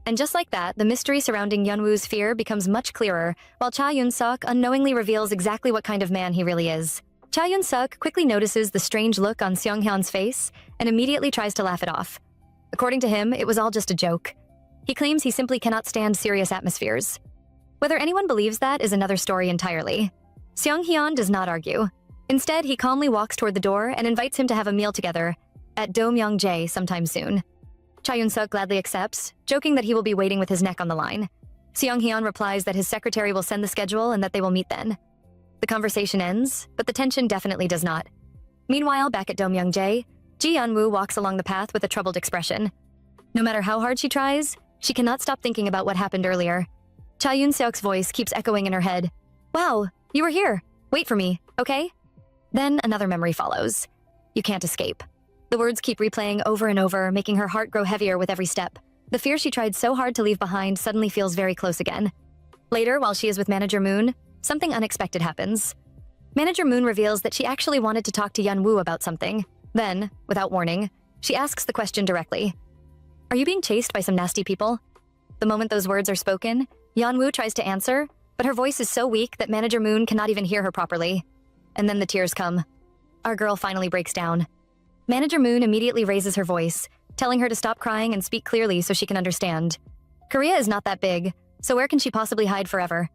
And just like that, the mystery surrounding Yeonwoo's fear becomes much clearer, while Cha Yun-suk unknowingly reveals exactly what kind of man he really is. Cha Yun-suk quickly notices the strange look on Seong-hyun's face and immediately tries to laugh it off. According to him, it was all just a joke. He claims he simply cannot stand serious atmospheres. Whether anyone believes that is another story entirely. Seong-hyun does not argue. Instead, he calmly walks toward the door and invites him to have a meal together at Do-myung-jae sometime soon. Cha Yun-suk gladly accepts, joking that he will be waiting with his neck on the line. Seong-hyun replies that his secretary will send the schedule and that they will meet then. The conversation ends, but the tension definitely does not. Meanwhile, back at Do-myung-jae, Ji Yeonwoo walks along the path with a troubled expression. No matter how hard she tries, she cannot stop thinking about what happened earlier. Cha Yun-seok's voice keeps echoing in her head. Wow, you were here. Wait for me, okay? Then another memory follows. You can't escape. The words keep replaying over and over, making her heart grow heavier with every step. The fear she tried so hard to leave behind suddenly feels very close again. Later, while she is with Manager Moon, something unexpected happens. Manager Moon reveals that she actually wanted to talk to Yeonwoo about something. Then, without warning, she asks the question directly. Are you being chased by some nasty people? The moment those words are spoken, Yeonwoo tries to answer, but her voice is so weak that Manager Moon cannot even hear her properly. And then the tears come. Our girl finally breaks down. Manager Moon immediately raises her voice, telling her to stop crying and speak clearly so she can understand. Korea is not that big, so where can she possibly hide forever?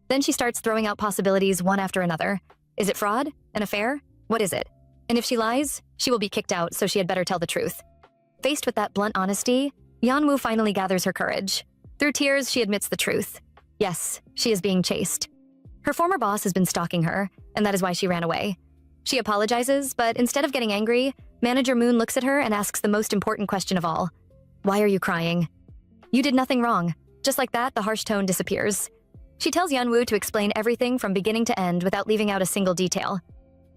Then she starts throwing out possibilities one after another. Is it fraud? An affair? What is it? And if she lies, she will be kicked out, so she had better tell the truth. Faced with that blunt honesty, Yeonwoo finally gathers her courage. Through tears, she admits the truth. Yes, she is being chased. Her former boss has been stalking her, and that is why she ran away. She apologizes, but instead of getting angry, Manager Moon looks at her and asks the most important question of all. Why are you crying? You did nothing wrong. Just like that, the harsh tone disappears. She tells Yeonwoo to explain everything from beginning to end without leaving out a single detail.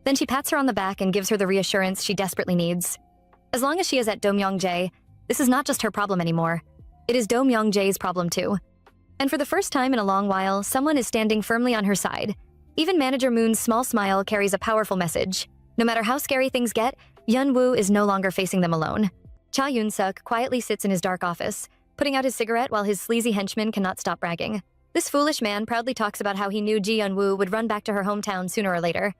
Then she pats her on the back and gives her the reassurance she desperately needs. As long as she is at Do-myung-jae, this is not just her problem anymore. It is Do-myung-jae's problem too. And for the first time in a long while, someone is standing firmly on her side. Even Manager Moon's small smile carries a powerful message. No matter how scary things get, Yeonwoo is no longer facing them alone. Cha Yun-suk quietly sits in his dark office, putting out his cigarette while his sleazy henchman cannot stop bragging. This foolish man proudly talks about how he knew Ji Yeonwoo would run back to her hometown sooner or later.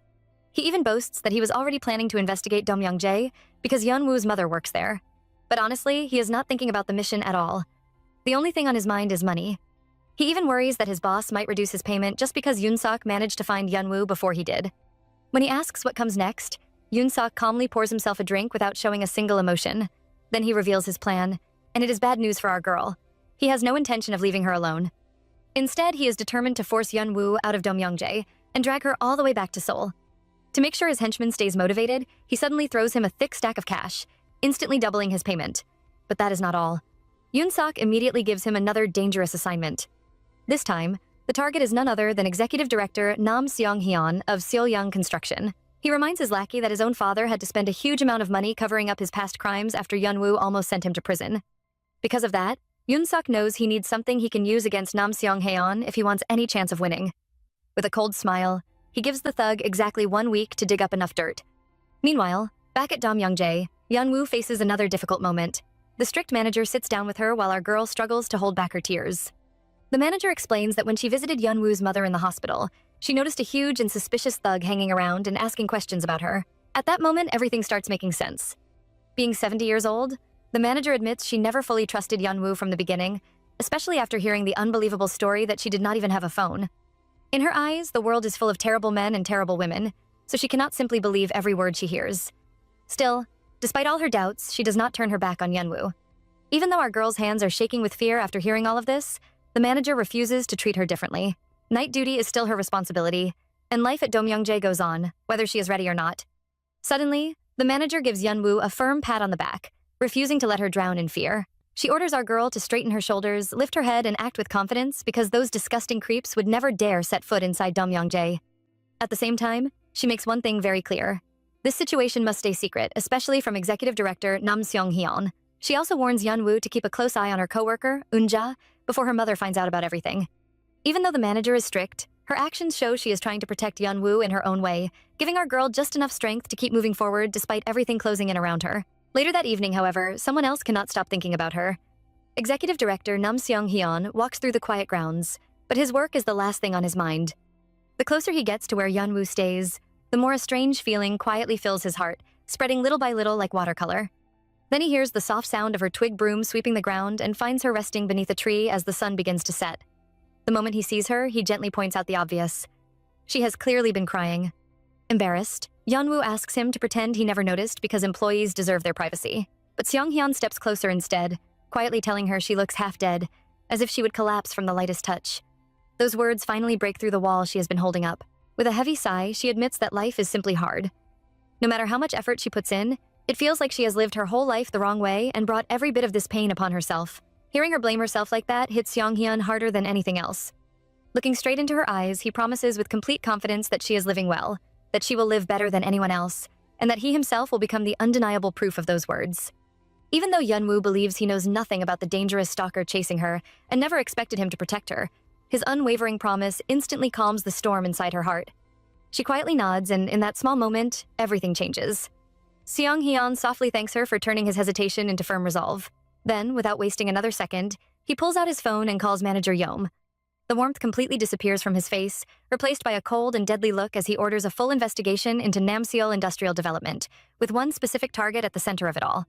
He even boasts that he was already planning to investigate Do-myung-jae because Yeonwoo's mother works there. But honestly, he is not thinking about the mission at all. The only thing on his mind is money. He even worries that his boss might reduce his payment just because Yun-suk managed to find Yeonwoo before he did. When he asks what comes next, Yun-suk calmly pours himself a drink without showing a single emotion. Then he reveals his plan, and it is bad news for our girl. He has no intention of leaving her alone. Instead, he is determined to force Yeonwoo out of Do-myung-jae and drag her all the way back to Seoul. To make sure his henchman stays motivated, he suddenly throws him a thick stack of cash, instantly doubling his payment. But that is not all. Yun-suk immediately gives him another dangerous assignment. This time, the target is none other than Executive Director Nam Seong-hyun of Seoyoung Construction. He reminds his lackey that his own father had to spend a huge amount of money covering up his past crimes after Yeonwoo almost sent him to prison. Because of that, Yun-suk knows he needs something he can use against Nam Seong-hyun if he wants any chance of winning. With a cold smile, he gives the thug exactly 1 week to dig up enough dirt. Meanwhile, back at Do-myung-jae, Yeonwoo faces another difficult moment. The strict manager sits down with her while our girl struggles to hold back her tears. The manager explains that when she visited Yeonwoo's mother in the hospital, she noticed a huge and suspicious thug hanging around and asking questions about her. At that moment, everything starts making sense. Being 70 years old, the manager admits she never fully trusted Yeonwoo from the beginning, especially after hearing the unbelievable story that she did not even have a phone. In her eyes, the world is full of terrible men and terrible women, so she cannot simply believe every word she hears. Still, despite all her doubts, she does not turn her back on Yeonwoo. Even though our girl's hands are shaking with fear after hearing all of this, the manager refuses to treat her differently. Night duty is still her responsibility, and life at Domyeongjae goes on, whether she is ready or not. Suddenly, the manager gives Yeonwoo a firm pat on the back, refusing to let her drown in fear. She orders our girl to straighten her shoulders, lift her head, and act with confidence because those disgusting creeps would never dare set foot inside Domyeongjae. At the same time, she makes one thing very clear. This situation must stay secret, especially from Executive Director Nam Seong-hyun. She also warns Yeonwoo to keep a close eye on her coworker, Eunja, before her mother finds out about everything. Even though the manager is strict, her actions show she is trying to protect Yeonwoo in her own way, giving our girl just enough strength to keep moving forward despite everything closing in around her. Later that evening, however, someone else cannot stop thinking about her. Executive Director Nam Seong-hyun walks through the quiet grounds, but his work is the last thing on his mind. The closer he gets to where Yeonwoo stays, the more a strange feeling quietly fills his heart, spreading little by little like watercolor. Then he hears the soft sound of her twig broom sweeping the ground and finds her resting beneath a tree as the sun begins to set. The moment he sees her, he gently points out the obvious. She has clearly been crying. Embarrassed, Yeonwoo asks him to pretend he never noticed because employees deserve their privacy. But Seong-hyun steps closer instead, quietly telling her she looks half dead, as if she would collapse from the lightest touch. Those words finally break through the wall she has been holding up. With a heavy sigh, she admits that life is simply hard. No matter how much effort she puts in, it feels like she has lived her whole life the wrong way and brought every bit of this pain upon herself. Hearing her blame herself like that hits Seong-hyun harder than anything else. Looking straight into her eyes, he promises with complete confidence that she is living well, that she will live better than anyone else, and that he himself will become the undeniable proof of those words. Even though Yeonwoo believes he knows nothing about the dangerous stalker chasing her and never expected him to protect her, his unwavering promise instantly calms the storm inside her heart. She quietly nods, and in that small moment, everything changes. Seong-hyun softly thanks her for turning his hesitation into firm resolve. Then, without wasting another second, he pulls out his phone and calls Manager Yeom. The warmth completely disappears from his face, replaced by a cold and deadly look as he orders a full investigation into Namseol Industrial Development, with one specific target at the center of it all.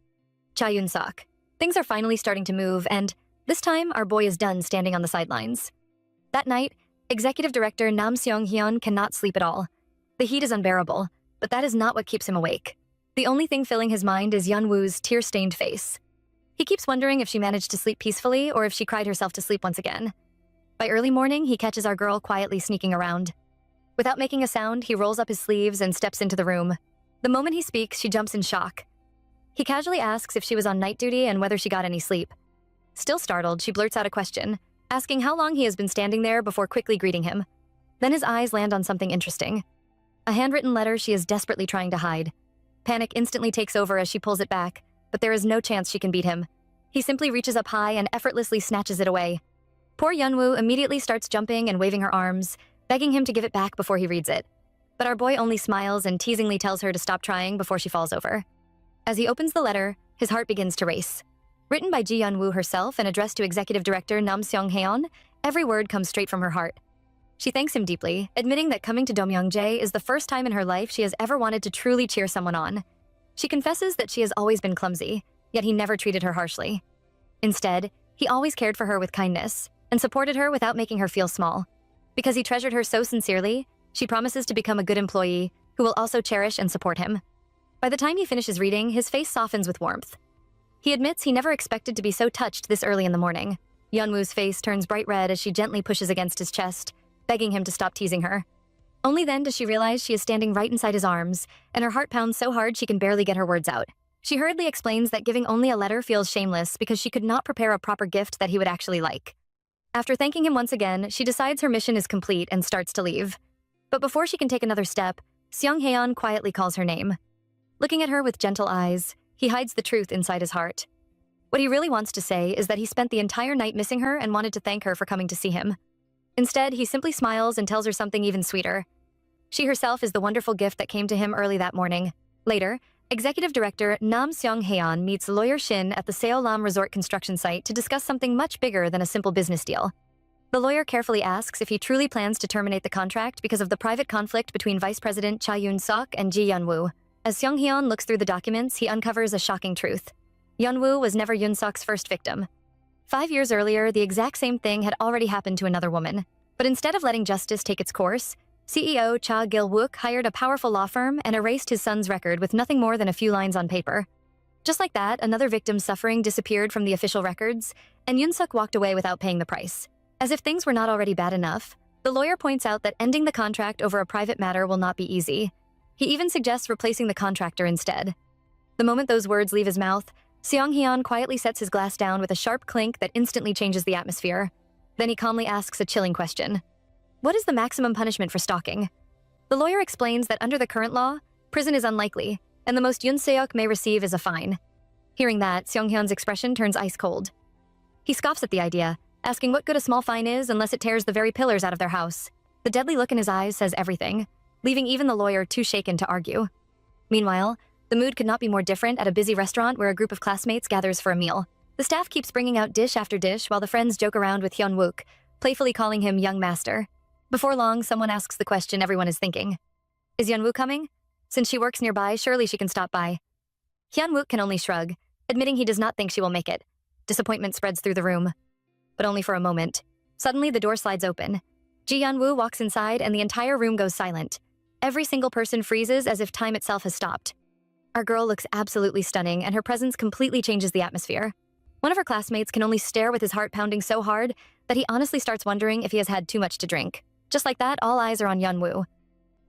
Cha Yun-sok. Things are finally starting to move, and this time our boy is done standing on the sidelines. That night, Executive Director Nam Seong-hyun cannot sleep at all. The heat is unbearable, but that is not what keeps him awake. The only thing filling his mind is Yeonwoo's tear-stained face. He keeps wondering if she managed to sleep peacefully or if she cried herself to sleep once again. By early morning, he catches our girl quietly sneaking around. Without making a sound, he rolls up his sleeves and steps into the room. The moment he speaks, she jumps in shock. He casually asks if she was on night duty and whether she got any sleep. Still startled, she blurts out a question, asking how long he has been standing there before quickly greeting him. Then his eyes land on something interesting. A handwritten letter she is desperately trying to hide. Panic instantly takes over as she pulls it back, but there is no chance she can beat him. He simply reaches up high and effortlessly snatches it away. Poor Yeonwoo immediately starts jumping and waving her arms, begging him to give it back before he reads it. But our boy only smiles and teasingly tells her to stop trying before she falls over. As he opens the letter, his heart begins to race. Written by Ji Yeonwoo herself and addressed to Executive Director Nam Seong-hyun, every word comes straight from her heart. She thanks him deeply, admitting that coming to Domyeongjae is the first time in her life she has ever wanted to truly cheer someone on. She confesses that she has always been clumsy, yet he never treated her harshly. Instead, he always cared for her with kindness and supported her without making her feel small. Because he treasured her so sincerely, she promises to become a good employee who will also cherish and support him. By the time he finishes reading, his face softens with warmth. He admits he never expected to be so touched this early in the morning. Yeonwoo's face turns bright red as she gently pushes against his chest, begging him to stop teasing her. Only then does she realize she is standing right inside his arms, and her heart pounds so hard she can barely get her words out. She hurriedly explains that giving only a letter feels shameless because she could not prepare a proper gift that he would actually like. After thanking him once again, she decides her mission is complete and starts to leave. But before she can take another step, Seong-hyun quietly calls her name. Looking at her with gentle eyes, he hides the truth inside his heart. What he really wants to say is that he spent the entire night missing her and wanted to thank her for coming to see him. Instead, he simply smiles and tells her something even sweeter. She herself is the wonderful gift that came to him early that morning. Later, Executive Director Nam Seong-hyun meets Lawyer Shin at the Seolam Resort construction site to discuss something much bigger than a simple business deal. The lawyer carefully asks if he truly plans to terminate the contract because of the private conflict between Vice President Cha Yun-sok and Ji Yeonwoo. As Seong-hyun looks through the documents, he uncovers a shocking truth. Yeonwoo was never Yun-sok's first victim. 5 years earlier, the exact same thing had already happened to another woman. But instead of letting justice take its course, CEO Cha Gil-wook hired a powerful law firm and erased his son's record with nothing more than a few lines on paper. Just like that, another victim's suffering disappeared from the official records, and Yoon-suk walked away without paying the price. As if things were not already bad enough, the lawyer points out that ending the contract over a private matter will not be easy. He even suggests replacing the contractor instead. The moment those words leave his mouth, Seong-hyun quietly sets his glass down with a sharp clink that instantly changes the atmosphere. Then he calmly asks a chilling question. What is the maximum punishment for stalking? The lawyer explains that under the current law, prison is unlikely, and the most Yoon-seok may receive is a fine. Hearing that, Seong-hyun's expression turns ice cold. He scoffs at the idea, asking what good a small fine is unless it tears the very pillars out of their house. The deadly look in his eyes says everything, leaving even the lawyer too shaken to argue. Meanwhile, the mood could not be more different at a busy restaurant where a group of classmates gathers for a meal. The staff keeps bringing out dish after dish while the friends joke around with Hyun-wook, playfully calling him young master. Before long, someone asks the question everyone is thinking. Is Hyun-wook coming? Since she works nearby, surely she can stop by. Hyun-wook can only shrug, admitting he does not think she will make it. Disappointment spreads through the room. But only for a moment. Suddenly, the door slides open. Ji Hyun-woo walks inside and the entire room goes silent. Every single person freezes as if time itself has stopped. Our girl looks absolutely stunning and her presence completely changes the atmosphere. One of her classmates can only stare with his heart pounding so hard that he honestly starts wondering if he has had too much to drink. Just like that, all eyes are on Hyun-woo.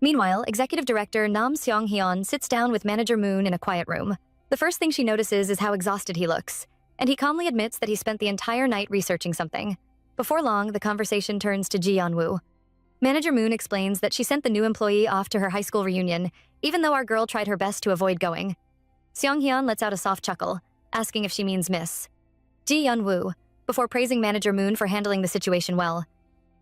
Meanwhile, Executive Director Nam Seong-hyun sits down with Manager Moon in a quiet room. The first thing she notices is how exhausted he looks, and he calmly admits that he spent the entire night researching something. Before long, the conversation turns to Ji Hyun-woo. Manager Moon explains that she sent the new employee off to her high school reunion, even though our girl tried her best to avoid going. Seong-hyun lets out a soft chuckle, asking if she means miss. Ji Hyun-woo, before praising Manager Moon for handling the situation well.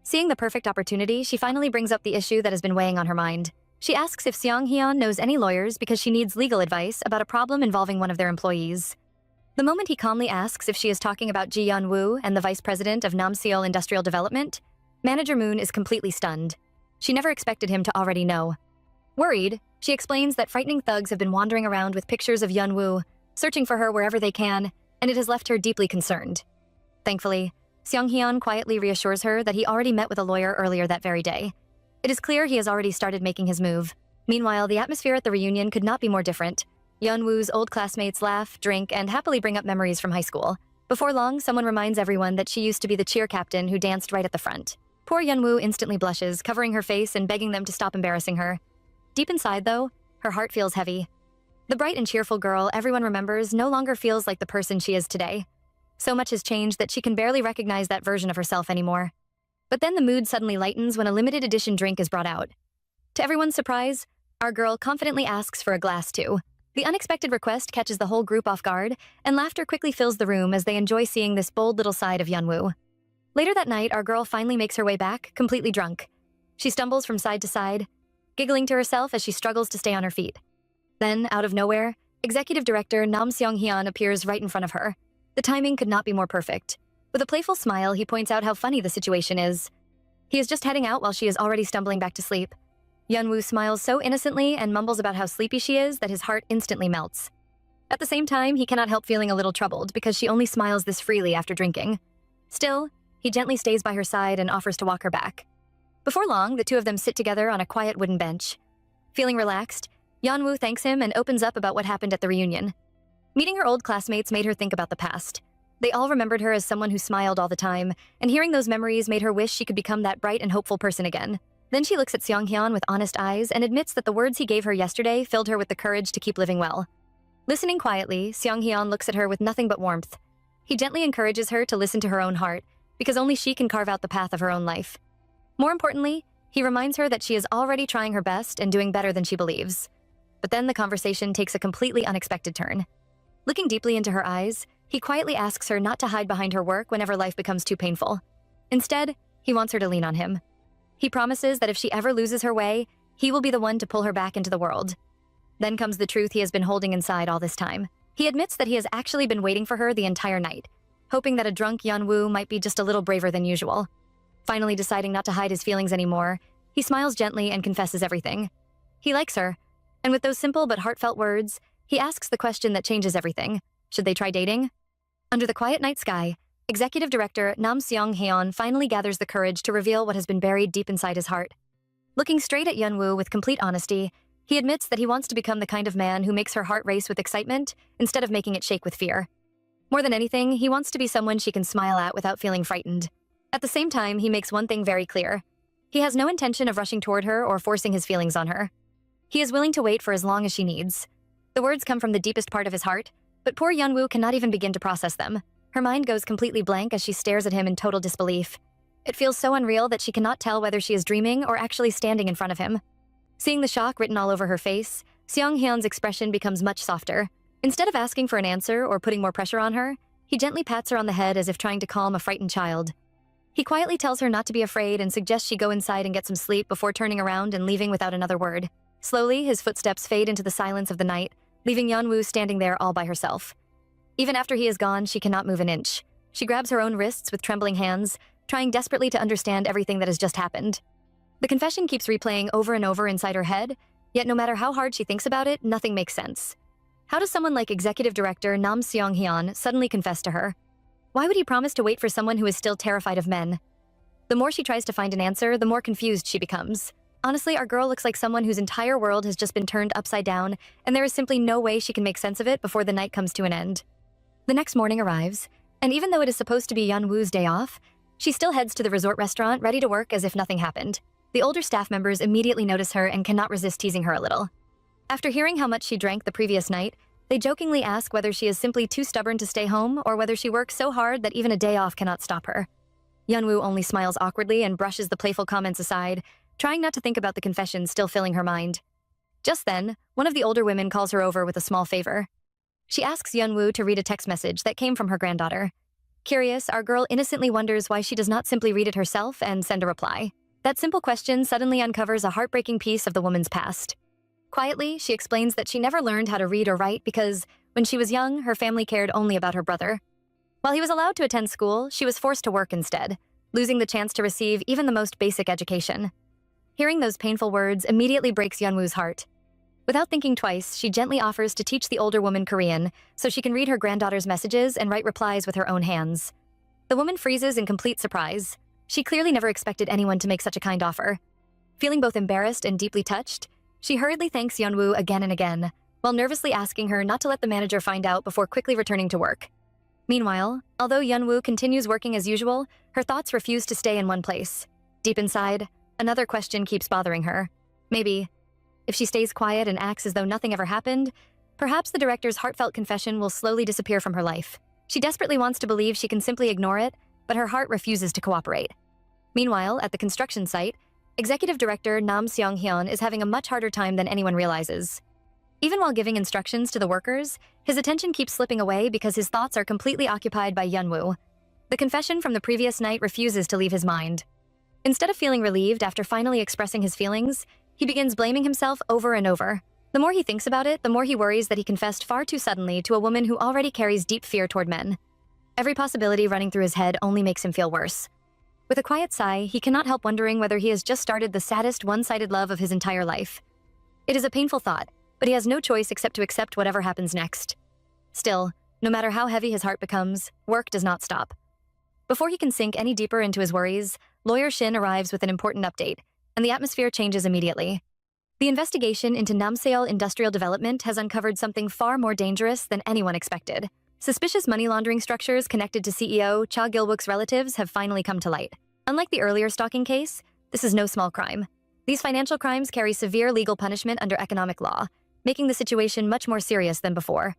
Seeing the perfect opportunity, she finally brings up the issue that has been weighing on her mind. She asks if Seong-hyun knows any lawyers because she needs legal advice about a problem involving one of their employees. The moment he calmly asks if she is talking about Ji Hyun-woo and the vice president of Namseol Industrial Development, Manager Moon is completely stunned. She never expected him to already know. Worried, she explains that frightening thugs have been wandering around with pictures of Hyun-woo, searching for her wherever they can, and it has left her deeply concerned. Thankfully, Seong-hyun quietly reassures her that he already met with a lawyer earlier that very day. It is clear he has already started making his move. Meanwhile, the atmosphere at the reunion could not be more different. Hyun-woo's old classmates laugh, drink, and happily bring up memories from high school. Before long, someone reminds everyone that she used to be the cheer captain who danced right at the front. Poor Hyun-woo instantly blushes, covering her face and begging them to stop embarrassing her. Deep inside, though, her heart feels heavy. The bright and cheerful girl everyone remembers no longer feels like the person she is today. So much has changed that she can barely recognize that version of herself anymore. But then the mood suddenly lightens when a limited edition drink is brought out. To everyone's surprise, our girl confidently asks for a glass too. The unexpected request catches the whole group off guard, and laughter quickly fills the room as they enjoy seeing this bold little side of Hyun-woo. Later that night, our girl finally makes her way back, completely drunk. She stumbles from side to side, giggling to herself as she struggles to stay on her feet. Then, out of nowhere, Executive Director Nam Seong-hyun appears right in front of her. The timing could not be more perfect. With a playful smile, he points out how funny the situation is. He is just heading out while she is already stumbling back to sleep. Hyun-woo smiles so innocently and mumbles about how sleepy she is that his heart instantly melts. At the same time, he cannot help feeling a little troubled because she only smiles this freely after drinking. Still, he gently stays by her side and offers to walk her back. Before long, the two of them sit together on a quiet wooden bench. Feeling relaxed, Hyun-woo thanks him and opens up about what happened at the reunion. Meeting her old classmates made her think about the past. They all remembered her as someone who smiled all the time, and hearing those memories made her wish she could become that bright and hopeful person again. Then she looks at Seong-hyun with honest eyes and admits that the words he gave her yesterday filled her with the courage to keep living well. Listening quietly, Seong-hyun looks at her with nothing but warmth. He gently encourages her to listen to her own heart, because only she can carve out the path of her own life. More importantly, he reminds her that she is already trying her best and doing better than she believes. But then the conversation takes a completely unexpected turn. Looking deeply into her eyes, he quietly asks her not to hide behind her work whenever life becomes too painful. Instead, he wants her to lean on him. He promises that if she ever loses her way, he will be the one to pull her back into the world. Then comes the truth he has been holding inside all this time. He admits that he has actually been waiting for her the entire night, hoping that a drunk Hyun-woo might be just a little braver than usual. Finally deciding not to hide his feelings anymore, he smiles gently and confesses everything. He likes her, and with those simple but heartfelt words, he asks the question that changes everything. Should they try dating? Under the quiet night sky, Executive Director Nam Seong-heon finally gathers the courage to reveal what has been buried deep inside his heart. Looking straight at Yeonwoo with complete honesty, he admits that he wants to become the kind of man who makes her heart race with excitement instead of making it shake with fear. More than anything, he wants to be someone she can smile at without feeling frightened. At the same time, he makes one thing very clear. He has no intention of rushing toward her or forcing his feelings on her. He is willing to wait for as long as she needs. The words come from the deepest part of his heart, but poor Yeonwoo cannot even begin to process them. Her mind goes completely blank as she stares at him in total disbelief. It feels so unreal that she cannot tell whether she is dreaming or actually standing in front of him. Seeing the shock written all over her face, Seong-hyun's expression becomes much softer. Instead of asking for an answer or putting more pressure on her, he gently pats her on the head as if trying to calm a frightened child. He quietly tells her not to be afraid and suggests she go inside and get some sleep before turning around and leaving without another word. Slowly, his footsteps fade into the silence of the night, leaving Yeonwoo standing there all by herself. Even after he is gone, she cannot move an inch. She grabs her own wrists with trembling hands, trying desperately to understand everything that has just happened. The confession keeps replaying over and over inside her head, yet no matter how hard she thinks about it, nothing makes sense. How does someone like Executive Director Nam Seong-hyun suddenly confess to her? Why would he promise to wait for someone who is still terrified of men? The more she tries to find an answer, the more confused she becomes. Honestly, our girl looks like someone whose entire world has just been turned upside down, and there is simply no way she can make sense of it before the night comes to an end. The next morning arrives, and even though it is supposed to be Yeonwoo's day off, she still heads to the resort restaurant ready to work as if nothing happened. The older staff members immediately notice her and cannot resist teasing her a little. After hearing how much she drank the previous night, they jokingly ask whether she is simply too stubborn to stay home or whether she works so hard that even a day off cannot stop her. Yeonwoo only smiles awkwardly and brushes the playful comments aside, trying not to think about the confession still filling her mind. Just then, one of the older women calls her over with a small favor. She asks Yeonwoo to read a text message that came from her granddaughter. Curious, our girl innocently wonders why she does not simply read it herself and send a reply. That simple question suddenly uncovers a heartbreaking piece of the woman's past. Quietly, she explains that she never learned how to read or write because, when she was young, her family cared only about her brother. While he was allowed to attend school, she was forced to work instead, losing the chance to receive even the most basic education. Hearing those painful words immediately breaks Yeonwoo's heart. Without thinking twice, she gently offers to teach the older woman Korean so she can read her granddaughter's messages and write replies with her own hands. The woman freezes in complete surprise. She clearly never expected anyone to make such a kind offer. Feeling both embarrassed and deeply touched, she hurriedly thanks Yeonwoo again and again, while nervously asking her not to let the manager find out before quickly returning to work. Meanwhile, although Yeonwoo continues working as usual, her thoughts refuse to stay in one place. Deep inside, another question keeps bothering her. Maybe, if she stays quiet and acts as though nothing ever happened, perhaps the director's heartfelt confession will slowly disappear from her life. She desperately wants to believe she can simply ignore it, but her heart refuses to cooperate. Meanwhile, at the construction site, Executive Director Nam Seong-hyun is having a much harder time than anyone realizes. Even while giving instructions to the workers, his attention keeps slipping away because his thoughts are completely occupied by Yeonwoo. The confession from the previous night refuses to leave his mind. Instead of feeling relieved after finally expressing his feelings, he begins blaming himself over and over. The more he thinks about it, the more he worries that he confessed far too suddenly to a woman who already carries deep fear toward men. Every possibility running through his head only makes him feel worse. With a quiet sigh, he cannot help wondering whether he has just started the saddest one-sided love of his entire life. It is a painful thought, but he has no choice except to accept whatever happens next. Still, no matter how heavy his heart becomes, work does not stop. Before he can sink any deeper into his worries, Lawyer Shin arrives with an important update, and the atmosphere changes immediately. The investigation into Namseol Industrial Development has uncovered something far more dangerous than anyone expected. Suspicious money laundering structures connected to CEO Cha Gil-wook's relatives have finally come to light. Unlike the earlier stalking case, this is no small crime. These financial crimes carry severe legal punishment under economic law, making the situation much more serious than before.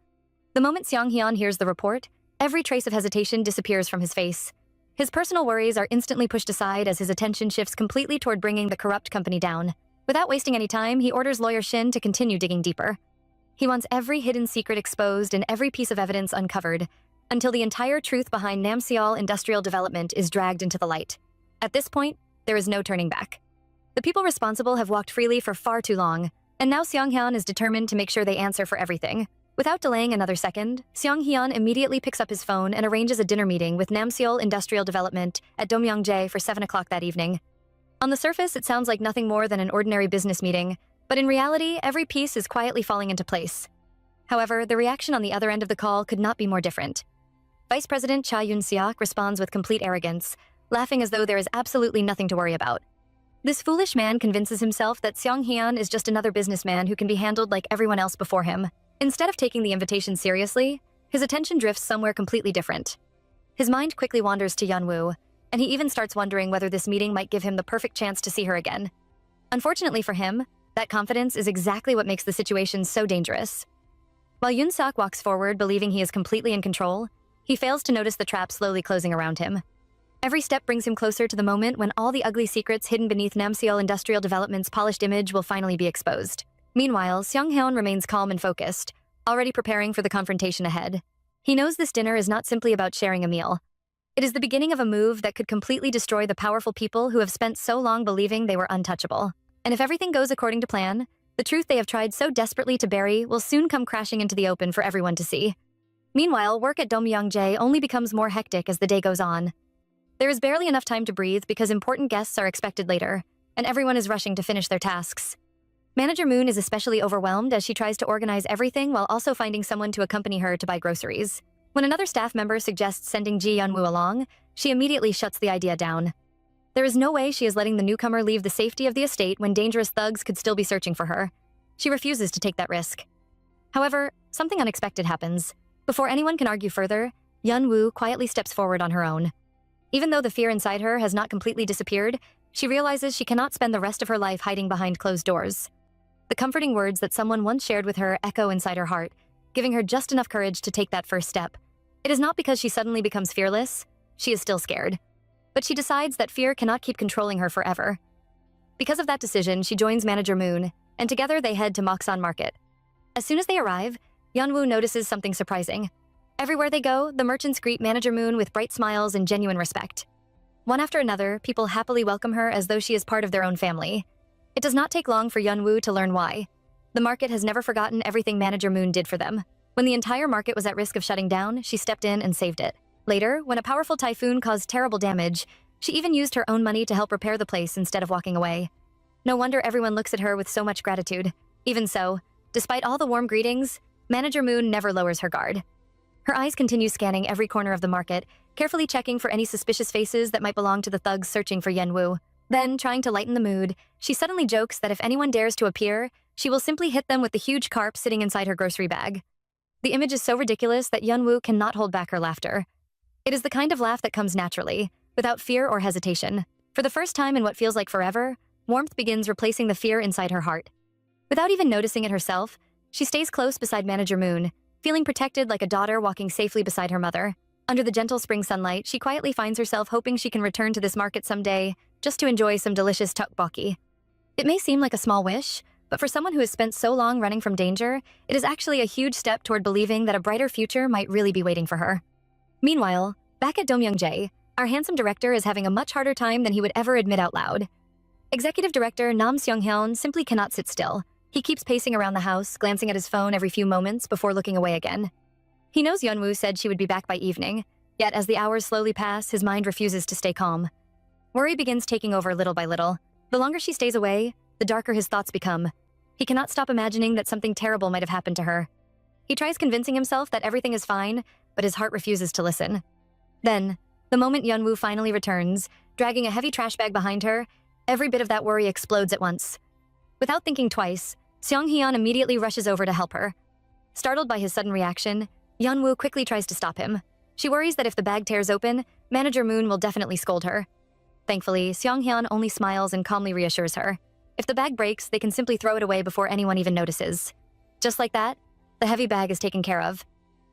The moment Seong-hyun hears the report, every trace of hesitation disappears from his face. His personal worries are instantly pushed aside as his attention shifts completely toward bringing the corrupt company down. Without wasting any time, he orders Lawyer Shin to continue digging deeper. He wants every hidden secret exposed and every piece of evidence uncovered, until the entire truth behind Namseol Industrial Development is dragged into the light. At this point, there is no turning back. The people responsible have walked freely for far too long, and now Seong-hyun is determined to make sure they answer for everything. Without delaying another second, Seong-hyun immediately picks up his phone and arranges a dinner meeting with Namseol Industrial Development at Domyongjae for 7 o'clock that evening. On the surface, it sounds like nothing more than an ordinary business meeting, but in reality, every piece is quietly falling into place. However, the reaction on the other end of the call could not be more different. Vice President Cha Yun-seok responds with complete arrogance, laughing as though there is absolutely nothing to worry about. This foolish man convinces himself that Seong Hyun is just another businessman who can be handled like everyone else before him. Instead of taking the invitation seriously, his attention drifts somewhere completely different. His mind quickly wanders to Yeonwoo, and he even starts wondering whether this meeting might give him the perfect chance to see her again. Unfortunately for him, that confidence is exactly what makes the situation so dangerous. While Yoon-seok walks forward believing he is completely in control, he fails to notice the trap slowly closing around him. Every step brings him closer to the moment when all the ugly secrets hidden beneath Namseol Industrial Development's polished image will finally be exposed. Meanwhile, Seong-hyun remains calm and focused, already preparing for the confrontation ahead. He knows this dinner is not simply about sharing a meal. It is the beginning of a move that could completely destroy the powerful people who have spent so long believing they were untouchable. And if everything goes according to plan, the truth they have tried so desperately to bury will soon come crashing into the open for everyone to see. Meanwhile, work at Domyeongjae only becomes more hectic as the day goes on. There is barely enough time to breathe because important guests are expected later, and everyone is rushing to finish their tasks. Manager Moon is especially overwhelmed as she tries to organize everything while also finding someone to accompany her to buy groceries. When another staff member suggests sending Ji Yeonwoo along, she immediately shuts the idea down. There is no way she is letting the newcomer leave the safety of the estate when dangerous thugs could still be searching for her. She refuses to take that risk. However, something unexpected happens. Before anyone can argue further, Yeonwoo quietly steps forward on her own. Even though the fear inside her has not completely disappeared, she realizes she cannot spend the rest of her life hiding behind closed doors. The comforting words that someone once shared with her echo inside her heart, giving her just enough courage to take that first step. It is not because she suddenly becomes fearless, she is still scared. But she decides that fear cannot keep controlling her forever. Because of that decision, she joins Manager Moon, and together they head to Moksan Market. As soon as they arrive, Yeonwoo notices something surprising. Everywhere they go, the merchants greet Manager Moon with bright smiles and genuine respect. One after another, people happily welcome her as though she is part of their own family. It does not take long for Yeonwoo to learn why. The market has never forgotten everything Manager Moon did for them. When the entire market was at risk of shutting down, she stepped in and saved it. Later, when a powerful typhoon caused terrible damage, she even used her own money to help repair the place instead of walking away. No wonder everyone looks at her with so much gratitude. Even so, despite all the warm greetings, Manager Moon never lowers her guard. Her eyes continue scanning every corner of the market, carefully checking for any suspicious faces that might belong to the thugs searching for Yeonwoo. Then, trying to lighten the mood, she suddenly jokes that if anyone dares to appear, she will simply hit them with the huge carp sitting inside her grocery bag. The image is so ridiculous that Yeonwoo cannot hold back her laughter. It is the kind of laugh that comes naturally, without fear or hesitation. For the first time in what feels like forever, warmth begins replacing the fear inside her heart. Without even noticing it herself, she stays close beside Manager Moon, feeling protected like a daughter walking safely beside her mother. Under the gentle spring sunlight, she quietly finds herself hoping she can return to this market someday, just to enjoy some delicious tteokbokki. It may seem like a small wish, but for someone who has spent so long running from danger, it is actually a huge step toward believing that a brighter future might really be waiting for her. Meanwhile, back at Domyeongjae, our handsome director is having a much harder time than he would ever admit out loud. Executive Director Nam Seong-hyun simply cannot sit still. He keeps pacing around the house, glancing at his phone every few moments before looking away again. He knows Yeonwoo said she would be back by evening, yet as the hours slowly pass, his mind refuses to stay calm. Worry begins taking over little by little. The longer she stays away, the darker his thoughts become. He cannot stop imagining that something terrible might have happened to her. He tries convincing himself that everything is fine, but his heart refuses to listen. Then, the moment Yeonwoo finally returns, dragging a heavy trash bag behind her, every bit of that worry explodes at once. Without thinking twice, Seong-hyun immediately rushes over to help her. Startled by his sudden reaction, Yeonwoo quickly tries to stop him. She worries that if the bag tears open, Manager Moon will definitely scold her. Thankfully, Seong-hyun only smiles and calmly reassures her. If the bag breaks, they can simply throw it away before anyone even notices. Just like that, the heavy bag is taken care of.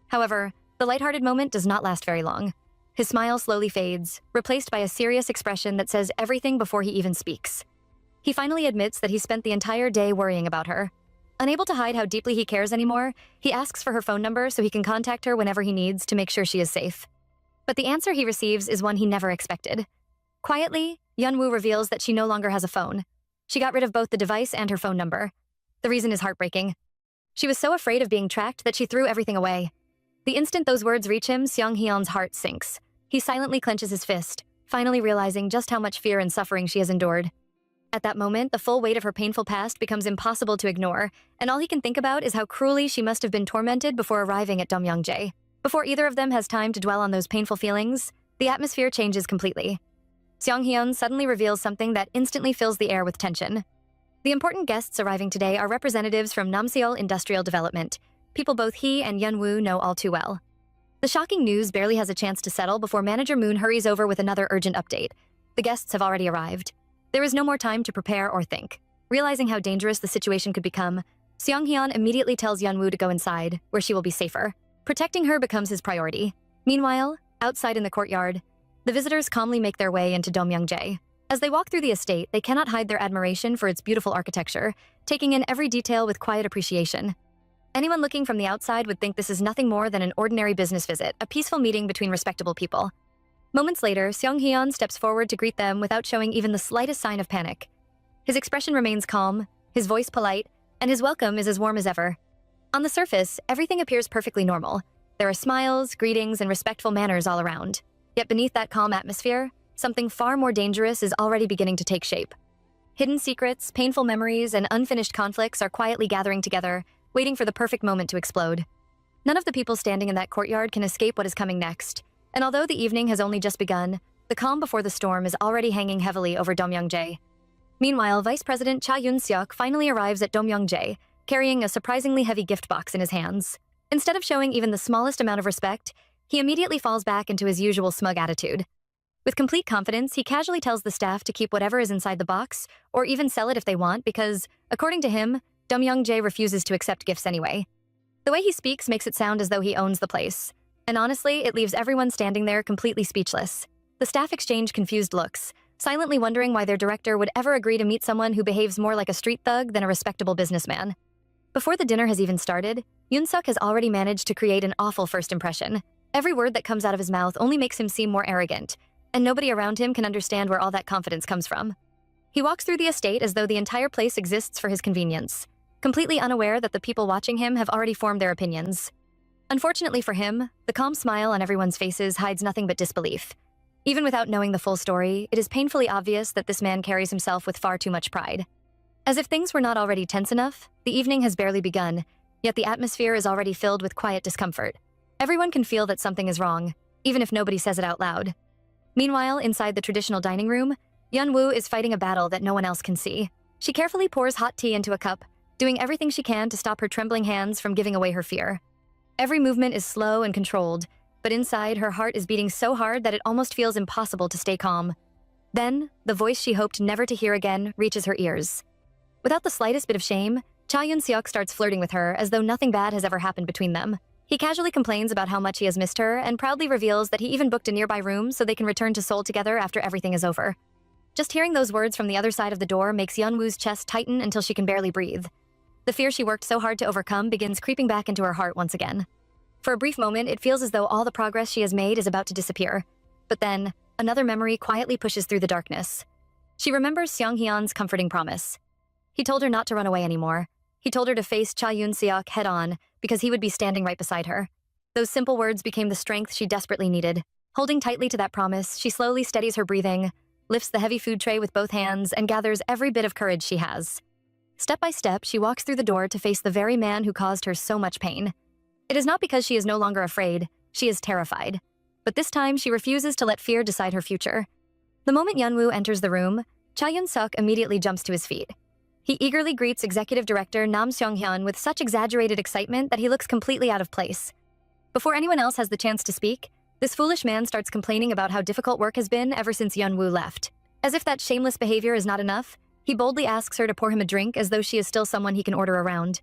However, the lighthearted moment does not last very long. His smile slowly fades, replaced by a serious expression that says everything before he even speaks. He finally admits that he spent the entire day worrying about her. Unable to hide how deeply he cares anymore, he asks for her phone number so he can contact her whenever he needs to make sure she is safe. But the answer he receives is one he never expected. Quietly, Yeonwoo reveals that she no longer has a phone. She got rid of both the device and her phone number. The reason is heartbreaking. She was so afraid of being tracked that she threw everything away. The instant those words reach him, Seong-hyun's heart sinks. He silently clenches his fist, finally realizing just how much fear and suffering she has endured. At that moment, the full weight of her painful past becomes impossible to ignore, and all he can think about is how cruelly she must have been tormented before arriving at Domyeongjae. Before either of them has time to dwell on those painful feelings, the atmosphere changes completely. Seong-hyun suddenly reveals something that instantly fills the air with tension. The important guests arriving today are representatives from Namseol Industrial Development, people both he and Yeon-woo know all too well. The shocking news barely has a chance to settle before Manager Moon hurries over with another urgent update. The guests have already arrived. There is no more time to prepare or think. Realizing how dangerous the situation could become, Seong-hyun immediately tells Yeon-woo to go inside, where she will be safer. Protecting her becomes his priority. Meanwhile, outside in the courtyard, the visitors calmly make their way into Domyeongjae. As they walk through the estate, they cannot hide their admiration for its beautiful architecture, taking in every detail with quiet appreciation. Anyone looking from the outside would think this is nothing more than an ordinary business visit, a peaceful meeting between respectable people. Moments later, Seong-hyun steps forward to greet them without showing even the slightest sign of panic. His expression remains calm, his voice polite, and his welcome is as warm as ever. On the surface, everything appears perfectly normal. There are smiles, greetings, and respectful manners all around. Yet beneath that calm atmosphere, something far more dangerous is already beginning to take shape. Hidden secrets, painful memories, and unfinished conflicts are quietly gathering together, waiting for the perfect moment to explode. None of the people standing in that courtyard can escape what is coming next, and although the evening has only just begun, the calm before the storm is already hanging heavily over Domyeongjae. Meanwhile, Vice President Cha Yoon-seok finally arrives at Domyeongjae, carrying a surprisingly heavy gift box in his hands. Instead of showing even the smallest amount of respect, he immediately falls back into his usual smug attitude. With complete confidence, he casually tells the staff to keep whatever is inside the box, or even sell it if they want, because, according to him, Domyeongjae refuses to accept gifts anyway. The way he speaks makes it sound as though he owns the place, and honestly, it leaves everyone standing there completely speechless. The staff exchange confused looks, silently wondering why their director would ever agree to meet someone who behaves more like a street thug than a respectable businessman. Before the dinner has even started, Yoon-suk has already managed to create an awful first impression. Every word that comes out of his mouth only makes him seem more arrogant, and nobody around him can understand where all that confidence comes from. He walks through the estate as though the entire place exists for his convenience, completely unaware that the people watching him have already formed their opinions. Unfortunately for him, the calm smile on everyone's faces hides nothing but disbelief. Even without knowing the full story, it is painfully obvious that this man carries himself with far too much pride. As if things were not already tense enough, the evening has barely begun, yet the atmosphere is already filled with quiet discomfort. Everyone can feel that something is wrong, even if nobody says it out loud. Meanwhile, inside the traditional dining room, Yeon-woo is fighting a battle that no one else can see. She carefully pours hot tea into a cup, doing everything she can to stop her trembling hands from giving away her fear. Every movement is slow and controlled, but inside, her heart is beating so hard that it almost feels impossible to stay calm. Then, the voice she hoped never to hear again reaches her ears. Without the slightest bit of shame, Cha Yoon-seok starts flirting with her as though nothing bad has ever happened between them. He casually complains about how much he has missed her and proudly reveals that he even booked a nearby room so they can return to Seoul together after everything is over. Just hearing those words from the other side of the door makes Yeon-woo's chest tighten until she can barely breathe. The fear she worked so hard to overcome begins creeping back into her heart once again. For a brief moment, it feels as though all the progress she has made is about to disappear. But then, another memory quietly pushes through the darkness. She remembers Seong-hyun's comforting promise. He told her not to run away anymore. He told her to face Cha Yoon-seok head-on because he would be standing right beside her. Those simple words became the strength she desperately needed. Holding tightly to that promise, she slowly steadies her breathing, lifts the heavy food tray with both hands, and gathers every bit of courage she has. Step by step, she walks through the door to face the very man who caused her so much pain. It is not because she is no longer afraid, she is terrified. But this time, she refuses to let fear decide her future. The moment Yeon-woo enters the room, Cha Yoon-suk immediately jumps to his feet. He eagerly greets Executive Director Nam Seong-hyun with such exaggerated excitement that he looks completely out of place. Before anyone else has the chance to speak, this foolish man starts complaining about how difficult work has been ever since Yeon-woo left. As if that shameless behavior is not enough, he boldly asks her to pour him a drink as though she is still someone he can order around.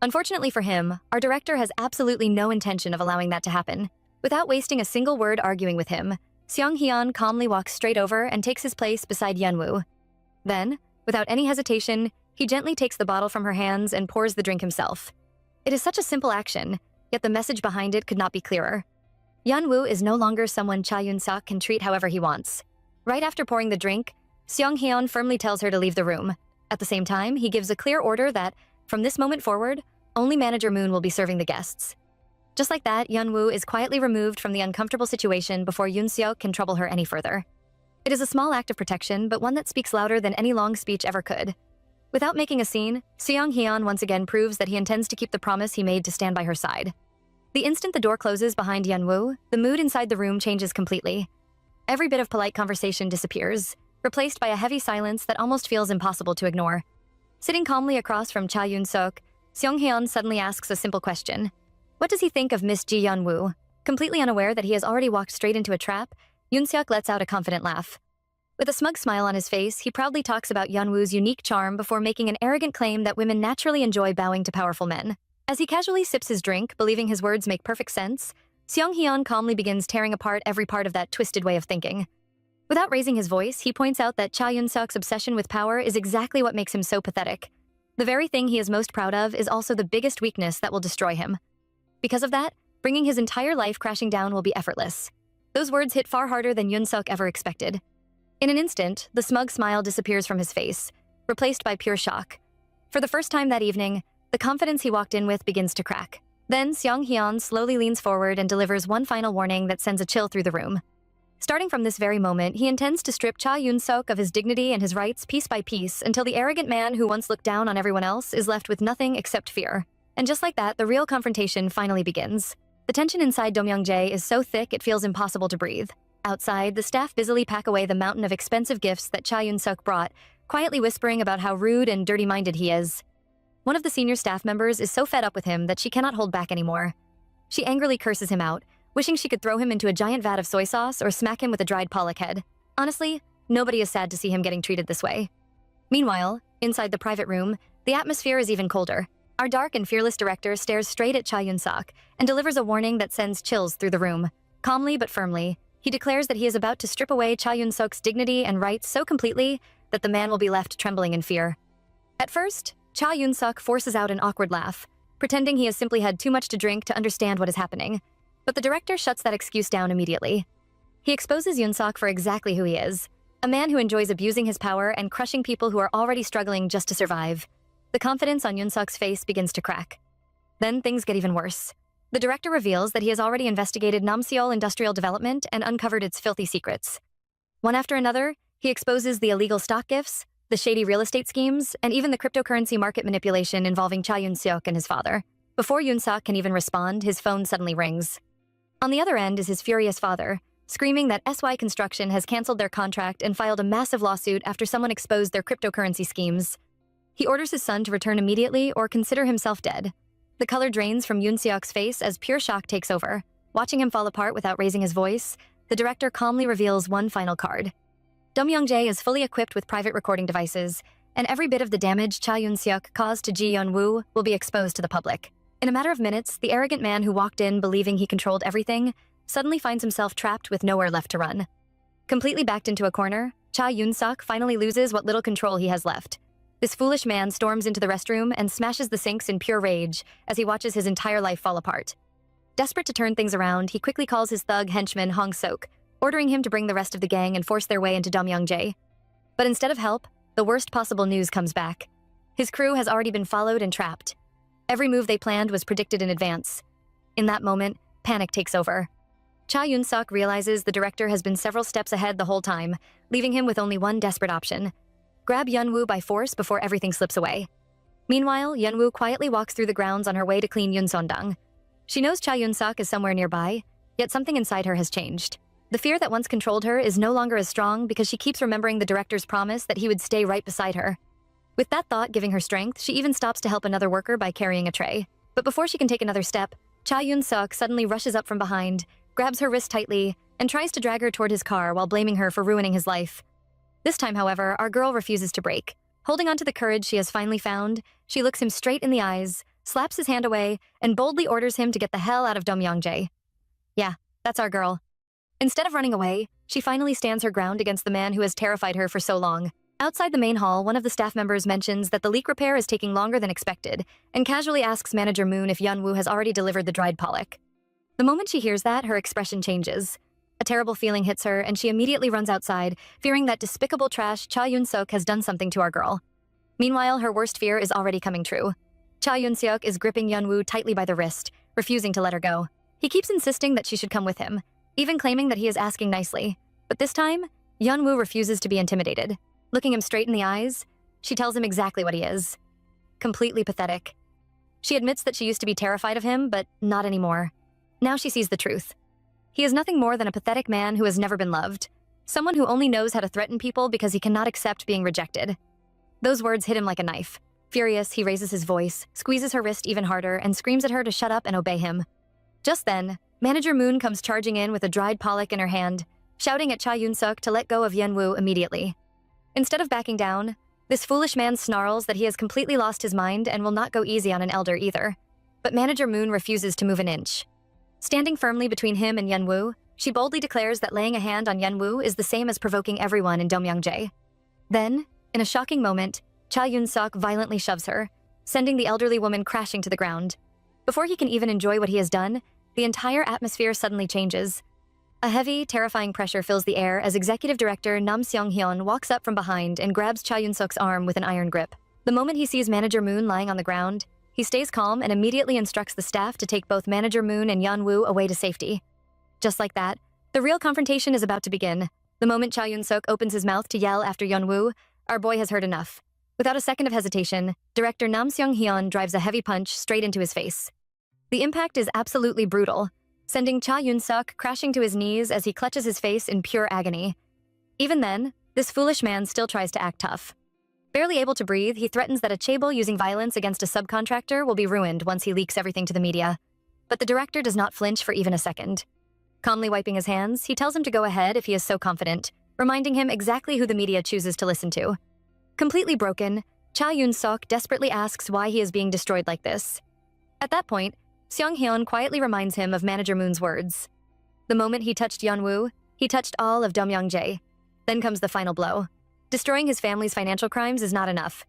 Unfortunately for him, our director has absolutely no intention of allowing that to happen. Without wasting a single word arguing with him, Seong-hyun calmly walks straight over and takes his place beside Yeon-woo. Then, without any hesitation, he gently takes the bottle from her hands and pours the drink himself. It is such a simple action, yet the message behind it could not be clearer. Yeon-woo is no longer someone Cha Yoon-suk can treat however he wants. Right after pouring the drink, Seong-hyun firmly tells her to leave the room. At the same time, he gives a clear order that, from this moment forward, only Manager Moon will be serving the guests. Just like that, Yeon-woo is quietly removed from the uncomfortable situation before Yoon-seok can trouble her any further. It is a small act of protection, but one that speaks louder than any long speech ever could. Without making a scene, Seong-hyun once again proves that he intends to keep the promise he made to stand by her side. The instant the door closes behind Yeonwoo, the mood inside the room changes completely. Every bit of polite conversation disappears, replaced by a heavy silence that almost feels impossible to ignore. Sitting calmly across from Cha Yoon-suk, Seong-hyun suddenly asks a simple question. What does he think of Miss Ji Yeon-woo? Completely unaware that he has already walked straight into a trap, Yoon-seok lets out a confident laugh. With a smug smile on his face, he proudly talks about Yeon-woo's unique charm before making an arrogant claim that women naturally enjoy bowing to powerful men. As he casually sips his drink, believing his words make perfect sense, Seong-hyun calmly begins tearing apart every part of that twisted way of thinking. Without raising his voice, he points out that Cha Yoon-suk's obsession with power is exactly what makes him so pathetic. The very thing he is most proud of is also the biggest weakness that will destroy him. Because of that, bringing his entire life crashing down will be effortless. Those words hit far harder than Yoon-suk ever expected. In an instant, the smug smile disappears from his face, replaced by pure shock. For the first time that evening, the confidence he walked in with begins to crack. Then Seong-hyun slowly leans forward and delivers one final warning that sends a chill through the room. Starting from this very moment, he intends to strip Cha Yoon-suk of his dignity and his rights piece by piece until the arrogant man who once looked down on everyone else is left with nothing except fear. And just like that, the real confrontation finally begins. The tension inside Domyoung-jae is so thick it feels impossible to breathe. Outside, the staff busily pack away the mountain of expensive gifts that Cha Yoon-suk brought, quietly whispering about how rude and dirty-minded he is. One of the senior staff members is so fed up with him that she cannot hold back anymore. She angrily curses him out, wishing she could throw him into a giant vat of soy sauce or smack him with a dried pollock head. Honestly, nobody is sad to see him getting treated this way. Meanwhile, inside the private room, the atmosphere is even colder. Our dark and fearless director stares straight at Cha Yoon-suk and delivers a warning that sends chills through the room. Calmly but firmly, he declares that he is about to strip away Cha Yoon-suk's dignity and rights so completely that the man will be left trembling in fear. At first, Cha Yoon-suk forces out an awkward laugh, pretending he has simply had too much to drink to understand what is happening. But the director shuts that excuse down immediately. He exposes Yoon-suk for exactly who he is, a man who enjoys abusing his power and crushing people who are already struggling just to survive. The confidence on Yoon-suk's face begins to crack. Then things get even worse. The director reveals that he has already investigated Namseol Industrial Development and uncovered its filthy secrets. One after another, he exposes the illegal stock gifts, the shady real estate schemes, and even the cryptocurrency market manipulation involving Cha Yoon-suk and his father. Before Yoon-suk can even respond, his phone suddenly rings. On the other end is his furious father, screaming that SY Construction has canceled their contract and filed a massive lawsuit after someone exposed their cryptocurrency schemes. He orders his son to return immediately or consider himself dead. The color drains from Yoon-seok's face as pure shock takes over. Watching him fall apart without raising his voice, the director calmly reveals one final card. Domyoung-jae is fully equipped with private recording devices, and every bit of the damage Cha Yoon-suk caused to Ji Yeon-woo will be exposed to the public. In a matter of minutes, the arrogant man who walked in believing he controlled everything suddenly finds himself trapped with nowhere left to run. Completely backed into a corner, Cha Yoon-suk finally loses what little control he has left. This foolish man storms into the restroom and smashes the sinks in pure rage as he watches his entire life fall apart. Desperate to turn things around, he quickly calls his thug henchman Hong-sok, ordering him to bring the rest of the gang and force their way into Domyoung-jae. But instead of help, the worst possible news comes back. His crew has already been followed and trapped. Every move they planned was predicted in advance. In that moment, panic takes over. Cha Yoon-suk realizes the director has been several steps ahead the whole time, leaving him with only one desperate option. Grab Yeon-woo by force before everything slips away. Meanwhile, Yeon-woo quietly walks through the grounds on her way to clean Yoon-sondang. She knows Cha Yoon-suk is somewhere nearby, yet something inside her has changed. The fear that once controlled her is no longer as strong because she keeps remembering the director's promise that he would stay right beside her. With that thought giving her strength, she even stops to help another worker by carrying a tray. But before she can take another step, Cha Yoon-suk suddenly rushes up from behind, grabs her wrist tightly, and tries to drag her toward his car while blaming her for ruining his life. This time, however, our girl refuses to break. Holding on to the courage she has finally found, she looks him straight in the eyes, slaps his hand away, and boldly orders him to get the hell out of Domyoung-jae. Yeah, that's our girl. Instead of running away, she finally stands her ground against the man who has terrified her for so long. Outside the main hall, one of the staff members mentions that the leak repair is taking longer than expected, and casually asks Manager Moon if Yeon-woo has already delivered the dried pollock. The moment she hears that, her expression changes. A terrible feeling hits her, and she immediately runs outside, fearing that despicable trash Cha Yoon-suk has done something to our girl. Meanwhile, her worst fear is already coming true. Cha Yoon-suk is gripping Yeon-woo tightly by the wrist, refusing to let her go. He keeps insisting that she should come with him, even claiming that he is asking nicely. But this time, Yeon-woo refuses to be intimidated. Looking him straight in the eyes, she tells him exactly what he is. Completely pathetic. She admits that she used to be terrified of him, but not anymore. Now she sees the truth. He is nothing more than a pathetic man who has never been loved. Someone who only knows how to threaten people because he cannot accept being rejected. Those words hit him like a knife. Furious, he raises his voice, squeezes her wrist even harder, and screams at her to shut up and obey him. Just then, Manager Moon comes charging in with a dried pollock in her hand, shouting at Cha Yun-suk to let go of Yeon-woo immediately. Instead of backing down, this foolish man snarls that he has completely lost his mind and will not go easy on an elder either. But Manager Moon refuses to move an inch. Standing firmly between him and Yeon-woo, she boldly declares that laying a hand on Yeon-woo is the same as provoking everyone in Domyangjae. Then, in a shocking moment, Cha Yun-suk violently shoves her, sending the elderly woman crashing to the ground. Before he can even enjoy what he has done, the entire atmosphere suddenly changes. A heavy, terrifying pressure fills the air as Executive Director Nam Seong-hyun walks up from behind and grabs Cha Yun-suk's arm with an iron grip. The moment he sees Manager Moon lying on the ground, he stays calm and immediately instructs the staff to take both Manager Moon and Yeon-woo away to safety. Just like that, the real confrontation is about to begin. The moment Cha Yun-suk opens his mouth to yell after Yeon-woo, our boy has heard enough. Without a second of hesitation, Director Nam Seong-hyun drives a heavy punch straight into his face. The impact is absolutely brutal, sending Cha Yun-suk crashing to his knees as he clutches his face in pure agony. Even then, this foolish man still tries to act tough. Barely able to breathe, he threatens that a chaebol using violence against a subcontractor will be ruined once he leaks everything to the media. But the director does not flinch for even a second. Calmly wiping his hands, he tells him to go ahead if he is so confident, reminding him exactly who the media chooses to listen to. Completely broken, Cha Yun-suk desperately asks why he is being destroyed like this. At that point, Seong-hyun quietly reminds him of Manager Moon's words. The moment he touched Yeon-woo, he touched all of Domyangjae. Then comes the final blow. Destroying his family's financial crimes is not enough.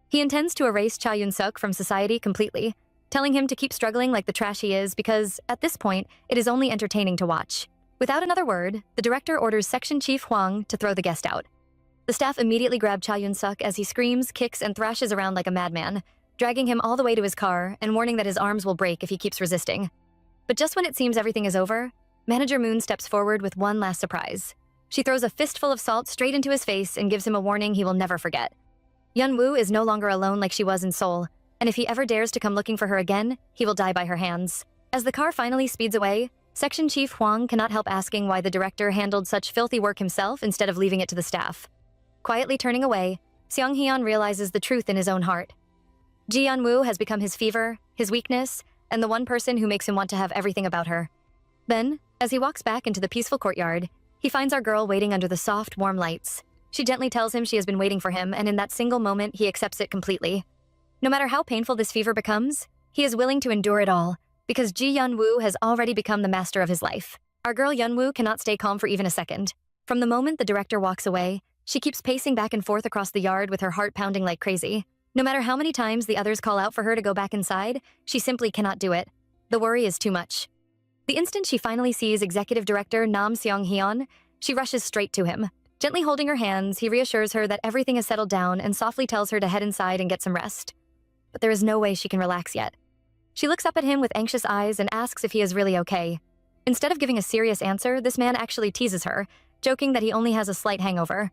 He intends to erase Cha Yun-suk from society completely, telling him to keep struggling like the trash he is because, at this point, it is only entertaining to watch. Without another word, the director orders Section Chief Hwang to throw the guest out. The staff immediately grab Cha Yun-suk as he screams, kicks, and thrashes around like a madman, dragging him all the way to his car and warning that his arms will break if he keeps resisting. But just when it seems everything is over, Manager Moon steps forward with one last surprise. She throws a fistful of salt straight into his face and gives him a warning he will never forget. Yeon-woo is no longer alone like she was in Seoul, and if he ever dares to come looking for her again, he will die by her hands. As the car finally speeds away, Section Chief Hwang cannot help asking why the director handled such filthy work himself instead of leaving it to the staff. Quietly turning away, Seong-hyun realizes the truth in his own heart. Ji Yeon-woo has become his fever, his weakness, and the one person who makes him want to have everything about her. Then, as he walks back into the peaceful courtyard, he finds our girl waiting under the soft, warm lights. She gently tells him she has been waiting for him, and in that single moment, he accepts it completely. No matter how painful this fever becomes, he is willing to endure it all, because Ji Yeon-woo has already become the master of his life. Our girl Yeon-woo cannot stay calm for even a second. From the moment the director walks away, she keeps pacing back and forth across the yard with her heart pounding like crazy. No matter how many times the others call out for her to go back inside, she simply cannot do it. The worry is too much. The instant she finally sees Executive Director Nam Seong-hyun, she rushes straight to him. Gently holding her hands, he reassures her that everything has settled down and softly tells her to head inside and get some rest. But there is no way she can relax yet. She looks up at him with anxious eyes and asks if he is really okay. Instead of giving a serious answer, this man actually teases her, joking that he only has a slight hangover.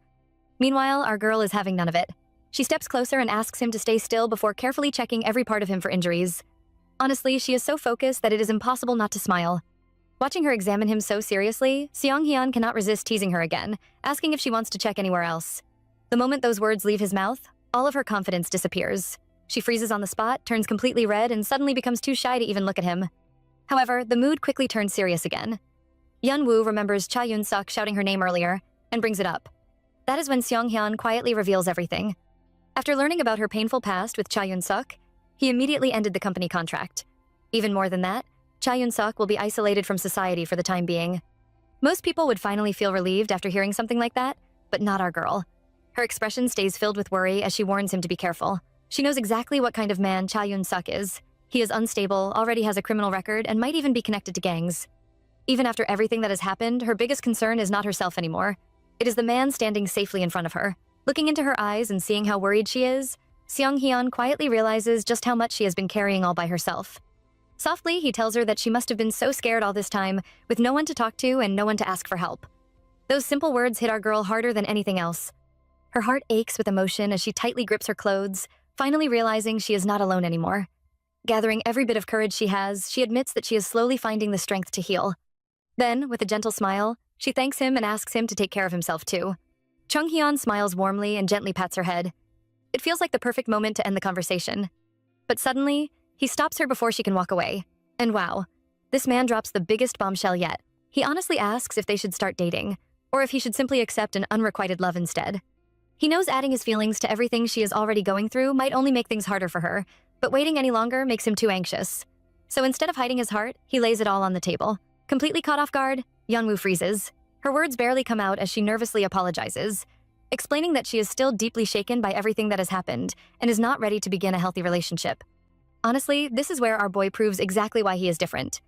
Meanwhile, our girl is having none of it. She steps closer and asks him to stay still before carefully checking every part of him for injuries. Honestly, she is so focused that it is impossible not to smile. Watching her examine him so seriously, Seong-hyun cannot resist teasing her again, asking if she wants to check anywhere else. The moment those words leave his mouth, all of her confidence disappears. She freezes on the spot, turns completely red, and suddenly becomes too shy to even look at him. However, the mood quickly turns serious again. Yeon-woo remembers Cha Yun-suk shouting her name earlier, and brings it up. That is when Seong-hyun quietly reveals everything. After learning about her painful past with Cha Yun-suk, he immediately ended the company contract. Even more than that, Cha Yun-suk will be isolated from society for the time being. Most people would finally feel relieved after hearing something like that, but not our girl. Her expression stays filled with worry as she warns him to be careful. She knows exactly what kind of man Cha Yun-suk is. He is unstable, already has a criminal record, and might even be connected to gangs. Even after everything that has happened, her biggest concern is not herself anymore. It is the man standing safely in front of her. Looking into her eyes and seeing how worried she is, Seong-hyun quietly realizes just how much she has been carrying all by herself. Softly, he tells her that she must have been so scared all this time, with no one to talk to and no one to ask for help. Those simple words hit our girl harder than anything else. Her heart aches with emotion as she tightly grips her clothes, finally realizing she is not alone anymore. Gathering every bit of courage she has, she admits that she is slowly finding the strength to heal. Then, with a gentle smile, she thanks him and asks him to take care of himself too. Chung-hyun smiles warmly and gently pats her head. It feels like the perfect moment to end the conversation. But suddenly, he stops her before she can walk away. And wow, this man drops the biggest bombshell yet. He honestly asks if they should start dating, or if he should simply accept an unrequited love instead. He knows adding his feelings to everything she is already going through might only make things harder for her, but waiting any longer makes him too anxious. So instead of hiding his heart, he lays it all on the table. Completely caught off guard, Yeonwoo freezes. Her words barely come out as she nervously apologizes, explaining that she is still deeply shaken by everything that has happened and is not ready to begin a healthy relationship. Honestly, this is where our boy proves exactly why he is different.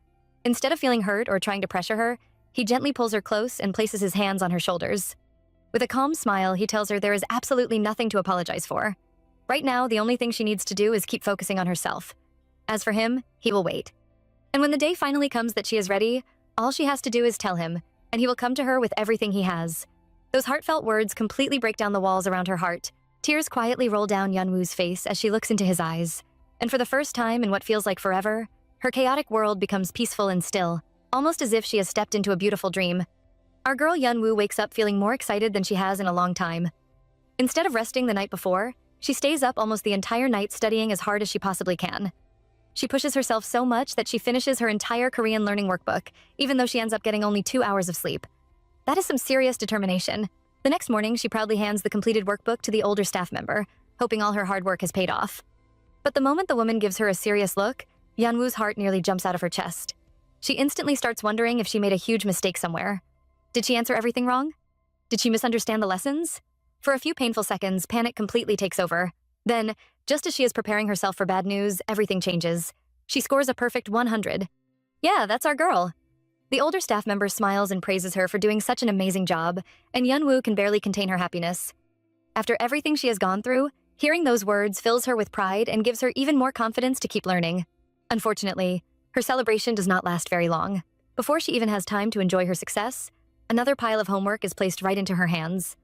Instead of feeling hurt or trying to pressure her, he gently pulls her close and places his hands on her shoulders. With a calm smile, he tells her there is absolutely nothing to apologize for. Right now, the only thing she needs to do is keep focusing on herself. As for him, he will wait. And when the day finally comes that she is ready, all she has to do is tell him, and he will come to her with everything he has. Those heartfelt words completely break down the walls around her heart. Tears quietly roll down Yeonwoo's face as she looks into his eyes. And for the first time in what feels like forever, her chaotic world becomes peaceful and still, almost as if she has stepped into a beautiful dream. Our girl Yeonwoo wakes up feeling more excited than she has in a long time. Instead of resting the night before, she stays up almost the entire night studying as hard as she possibly can. She pushes herself so much that she finishes her entire Korean learning workbook, even though she ends up getting only 2 hours of sleep. That is some serious determination. The next morning, she proudly hands the completed workbook to the older staff member, hoping all her hard work has paid off. But the moment the woman gives her a serious look, Yeonwoo's heart nearly jumps out of her chest. She instantly starts wondering if she made a huge mistake somewhere. Did she answer everything wrong? Did she misunderstand the lessons? For a few painful seconds, panic completely takes over. Then, just as she is preparing herself for bad news, everything changes. She scores a perfect 100. Yeah, that's our girl. The older staff member smiles and praises her for doing such an amazing job, and Yeonwoo can barely contain her happiness. After everything she has gone through, hearing those words fills her with pride and gives her even more confidence to keep learning. Unfortunately, her celebration does not last very long. Before she even has time to enjoy her success, another pile of homework is placed right into her hands.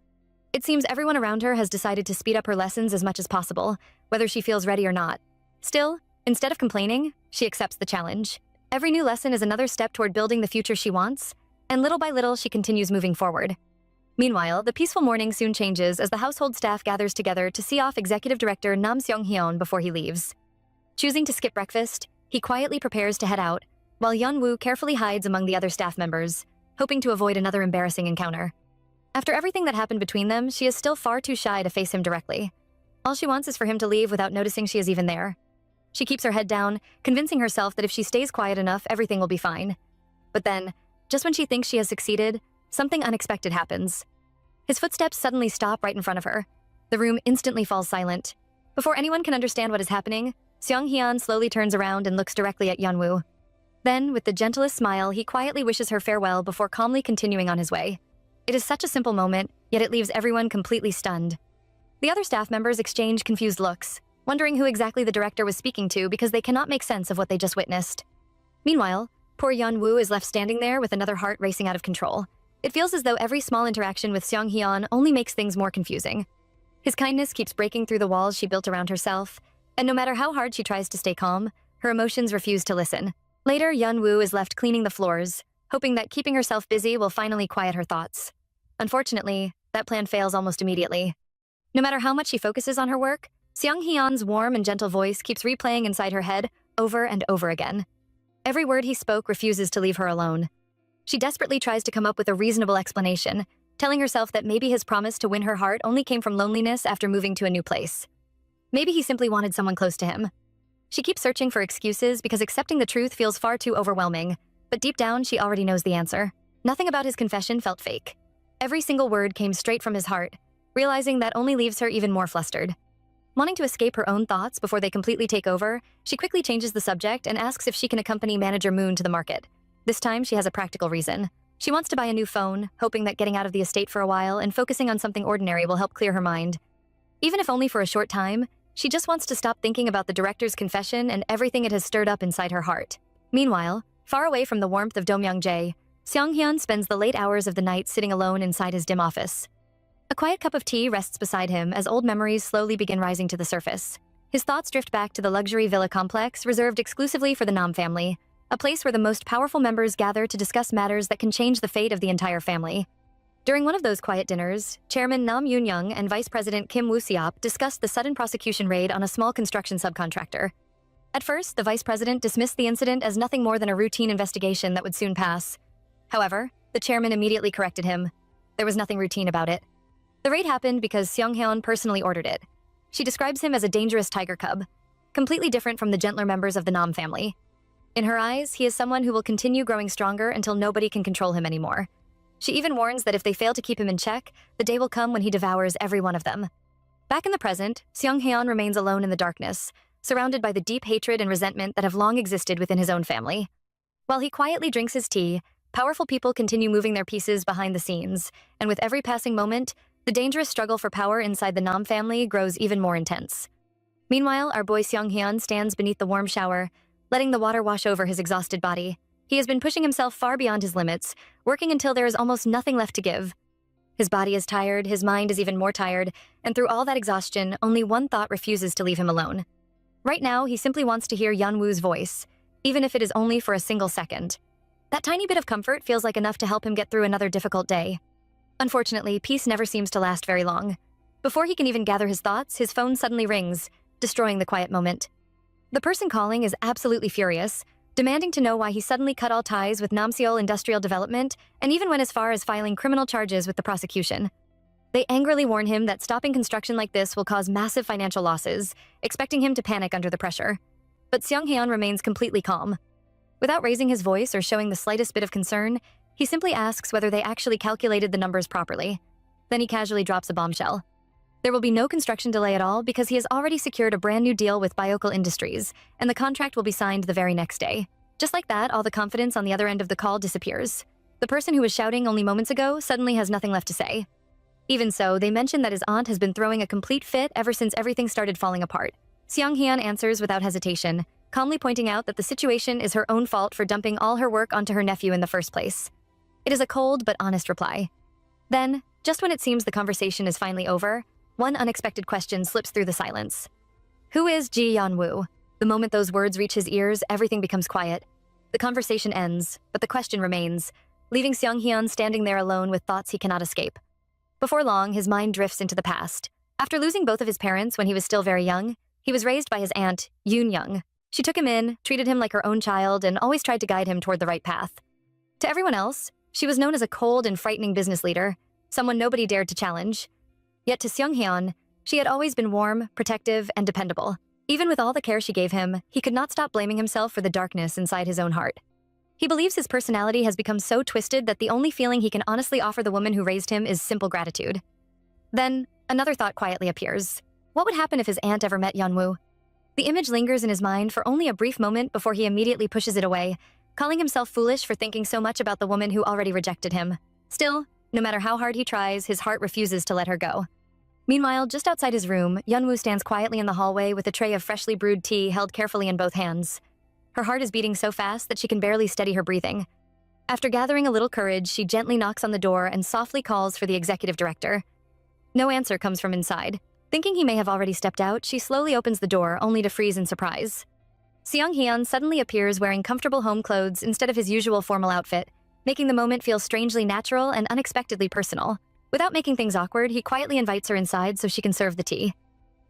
It seems everyone around her has decided to speed up her lessons as much as possible, whether she feels ready or not. Still, instead of complaining, she accepts the challenge. Every new lesson is another step toward building the future she wants, and little by little she continues moving forward. Meanwhile, the peaceful morning soon changes as the household staff gathers together to see off Executive Director Nam Seong-hyun before he leaves. Choosing to skip breakfast, he quietly prepares to head out, while Yeonwoo carefully hides among the other staff members, hoping to avoid another embarrassing encounter. After everything that happened between them, she is still far too shy to face him directly. All she wants is for him to leave without noticing she is even there. She keeps her head down, convincing herself that if she stays quiet enough, everything will be fine. But then, just when she thinks she has succeeded, something unexpected happens. His footsteps suddenly stop right in front of her. The room instantly falls silent. Before anyone can understand what is happening, Seong-hyun slowly turns around and looks directly at Yeonwoo. Then, with the gentlest smile, he quietly wishes her farewell before calmly continuing on his way. It is such a simple moment, yet it leaves everyone completely stunned. The other staff members exchange confused looks, wondering who exactly the director was speaking to because they cannot make sense of what they just witnessed. Meanwhile, poor Yeonwoo is left standing there with another heart racing out of control. It feels as though every small interaction with Seong-hyun only makes things more confusing. His kindness keeps breaking through the walls she built around herself, and no matter how hard she tries to stay calm, her emotions refuse to listen. Later, Yeonwoo is left cleaning the floors, hoping that keeping herself busy will finally quiet her thoughts. Unfortunately, that plan fails almost immediately. No matter how much she focuses on her work, Seong-hyun's warm and gentle voice keeps replaying inside her head over and over again. Every word he spoke refuses to leave her alone. She desperately tries to come up with a reasonable explanation, telling herself that maybe his promise to win her heart only came from loneliness after moving to a new place. Maybe he simply wanted someone close to him. She keeps searching for excuses because accepting the truth feels far too overwhelming, but deep down she already knows the answer. Nothing about his confession felt fake. Every single word came straight from his heart, realizing that only leaves her even more flustered. Wanting to escape her own thoughts before they completely take over, she quickly changes the subject and asks if she can accompany Manager Moon to the market. This time, she has a practical reason. She wants to buy a new phone, hoping that getting out of the estate for a while and focusing on something ordinary will help clear her mind. Even if only for a short time, she just wants to stop thinking about the director's confession and everything it has stirred up inside her heart. Meanwhile, far away from the warmth of Domyangjae, Seong-hyun spends the late hours of the night sitting alone inside his dim office. A quiet cup of tea rests beside him as old memories slowly begin rising to the surface. His thoughts drift back to the luxury villa complex reserved exclusively for the Nam family, a place where the most powerful members gather to discuss matters that can change the fate of the entire family. During one of those quiet dinners, Chairman Nam Yoon-young and Vice President Kim Woo-seop discussed the sudden prosecution raid on a small construction subcontractor. At first, the vice president dismissed the incident as nothing more than a routine investigation that would soon pass. However, the chairman immediately corrected him. There was nothing routine about it. The raid happened because Seong-hyun personally ordered it. She describes him as a dangerous tiger cub, completely different from the gentler members of the Nam family. In her eyes, he is someone who will continue growing stronger until nobody can control him anymore. She even warns that if they fail to keep him in check, the day will come when he devours every one of them. Back in the present, Seong-hyun remains alone in the darkness, surrounded by the deep hatred and resentment that have long existed within his own family. While he quietly drinks his tea, powerful people continue moving their pieces behind the scenes, and with every passing moment, the dangerous struggle for power inside the Nam family grows even more intense. Meanwhile, our boy Seong-hyun stands beneath the warm shower, letting the water wash over his exhausted body. He has been pushing himself far beyond his limits, working until there is almost nothing left to give. His body is tired, his mind is even more tired, and through all that exhaustion, only one thought refuses to leave him alone. Right now, he simply wants to hear Yeon-woo's voice, even if it is only for a single second. That tiny bit of comfort feels like enough to help him get through another difficult day. Unfortunately, peace never seems to last very long. Before he can even gather his thoughts, his phone suddenly rings, destroying the quiet moment. The person calling is absolutely furious, demanding to know why he suddenly cut all ties with Namseol Industrial Development and even went as far as filing criminal charges with the prosecution. They angrily warn him that stopping construction like this will cause massive financial losses, expecting him to panic under the pressure. But Seong-hyun remains completely calm. Without raising his voice or showing the slightest bit of concern, he simply asks whether they actually calculated the numbers properly. Then he casually drops a bombshell. There will be no construction delay at all because he has already secured a brand new deal with Biocal Industries, and the contract will be signed the very next day. Just like that, all the confidence on the other end of the call disappears. The person who was shouting only moments ago suddenly has nothing left to say. Even so, they mention that his aunt has been throwing a complete fit ever since everything started falling apart. Seong-hyun answers without hesitation, calmly pointing out that the situation is her own fault for dumping all her work onto her nephew in the first place. It is a cold but honest reply. Then, just when it seems the conversation is finally over, one unexpected question slips through the silence. Who is Ji Yeon-woo? The moment those words reach his ears, everything becomes quiet. The conversation ends, but the question remains, leaving Seong-hyun standing there alone with thoughts he cannot escape. Before long, his mind drifts into the past. After losing both of his parents when he was still very young, he was raised by his aunt, Yoon-young. She took him in, treated him like her own child, and always tried to guide him toward the right path. To everyone else, she was known as a cold and frightening business leader, someone nobody dared to challenge. Yet to Seong-hyun, she had always been warm, protective, and dependable. Even with all the care she gave him, he could not stop blaming himself for the darkness inside his own heart. He believes his personality has become so twisted that the only feeling he can honestly offer the woman who raised him is simple gratitude. Then, another thought quietly appears. What would happen if his aunt ever met Yeon-woo? The image lingers in his mind for only a brief moment before he immediately pushes it away, calling himself foolish for thinking so much about the woman who already rejected him. Still, no matter how hard he tries, his heart refuses to let her go. Meanwhile, just outside his room, Yeon-woo stands quietly in the hallway with a tray of freshly brewed tea held carefully in both hands. Her heart is beating so fast that she can barely steady her breathing. After gathering a little courage, she gently knocks on the door and softly calls for the executive director. No answer comes from inside. Thinking he may have already stepped out, she slowly opens the door, only to freeze in surprise. Seong-hyun suddenly appears wearing comfortable home clothes instead of his usual formal outfit, making the moment feel strangely natural and unexpectedly personal. Without making things awkward, he quietly invites her inside so she can serve the tea.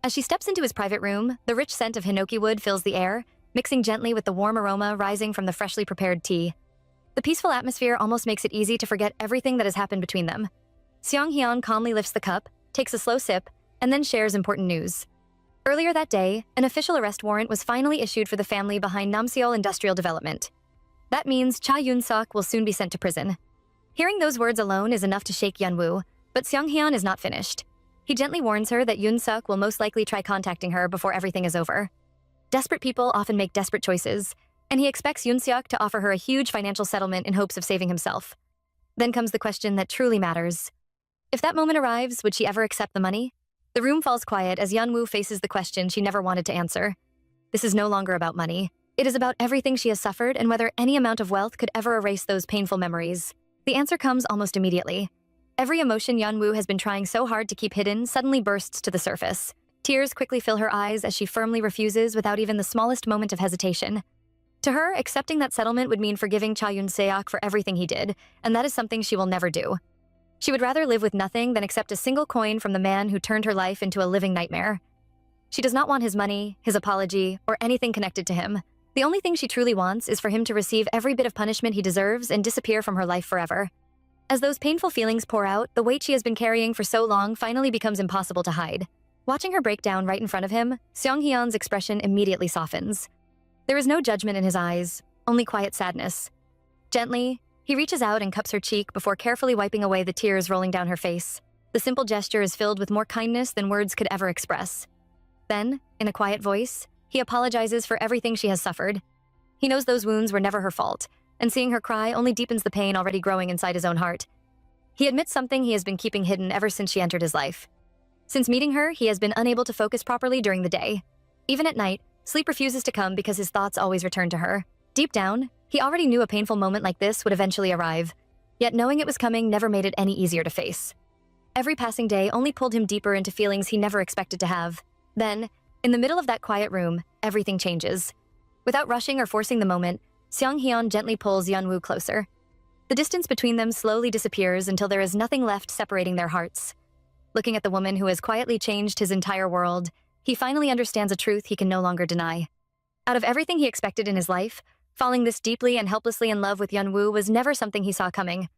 As she steps into his private room, the rich scent of hinoki wood fills the air, mixing gently with the warm aroma rising from the freshly prepared tea. The peaceful atmosphere almost makes it easy to forget everything that has happened between them. Seong-hyun calmly lifts the cup, takes a slow sip, and then shares important news. Earlier that day, an official arrest warrant was finally issued for the family behind Namseol Industrial Development. That means Cha Yoon-suk will soon be sent to prison. Hearing those words alone is enough to shake Yeon-woo, but Seong-hyun is not finished. He gently warns her that Yoon-suk will most likely try contacting her before everything is over. Desperate people often make desperate choices, and he expects Yoon-suk to offer her a huge financial settlement in hopes of saving himself. Then comes the question that truly matters. If that moment arrives, would she ever accept the money? The room falls quiet as Yeon-woo faces the question she never wanted to answer. This is no longer about money. It is about everything she has suffered and whether any amount of wealth could ever erase those painful memories. The answer comes almost immediately. Every emotion Yeon-woo has been trying so hard to keep hidden suddenly bursts to the surface. Tears quickly fill her eyes as she firmly refuses without even the smallest moment of hesitation. To her, accepting that settlement would mean forgiving Cha Yun-seok for everything he did, and that is something she will never do. She would rather live with nothing than accept a single coin from the man who turned her life into a living nightmare. She does not want his money, his apology, or anything connected to him. The only thing she truly wants is for him to receive every bit of punishment he deserves and disappear from her life forever. As those painful feelings pour out, the weight she has been carrying for so long finally becomes impossible to hide. Watching her break down right in front of him, Seong-hyun's expression immediately softens. There is no judgment in his eyes, only quiet sadness. Gently, he reaches out and cups her cheek before carefully wiping away the tears rolling down her face. The simple gesture is filled with more kindness than words could ever express. Then, in a quiet voice, he apologizes for everything she has suffered. He knows those wounds were never her fault, and seeing her cry only deepens the pain already growing inside his own heart. He admits something he has been keeping hidden ever since she entered his life. Since meeting her, he has been unable to focus properly during the day. Even at night, sleep refuses to come because his thoughts always return to her. Deep down, he already knew a painful moment like this would eventually arrive, yet knowing it was coming never made it any easier to face. Every passing day only pulled him deeper into feelings he never expected to have. Then, in the middle of that quiet room, everything changes. Without rushing or forcing the moment, Seong-hyun gently pulls Yeon-woo closer. The distance between them slowly disappears until there is nothing left separating their hearts. Looking at the woman who has quietly changed his entire world, he finally understands a truth he can no longer deny. Out of everything he expected in his life, falling this deeply and helplessly in love with Yeon-woo was never something he saw coming.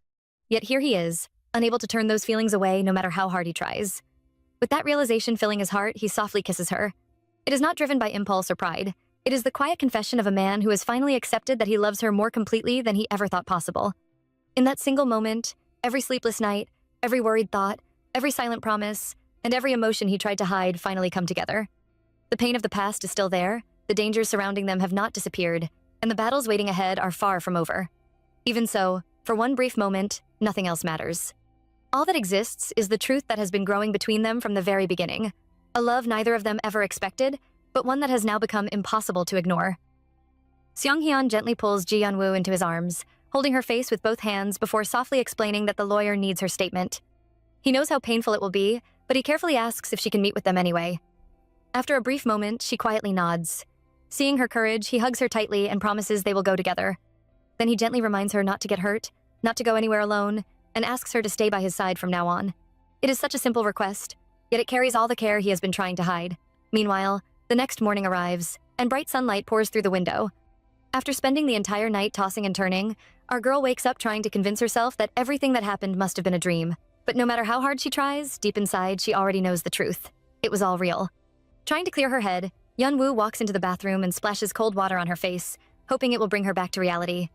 Yet here he is, unable to turn those feelings away no matter how hard he tries. With that realization filling his heart, he softly kisses her. It is not driven by impulse or pride. It is the quiet confession of a man who has finally accepted that he loves her more completely than he ever thought possible. In that single moment, every sleepless night, every worried thought, every silent promise, and every emotion he tried to hide finally come together. The pain of the past is still there, the dangers surrounding them have not disappeared, and the battles waiting ahead are far from over. Even so, for one brief moment, nothing else matters. All that exists is the truth that has been growing between them from the very beginning. A love neither of them ever expected, but one that has now become impossible to ignore. Seong-hyun gently pulls Ji Yeon-woo into his arms, holding her face with both hands before softly explaining that the lawyer needs her statement. He knows how painful it will be, but he carefully asks if she can meet with them anyway. After a brief moment, she quietly nods. Seeing her courage, he hugs her tightly and promises they will go together. Then he gently reminds her not to get hurt, not to go anywhere alone, and asks her to stay by his side from now on. It is such a simple request, yet it carries all the care he has been trying to hide. Meanwhile, the next morning arrives, and bright sunlight pours through the window. After spending the entire night tossing and turning, our girl wakes up trying to convince herself that everything that happened must have been a dream. But no matter how hard she tries, deep inside she already knows the truth. It was all real. Trying to clear her head, Yeon-woo walks into the bathroom and splashes cold water on her face, hoping it will bring her back to reality.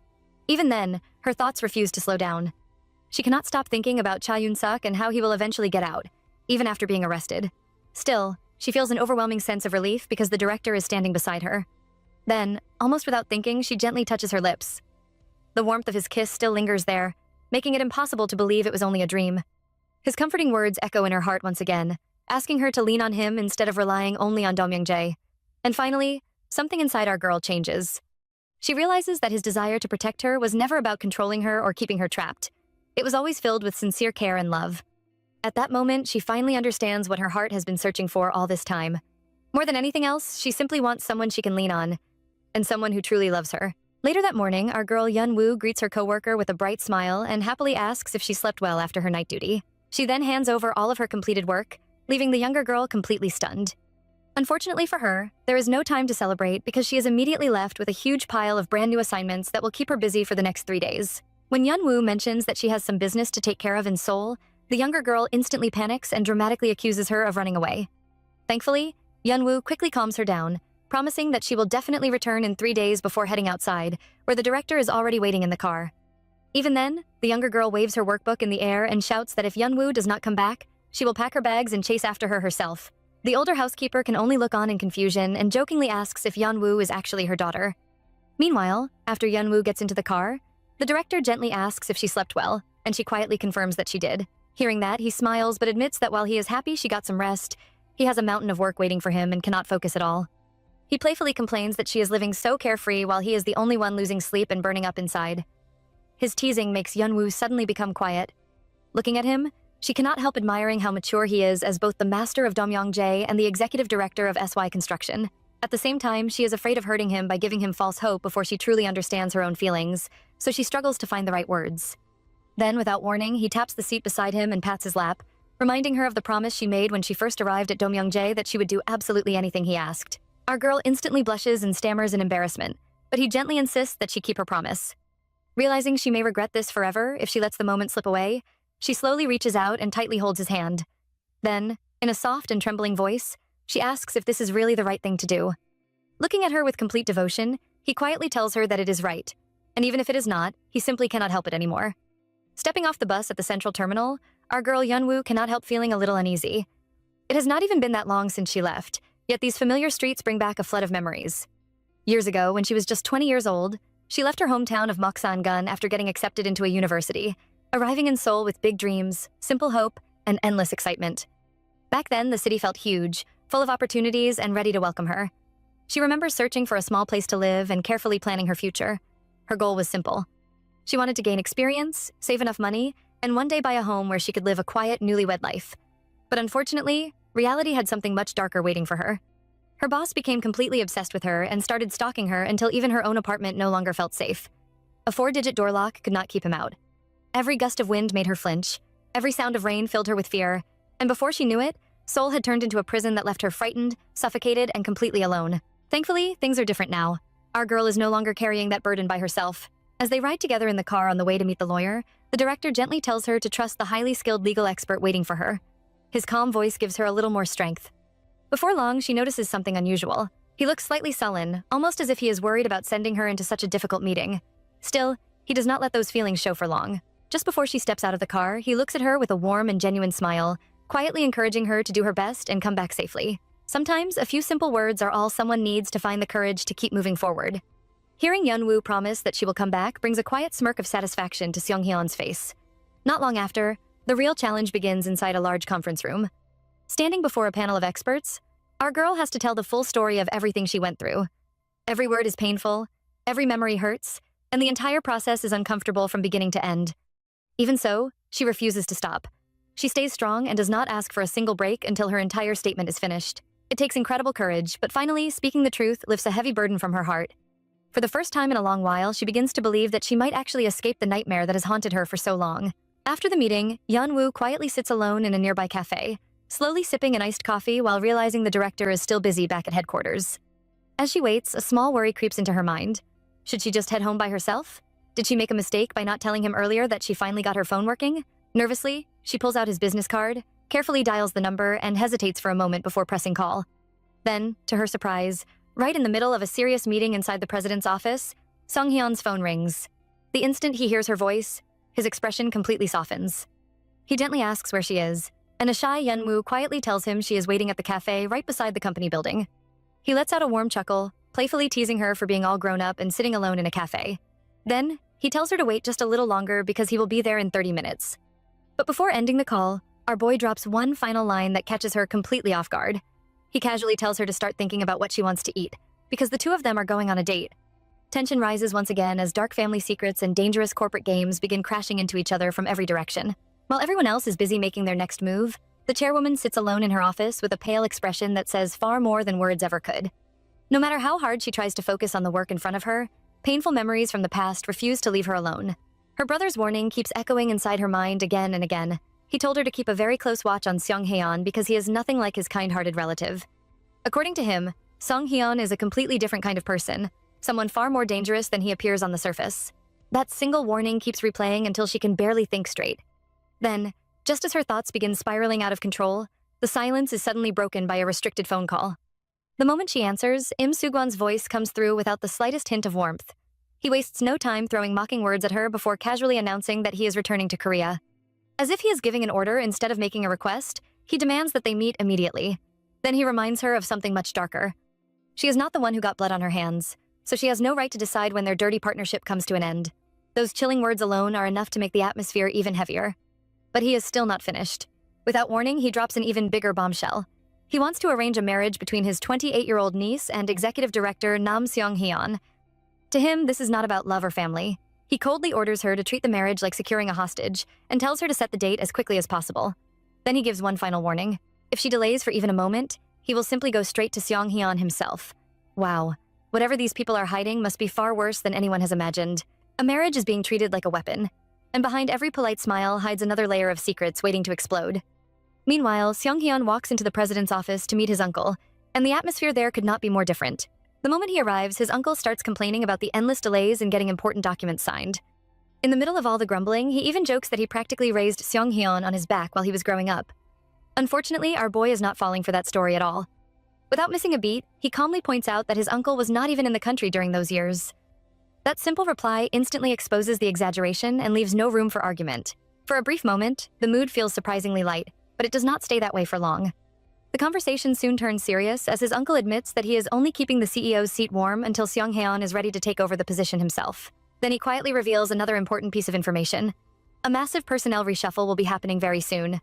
Even then, her thoughts refuse to slow down. She cannot stop thinking about Cha Yun-seok and how he will eventually get out, even after being arrested. Still, she feels an overwhelming sense of relief because the director is standing beside her. Then, almost without thinking, she gently touches her lips. The warmth of his kiss still lingers there, making it impossible to believe it was only a dream. His comforting words echo in her heart once again, asking her to lean on him instead of relying only on Do-myung-jae. And finally, something inside our girl changes. She realizes that his desire to protect her was never about controlling her or keeping her trapped. It was always filled with sincere care and love. At that moment, she finally understands what her heart has been searching for all this time. More than anything else, she simply wants someone she can lean on, and someone who truly loves her. Later that morning, our girl Yeon-woo greets her coworker with a bright smile and happily asks if she slept well after her night duty. She then hands over all of her completed work, leaving the younger girl completely stunned. Unfortunately for her, there is no time to celebrate because she is immediately left with a huge pile of brand new assignments that will keep her busy for the next 3 days. When Yeon-woo mentions that she has some business to take care of in Seoul, the younger girl instantly panics and dramatically accuses her of running away. Thankfully, Yeon-woo quickly calms her down, promising that she will definitely return in 3 days before heading outside, where the director is already waiting in the car. Even then, the younger girl waves her workbook in the air and shouts that if Yeon-woo does not come back, she will pack her bags and chase after her herself. The older housekeeper can only look on in confusion and jokingly asks if Yeon-woo is actually her daughter. Meanwhile, after Yeon-woo gets into the car, the director gently asks if she slept well, and she quietly confirms that she did. Hearing that, he smiles but admits that while he is happy she got some rest, he has a mountain of work waiting for him and cannot focus at all. He playfully complains that she is living so carefree while he is the only one losing sleep and burning up inside. His teasing makes Yeon-woo suddenly become quiet. Looking at him, She cannot help admiring how mature he is as both the master of Domyongjae and the executive director of SY Construction. At the same time, she is afraid of hurting him by giving him false hope before she truly understands her own feelings, so she struggles to find the right words. Then, without warning, he taps the seat beside him and pats his lap, reminding her of the promise she made when she first arrived at Domyongjae that she would do absolutely anything he asked. Our girl instantly blushes and stammers in embarrassment, but he gently insists that she keep her promise. Realizing she may regret this forever if she lets the moment slip away, she slowly reaches out and tightly holds his hand. Then, in a soft and trembling voice, she asks if this is really the right thing to do. Looking at her with complete devotion, he quietly tells her that it is right, and even if it is not, he simply cannot help it anymore. Stepping off the bus at the central terminal, our girl Yeonwoo cannot help feeling a little uneasy. It has not even been that long since she left, yet these familiar streets bring back a flood of memories. Years ago, when she was just 20 years old, she left her hometown of Moksan-gun after getting accepted into a university, arriving in Seoul with big dreams, simple hope, and endless excitement. Back then, the city felt huge, full of opportunities and ready to welcome her. She remembers searching for a small place to live and carefully planning her future. Her goal was simple. She wanted to gain experience, save enough money, and one day buy a home where she could live a quiet, newlywed life. But unfortunately, reality had something much darker waiting for her. Her boss became completely obsessed with her and started stalking her until even her own apartment no longer felt safe. A 4-digit door lock could not keep him out. Every gust of wind made her flinch. Every sound of rain filled her with fear. And before she knew it, Seoul had turned into a prison that left her frightened, suffocated, and completely alone. Thankfully, things are different now. Our girl is no longer carrying that burden by herself. As they ride together in the car on the way to meet the lawyer, the director gently tells her to trust the highly skilled legal expert waiting for her. His calm voice gives her a little more strength. Before long, she notices something unusual. He looks slightly sullen, almost as if he is worried about sending her into such a difficult meeting. Still, he does not let those feelings show for long. Just before she steps out of the car, he looks at her with a warm and genuine smile, quietly encouraging her to do her best and come back safely. Sometimes, a few simple words are all someone needs to find the courage to keep moving forward. Hearing Yeonwoo promise that she will come back brings a quiet smirk of satisfaction to Seonghyun's face. Not long after, the real challenge begins inside a large conference room. Standing before a panel of experts, our girl has to tell the full story of everything she went through. Every word is painful, every memory hurts, and the entire process is uncomfortable from beginning to end. Even so, she refuses to stop. She stays strong and does not ask for a single break until her entire statement is finished. It takes incredible courage, but finally, speaking the truth lifts a heavy burden from her heart. For the first time in a long while, she begins to believe that she might actually escape the nightmare that has haunted her for so long. After the meeting, Yeonwoo quietly sits alone in a nearby cafe, slowly sipping an iced coffee while realizing the director is still busy back at headquarters. As she waits, a small worry creeps into her mind. Should she just head home by herself? Did she make a mistake by not telling him earlier that she finally got her phone working? Nervously, she pulls out his business card, carefully dials the number, and hesitates for a moment before pressing call. Then, to her surprise, right in the middle of a serious meeting inside the president's office, Sunghyun's phone rings. The instant he hears her voice, his expression completely softens. He gently asks where she is, and a shy Yeonwoo quietly tells him she is waiting at the cafe right beside the company building. He lets out a warm chuckle, playfully teasing her for being all grown up and sitting alone in a cafe. Then, he tells her to wait just a little longer because he will be there in 30 minutes. But before ending the call, our boy drops one final line that catches her completely off guard. He casually tells her to start thinking about what she wants to eat, because the two of them are going on a date. Tension rises once again as dark family secrets and dangerous corporate games begin crashing into each other from every direction. While everyone else is busy making their next move, the chairwoman sits alone in her office with a pale expression that says far more than words ever could. No matter how hard she tries to focus on the work in front of her, painful memories from the past refuse to leave her alone. Her brother's warning keeps echoing inside her mind again and again. He told her to keep a very close watch on Seong-hyeon because he is nothing like his kind-hearted relative. According to him, Song-hyeon is a completely different kind of person, someone far more dangerous than he appears on the surface. That single warning keeps replaying until she can barely think straight. Then, just as her thoughts begin spiraling out of control, the silence is suddenly broken by a restricted phone call. The moment she answers, Im Soo-gwan's voice comes through without the slightest hint of warmth. He wastes no time throwing mocking words at her before casually announcing that he is returning to Korea. As if he is giving an order instead of making a request, he demands that they meet immediately. Then he reminds her of something much darker. She is not the one who got blood on her hands, so she has no right to decide when their dirty partnership comes to an end. Those chilling words alone are enough to make the atmosphere even heavier. But he is still not finished. Without warning, he drops an even bigger bombshell. He wants to arrange a marriage between his 28-year-old niece and executive director Nam Seong-hyeon. To him, this is not about love or family. He He coldly orders her to treat the marriage like securing a hostage and tells her to set the date as quickly as possible. Then he gives one final warning. If she delays for even a moment, he will simply go straight to Seong-hyun himself. Wow. Whatever these people are hiding must be far worse than anyone has imagined. A marriage is being treated like a weapon, and behind every polite smile hides another layer of secrets waiting to explode. Meanwhile, Seong-hyun walks into the president's office to meet his uncle, and the atmosphere there could not be more different. The moment he arrives, his uncle starts complaining about the endless delays in getting important documents signed. In the middle of all the grumbling, he even jokes that he practically raised Seong-hyun on his back while he was growing up. Unfortunately, our boy is not falling for that story at all. Without missing a beat, he calmly points out that his uncle was not even in the country during those years. That simple reply instantly exposes the exaggeration and leaves no room for argument. For a brief moment, the mood feels surprisingly light, but it does not stay that way for long. The conversation soon turns serious as his uncle admits that he is only keeping the CEO's seat warm until Seong-hyun is ready to take over the position himself. Then he quietly reveals another important piece of information. A massive personnel reshuffle will be happening very soon.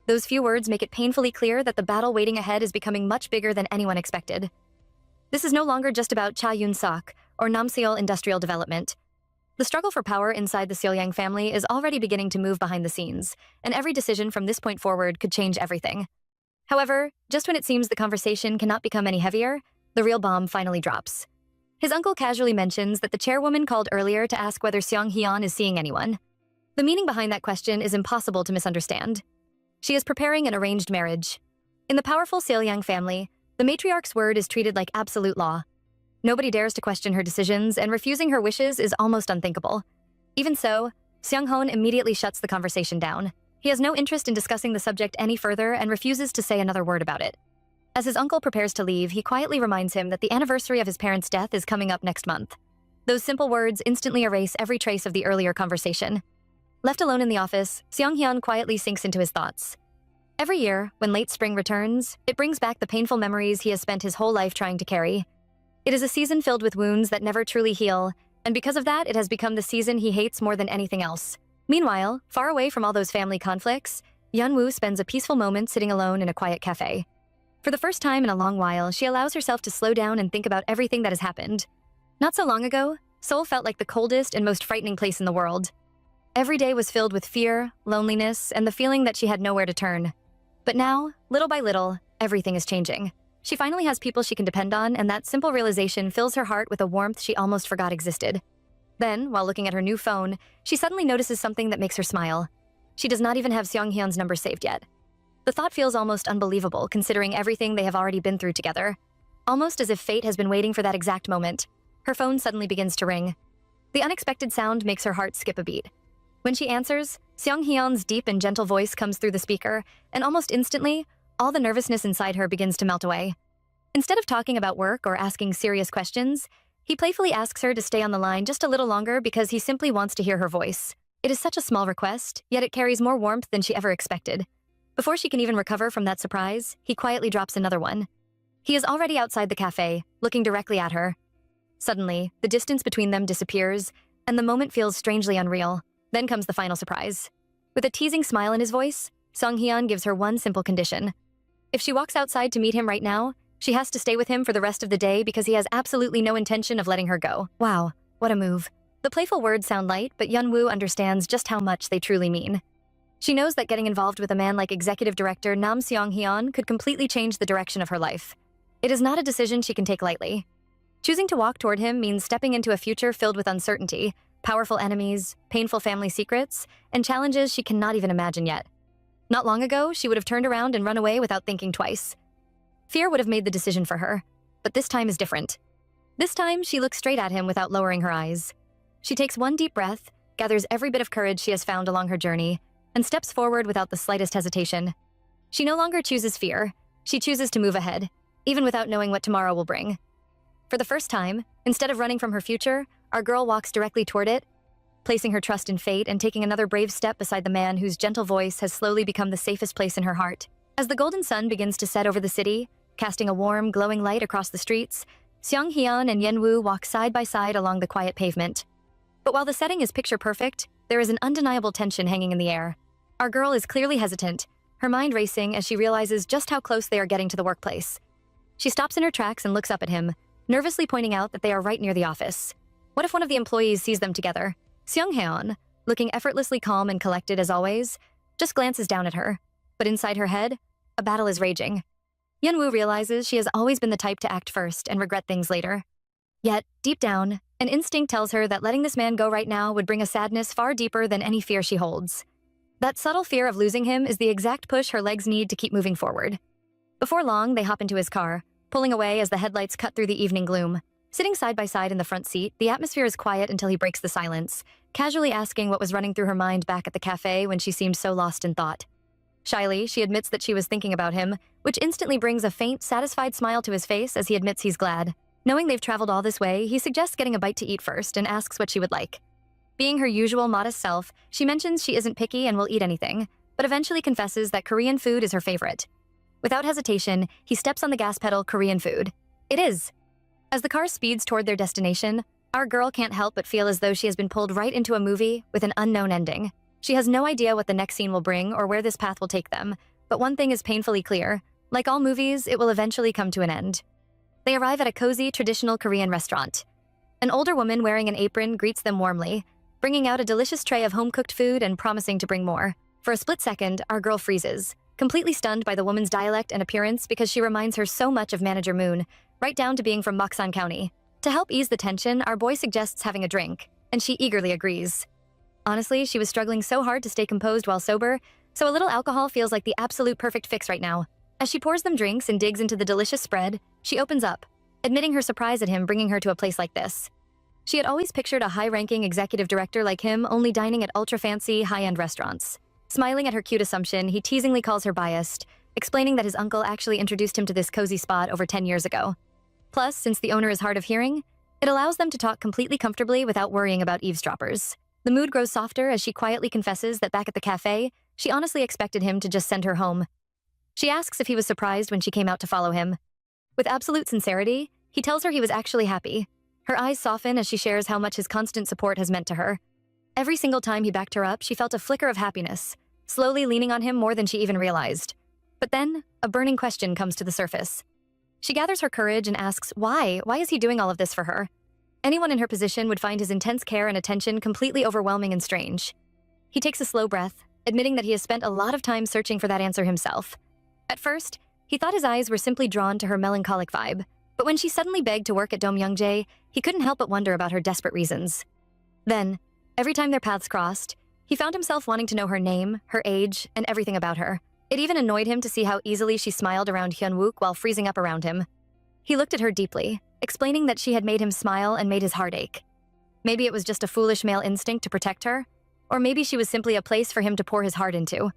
Those few words make it painfully clear that the battle waiting ahead is becoming much bigger than anyone expected. This is no longer just about Cha Yun-sok or Namseol Industrial Development. The struggle for power inside the Seolyang family is already beginning to move behind the scenes, and every decision from this point forward could change everything. However, just when it seems the conversation cannot become any heavier, the real bomb finally drops. His uncle casually mentions that the chairwoman called earlier to ask whether Seong-hyun is seeing anyone. The meaning behind that question is impossible to misunderstand. She is preparing an arranged marriage. In the powerful Seolyang family, the matriarch's word is treated like absolute law. Nobody dares to question her decisions, and refusing her wishes is almost unthinkable. Even so, Seong-hyun immediately shuts the conversation down. He has no interest in discussing the subject any further and refuses to say another word about it. As his uncle prepares to leave, he quietly reminds him that the anniversary of his parents' death is coming up next month. Those simple words instantly erase every trace of the earlier conversation. Left alone in the office, Seong-hyun quietly sinks into his thoughts. Every year, when late spring returns, it brings back the painful memories he has spent his whole life trying to carry. It is a season filled with wounds that never truly heal, and because of that, it has become the season he hates more than anything else. Meanwhile, far away from all those family conflicts, Yeon-woo spends a peaceful moment sitting alone in a quiet cafe. For the first time in a long while, she allows herself to slow down and think about everything that has happened. Not so long ago, Seoul felt like the coldest and most frightening place in the world. Every day was filled with fear, loneliness, and the feeling that she had nowhere to turn. But now, little by little, everything is changing. She finally has people she can depend on, and that simple realization fills her heart with a warmth she almost forgot existed. Then, while looking at her new phone, she suddenly notices something that makes her smile. She does not even have Seong-hyun's number saved yet. The thought feels almost unbelievable, considering everything they have already been through together. Almost as if fate has been waiting for that exact moment, her phone suddenly begins to ring. The unexpected sound makes her heart skip a beat. When she answers, Seong-hyun's deep and gentle voice comes through the speaker, and almost instantly, all the nervousness inside her begins to melt away. Instead of talking about work or asking serious questions, he playfully asks her to stay on the line just a little longer because he simply wants to hear her voice. It is such a small request, yet it carries more warmth than she ever expected. Before she can even recover from that surprise, he quietly drops another one. He is already outside the cafe, looking directly at her. Suddenly, the distance between them disappears, and the moment feels strangely unreal. Then comes the final surprise. With a teasing smile in his voice, Seong-hyun gives her one simple condition. If she walks outside to meet him right now, she has to stay with him for the rest of the day because he has absolutely no intention of letting her go. Wow, what a move. The playful words sound light, but Yeon-woo understands just how much they truly mean. She knows that getting involved with a man like Executive Director Nam Seong-hyun could completely change the direction of her life. It is not a decision she can take lightly. Choosing to walk toward him means stepping into a future filled with uncertainty, powerful enemies, painful family secrets, and challenges she cannot even imagine yet. Not long ago, she would have turned around and run away without thinking twice. Fear would have made the decision for her, but this time is different. This time, she looks straight at him without lowering her eyes. She takes one deep breath, gathers every bit of courage she has found along her journey, and steps forward without the slightest hesitation. She no longer chooses fear. She chooses to move ahead, even without knowing what tomorrow will bring. For the first time, instead of running from her future, our girl walks directly toward it, placing her trust in fate and taking another brave step beside the man whose gentle voice has slowly become the safest place in her heart. As the golden sun begins to set over the city, casting a warm, glowing light across the streets, Seong-hyun and Yeon-woo walk side by side along the quiet pavement. But while the setting is picture-perfect, there is an undeniable tension hanging in the air. Our girl is clearly hesitant, her mind racing as she realizes just how close they are getting to the workplace. She stops in her tracks and looks up at him, nervously pointing out that they are right near the office. What if one of the employees sees them together? Seong-haeon, looking effortlessly calm and collected as always, just glances down at her. But inside her head, a battle is raging. Yeonwoo realizes she has always been the type to act first and regret things later. Yet, deep down, an instinct tells her that letting this man go right now would bring a sadness far deeper than any fear she holds. That subtle fear of losing him is the exact push her legs need to keep moving forward. Before long, they hop into his car, pulling away as the headlights cut through the evening gloom. Sitting side by side in the front seat, the atmosphere is quiet until he breaks the silence, casually asking what was running through her mind back at the cafe when she seemed so lost in thought. Shyly, she admits that she was thinking about him, which instantly brings a faint, satisfied smile to his face as he admits he's glad. Knowing they've traveled all this way, he suggests getting a bite to eat first and asks what she would like. Being her usual modest self, she mentions she isn't picky and will eat anything, but eventually confesses that Korean food is her favorite. Without hesitation, he steps on the gas pedal. Korean food. It is. As the car speeds toward their destination, our girl can't help but feel as though she has been pulled right into a movie with an unknown ending. She has no idea what the next scene will bring or where this path will take them, but one thing is painfully clear. Like all movies, it will eventually come to an end. They arrive at a cozy, traditional Korean restaurant. An older woman wearing an apron greets them warmly, bringing out a delicious tray of home-cooked food and promising to bring more. For a split second, our girl freezes, completely stunned by the woman's dialect and appearance because she reminds her so much of Manager Moon, right down to being from Moksan County. To help ease the tension, our boy suggests having a drink, and she eagerly agrees. Honestly, she was struggling so hard to stay composed while sober, so a little alcohol feels like the absolute perfect fix right now. As she pours them drinks and digs into the delicious spread, she opens up, admitting her surprise at him bringing her to a place like this. She had always pictured a high-ranking executive director like him only dining at ultra-fancy, high-end restaurants. Smiling at her cute assumption, he teasingly calls her biased, explaining that his uncle actually introduced him to this cozy spot over 10 years ago. Plus, since the owner is hard of hearing, it allows them to talk completely comfortably without worrying about eavesdroppers. The mood grows softer as she quietly confesses that back at the cafe, she honestly expected him to just send her home. She asks if he was surprised when she came out to follow him. With absolute sincerity, he tells her he was actually happy. Her eyes soften as she shares how much his constant support has meant to her. Every single time he backed her up, she felt a flicker of happiness, slowly leaning on him more than she even realized. But then, a burning question comes to the surface. She gathers her courage and asks why is he doing all of this for her? Anyone in her position would find his intense care and attention completely overwhelming and strange. He takes a slow breath, admitting that he has spent a lot of time searching for that answer himself. At first, he thought his eyes were simply drawn to her melancholic vibe, but when she suddenly begged to work at Domyoungjae, he couldn't help but wonder about her desperate reasons. Then, every time their paths crossed, he found himself wanting to know her name, her age, and everything about her. It even annoyed him to see how easily she smiled around Hyunwook while freezing up around him. He looked at her deeply, explaining that she had made him smile and made his heart ache. Maybe it was just a foolish male instinct to protect her, or maybe she was simply a place for him to pour his heart into.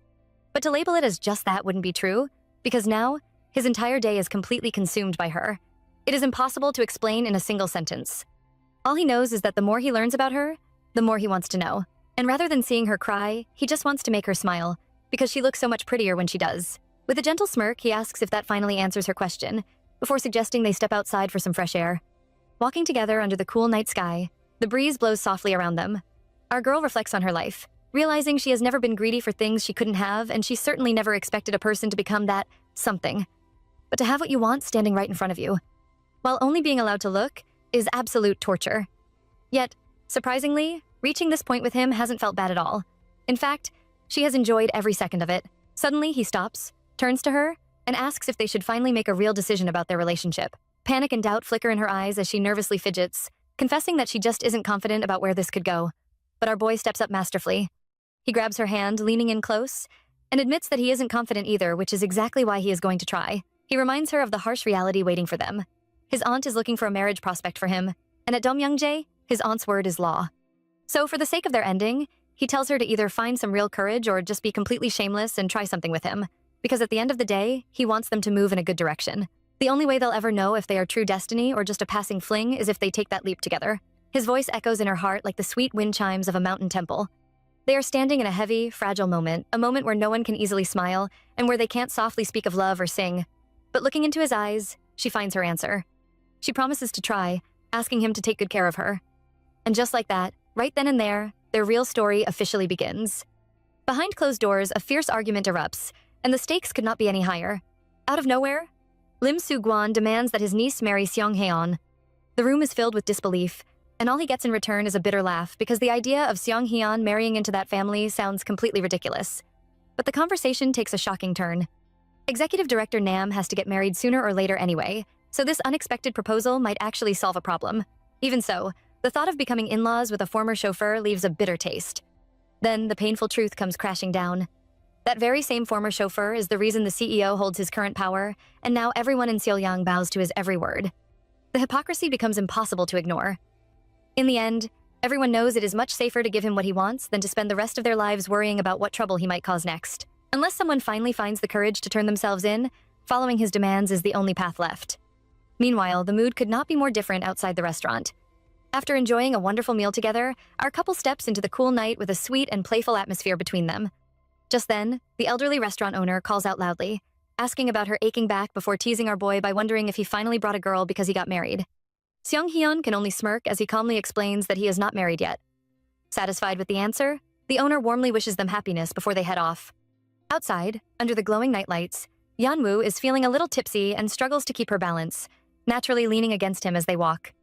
But to label it as just that wouldn't be true, because now, his entire day is completely consumed by her. It is impossible to explain in a single sentence. All he knows is that the more he learns about her, the more he wants to know. And rather than seeing her cry, he just wants to make her smile, because she looks so much prettier when she does. With a gentle smirk, he asks if that finally answers her question, before suggesting they step outside for some fresh air. Walking together under the cool night sky, the breeze blows softly around them. Our girl reflects on her life, realizing she has never been greedy for things she couldn't have, and she certainly never expected a person to become that something. But to have what you want standing right in front of you, while only being allowed to look, is absolute torture. Yet, surprisingly, reaching this point with him hasn't felt bad at all. In fact, she has enjoyed every second of it. Suddenly, he stops, turns to her, and asks if they should finally make a real decision about their relationship. Panic and doubt flicker in her eyes as she nervously fidgets, confessing that she just isn't confident about where this could go. But our boy steps up masterfully. He grabs her hand, leaning in close, and admits that he isn't confident either, which is exactly why he is going to try. He reminds her of the harsh reality waiting for them. His aunt is looking for a marriage prospect for him, and at Domyoungjae, his aunt's word is law. So for the sake of their ending, he tells her to either find some real courage or just be completely shameless and try something with him, because at the end of the day, he wants them to move in a good direction. The only way they'll ever know if they are true destiny or just a passing fling is if they take that leap together. His voice echoes in her heart like the sweet wind chimes of a mountain temple. They are standing in a heavy, fragile moment, a moment where no one can easily smile, and where they can't softly speak of love or sing. But looking into his eyes, she finds her answer. She promises to try, asking him to take good care of her. And just like that, right then and there, their real story officially begins. Behind closed doors, a fierce argument erupts, and the stakes could not be any higher. Out of nowhere, Lim Soo-gwan demands that his niece marry Seong-haeon. The room is filled with disbelief, and all he gets in return is a bitter laugh because the idea of Seong Hyun marrying into that family sounds completely ridiculous. But the conversation takes a shocking turn. Executive Director Nam has to get married sooner or later anyway, so this unexpected proposal might actually solve a problem. Even so, the thought of becoming in-laws with a former chauffeur leaves a bitter taste. Then the painful truth comes crashing down. That very same former chauffeur is the reason the CEO holds his current power, and now everyone in Seolyang bows to his every word. The hypocrisy becomes impossible to ignore. In the end, everyone knows it is much safer to give him what he wants than to spend the rest of their lives worrying about what trouble he might cause next. Unless someone finally finds the courage to turn themselves in, following his demands is the only path left. Meanwhile, the mood could not be more different outside the restaurant. After enjoying a wonderful meal together, our couple steps into the cool night with a sweet and playful atmosphere between them. Just then, the elderly restaurant owner calls out loudly, asking about her aching back before teasing our boy by wondering if he finally brought a girl because he got married. Seong Hyun can only smirk as he calmly explains that he is not married yet. Satisfied with the answer, the owner warmly wishes them happiness before they head off. Outside, under the glowing nightlights, Yeonwoo is feeling a little tipsy and struggles to keep her balance, naturally leaning against him as they walk.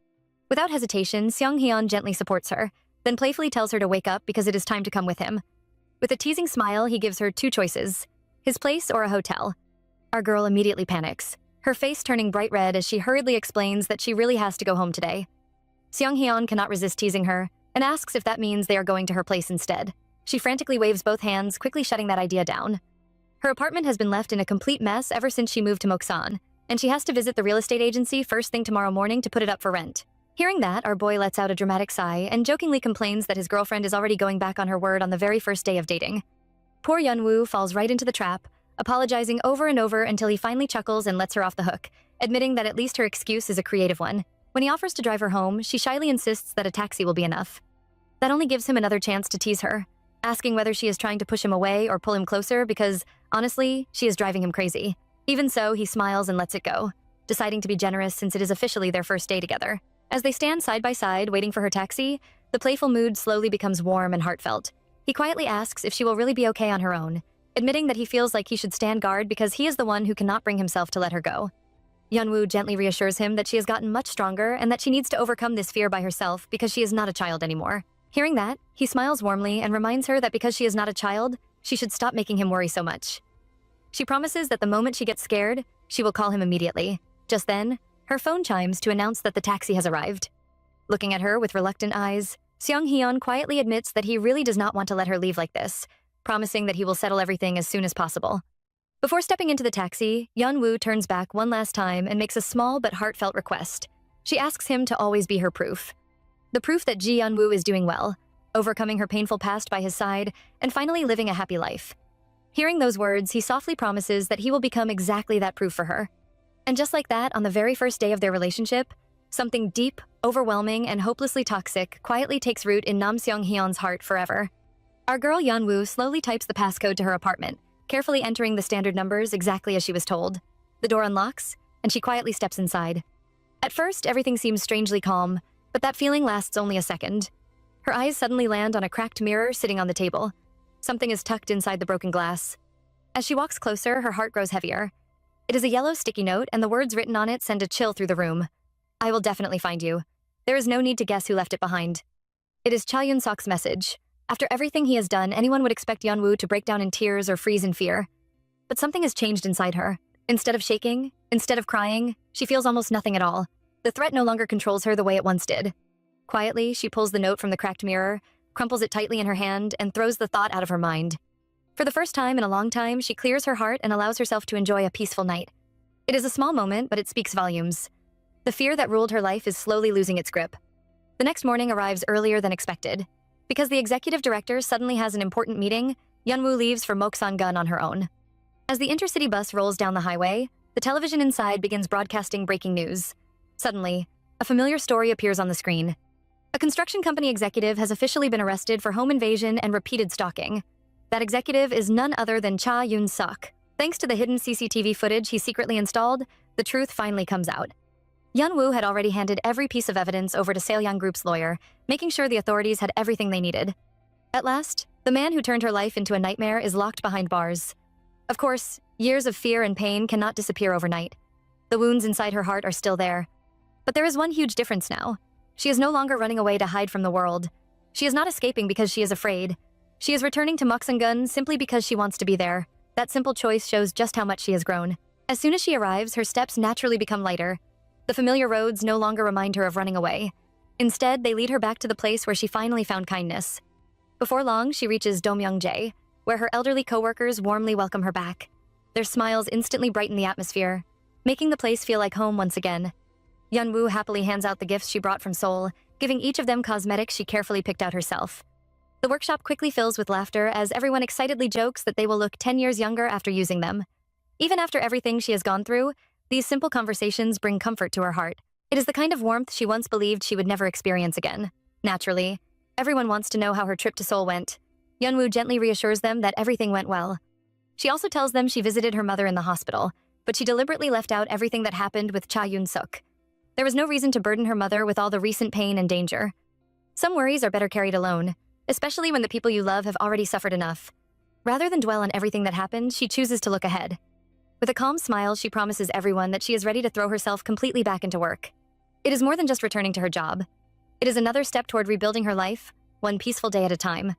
Without hesitation, Seong Hyun gently supports her, then playfully tells her to wake up because it is time to come with him. With a teasing smile, he gives her two choices, his place or a hotel. Our girl immediately panics, her face turning bright red as she hurriedly explains that she really has to go home today. Seong Hyun cannot resist teasing her and asks if that means they are going to her place instead. She frantically waves both hands, quickly shutting that idea down. Her apartment has been left in a complete mess ever since she moved to Moksan, and she has to visit the real estate agency first thing tomorrow morning to put it up for rent. Hearing that, our boy lets out a dramatic sigh and jokingly complains that his girlfriend is already going back on her word on the very first day of dating. Poor Yeonwoo falls right into the trap, apologizing over and over until he finally chuckles and lets her off the hook, admitting that at least her excuse is a creative one. When he offers to drive her home, she shyly insists that a taxi will be enough. That only gives him another chance to tease her, asking whether she is trying to push him away or pull him closer because, honestly, she is driving him crazy. Even so, he smiles and lets it go, deciding to be generous since it is officially their first day together. As they stand side by side waiting for her taxi, the playful mood slowly becomes warm and heartfelt. He quietly asks if she will really be okay on her own, admitting that he feels like he should stand guard because he is the one who cannot bring himself to let her go. Yeonwoo gently reassures him that she has gotten much stronger and that she needs to overcome this fear by herself because she is not a child anymore. Hearing that, he smiles warmly and reminds her that because she is not a child, she should stop making him worry so much. She promises that the moment she gets scared, she will call him immediately. Just then, her phone chimes to announce that the taxi has arrived. Looking at her with reluctant eyes, Seong Hyun quietly admits that he really does not want to let her leave like this, promising that he will settle everything as soon as possible. Before stepping into the taxi, Yeonwoo turns back one last time and makes a small but heartfelt request. She asks him to always be her proof. The proof that Ji Yeonwoo is doing well, overcoming her painful past by his side, and finally living a happy life. Hearing those words, he softly promises that he will become exactly that proof for her. And just like that, on the very first day of their relationship, something deep, overwhelming, and hopelessly toxic quietly takes root in Nam Seong Hyun's heart forever. Our girl Yeonwoo slowly types the passcode to her apartment, carefully entering the standard numbers exactly as she was told. The door unlocks, and she quietly steps inside. At first, everything seems strangely calm, but that feeling lasts only a second. Her eyes suddenly land on a cracked mirror sitting on the table. Something is tucked inside the broken glass. As she walks closer, her heart grows heavier. It is a yellow sticky note, and the words written on it send a chill through the room. I will definitely find you. There is no need to guess who left it behind. It is Cha Yun-sok's message. After everything he has done, anyone would expect Yeonwoo to break down in tears or freeze in fear. But something has changed inside her. Instead of shaking, instead of crying, she feels almost nothing at all. The threat no longer controls her the way it once did. Quietly, she pulls the note from the cracked mirror, crumples it tightly in her hand, and throws the thought out of her mind. For the first time in a long time, she clears her heart and allows herself to enjoy a peaceful night. It is a small moment, but it speaks volumes. The fear that ruled her life is slowly losing its grip. The next morning arrives earlier than expected. Because the executive director suddenly has an important meeting, Yeonwoo leaves for Moksan-gun on her own. As the intercity bus rolls down the highway, the television inside begins broadcasting breaking news. Suddenly, a familiar story appears on the screen. A construction company executive has officially been arrested for home invasion and repeated stalking. That executive is none other than Cha Yun-sok. Thanks to the hidden CCTV footage he secretly installed, the truth finally comes out. Yeonwoo had already handed every piece of evidence over to Seolyang Group's lawyer, making sure the authorities had everything they needed. At last, the man who turned her life into a nightmare is locked behind bars. Of course, years of fear and pain cannot disappear overnight. The wounds inside her heart are still there. But there is one huge difference now. She is no longer running away to hide from the world. She is not escaping because she is afraid. She is returning to Muksungun simply because she wants to be there. That simple choice shows just how much she has grown. As soon as she arrives, her steps naturally become lighter. The familiar roads no longer remind her of running away. Instead, they lead her back to the place where she finally found kindness. Before long, she reaches Domyeongjae, where her elderly coworkers warmly welcome her back. Their smiles instantly brighten the atmosphere, making the place feel like home once again. Yeonwoo happily hands out the gifts she brought from Seoul, giving each of them cosmetics she carefully picked out herself. The workshop quickly fills with laughter as everyone excitedly jokes that they will look 10 years younger after using them. Even after everything she has gone through, these simple conversations bring comfort to her heart. It is the kind of warmth she once believed she would never experience again. Naturally, everyone wants to know how her trip to Seoul went. Yeonwoo gently reassures them that everything went well. She also tells them she visited her mother in the hospital, but she deliberately left out everything that happened with Cha Yoon-suk. There was no reason to burden her mother with all the recent pain and danger. Some worries are better carried alone, especially when the people you love have already suffered enough. Rather than dwell on everything that happened, she chooses to look ahead. With a calm smile, she promises everyone that she is ready to throw herself completely back into work. It is more than just returning to her job. It is another step toward rebuilding her life, one peaceful day at a time.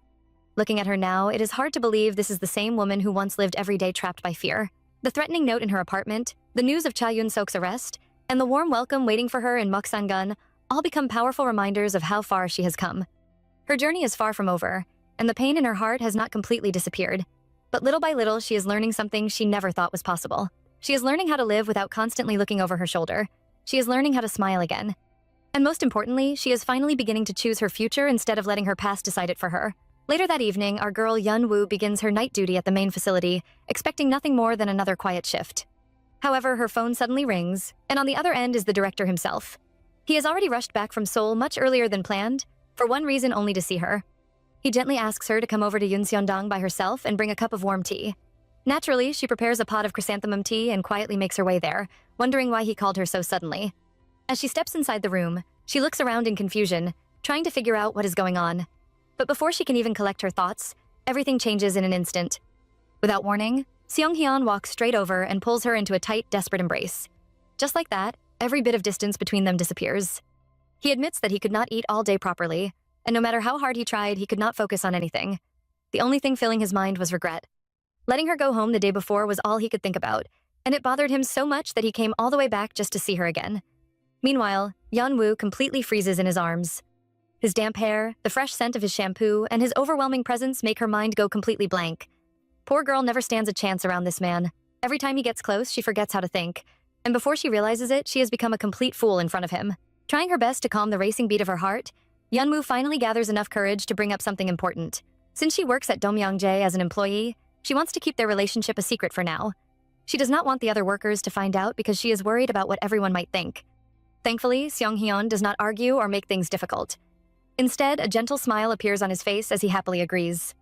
Looking at her now, it is hard to believe this is the same woman who once lived every day trapped by fear. The threatening note in her apartment, the news of Cha Yoon-suk's arrest, and the warm welcome waiting for her in Muksungun all become powerful reminders of how far she has come. Her journey is far from over, and the pain in her heart has not completely disappeared. But little by little, she is learning something she never thought was possible. She is learning how to live without constantly looking over her shoulder. She is learning how to smile again. And most importantly, she is finally beginning to choose her future instead of letting her past decide it for her. Later that evening, our girl Yeonwoo begins her night duty at the main facility, expecting nothing more than another quiet shift. However, her phone suddenly rings, and on the other end is the director himself. He has already rushed back from Seoul much earlier than planned, for one reason only to see her. He gently asks her to come over to Yunseondong by herself and bring a cup of warm tea. Naturally, she prepares a pot of chrysanthemum tea and quietly makes her way there, wondering why he called her so suddenly. As she steps inside the room, she looks around in confusion, trying to figure out what is going on. But before she can even collect her thoughts, everything changes in an instant. Without warning, Seong-hyun walks straight over and pulls her into a tight, desperate embrace. Just like that, every bit of distance between them disappears. He admits that he could not eat all day properly, and no matter how hard he tried, he could not focus on anything. The only thing filling his mind was regret. Letting her go home the day before was all he could think about, and it bothered him so much that he came all the way back just to see her again. Meanwhile, Yeonwoo completely freezes in his arms. His damp hair, the fresh scent of his shampoo, and his overwhelming presence make her mind go completely blank. Poor girl never stands a chance around this man. Every time he gets close, she forgets how to think, and before she realizes it, she has become a complete fool in front of him. Trying her best to calm the racing beat of her heart, Yeonwoo finally gathers enough courage to bring up something important. Since she works at Domyeongjae as an employee, she wants to keep their relationship a secret for now. She does not want the other workers to find out because she is worried about what everyone might think. Thankfully, Seong-hyun does not argue or make things difficult. Instead, a gentle smile appears on his face as he happily agrees.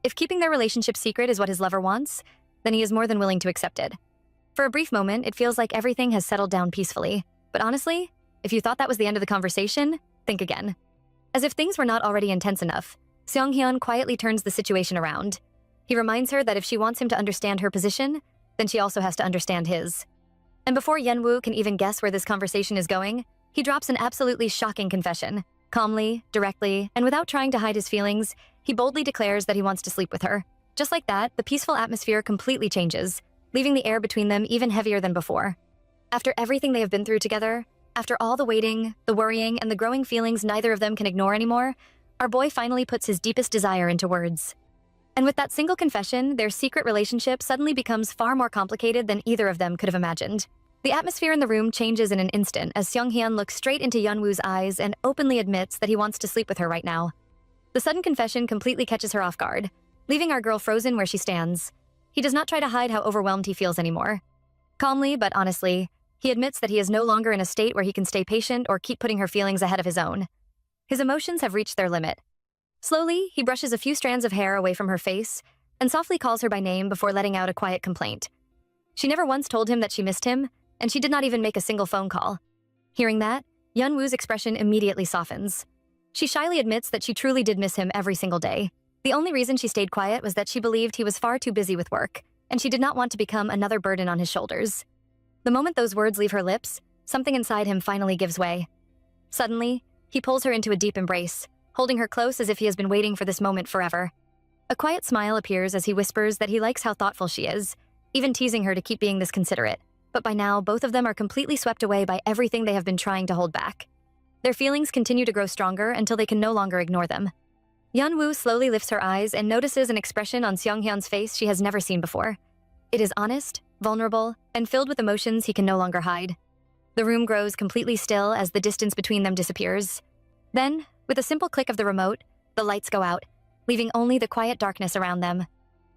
If keeping their relationship secret is what his lover wants, then he is more than willing to accept it. For a brief moment, it feels like everything has settled down peacefully. But honestly, if you thought that was the end of the conversation, think again. As if things were not already intense enough, Seong-hyun quietly turns the situation around. He reminds her that if she wants him to understand her position, then she also has to understand his. And before Yeonwoo can even guess where this conversation is going, he drops an absolutely shocking confession. Calmly, directly, and without trying to hide his feelings, he boldly declares that he wants to sleep with her. Just like that, the peaceful atmosphere completely changes, leaving the air between them even heavier than before. After everything they have been through together, after all the waiting, the worrying, and the growing feelings neither of them can ignore anymore, our boy finally puts his deepest desire into words. And with that single confession, their secret relationship suddenly becomes far more complicated than either of them could have imagined. The atmosphere in the room changes in an instant as Seong-hyun looks straight into Yeonwoo's eyes and openly admits that he wants to sleep with her right now. The sudden confession completely catches her off guard, leaving our girl frozen where she stands. He does not try to hide how overwhelmed he feels anymore. Calmly, but honestly, he admits that he is no longer in a state where he can stay patient or keep putting her feelings ahead of his own. His emotions have reached their limit. Slowly, he brushes a few strands of hair away from her face and softly calls her by name before letting out a quiet complaint. She never once told him that she missed him, and she did not even make a single phone call. Hearing that, Yeonwoo's expression immediately softens. She shyly admits that she truly did miss him every single day. The only reason she stayed quiet was that she believed he was far too busy with work, and she did not want to become another burden on his shoulders. The moment those words leave her lips, something inside him finally gives way. Suddenly, he pulls her into a deep embrace, holding her close as if he has been waiting for this moment forever. A quiet smile appears as he whispers that he likes how thoughtful she is, even teasing her to keep being this considerate. But by now, both of them are completely swept away by everything they have been trying to hold back. Their feelings continue to grow stronger until they can no longer ignore them. Yeonwoo slowly lifts her eyes and notices an expression on Seonghyun's face she has never seen before. It is honest, vulnerable, and filled with emotions he can no longer hide. The room grows completely still as the distance between them disappears. Then, with a simple click of the remote, the lights go out, leaving only the quiet darkness around them.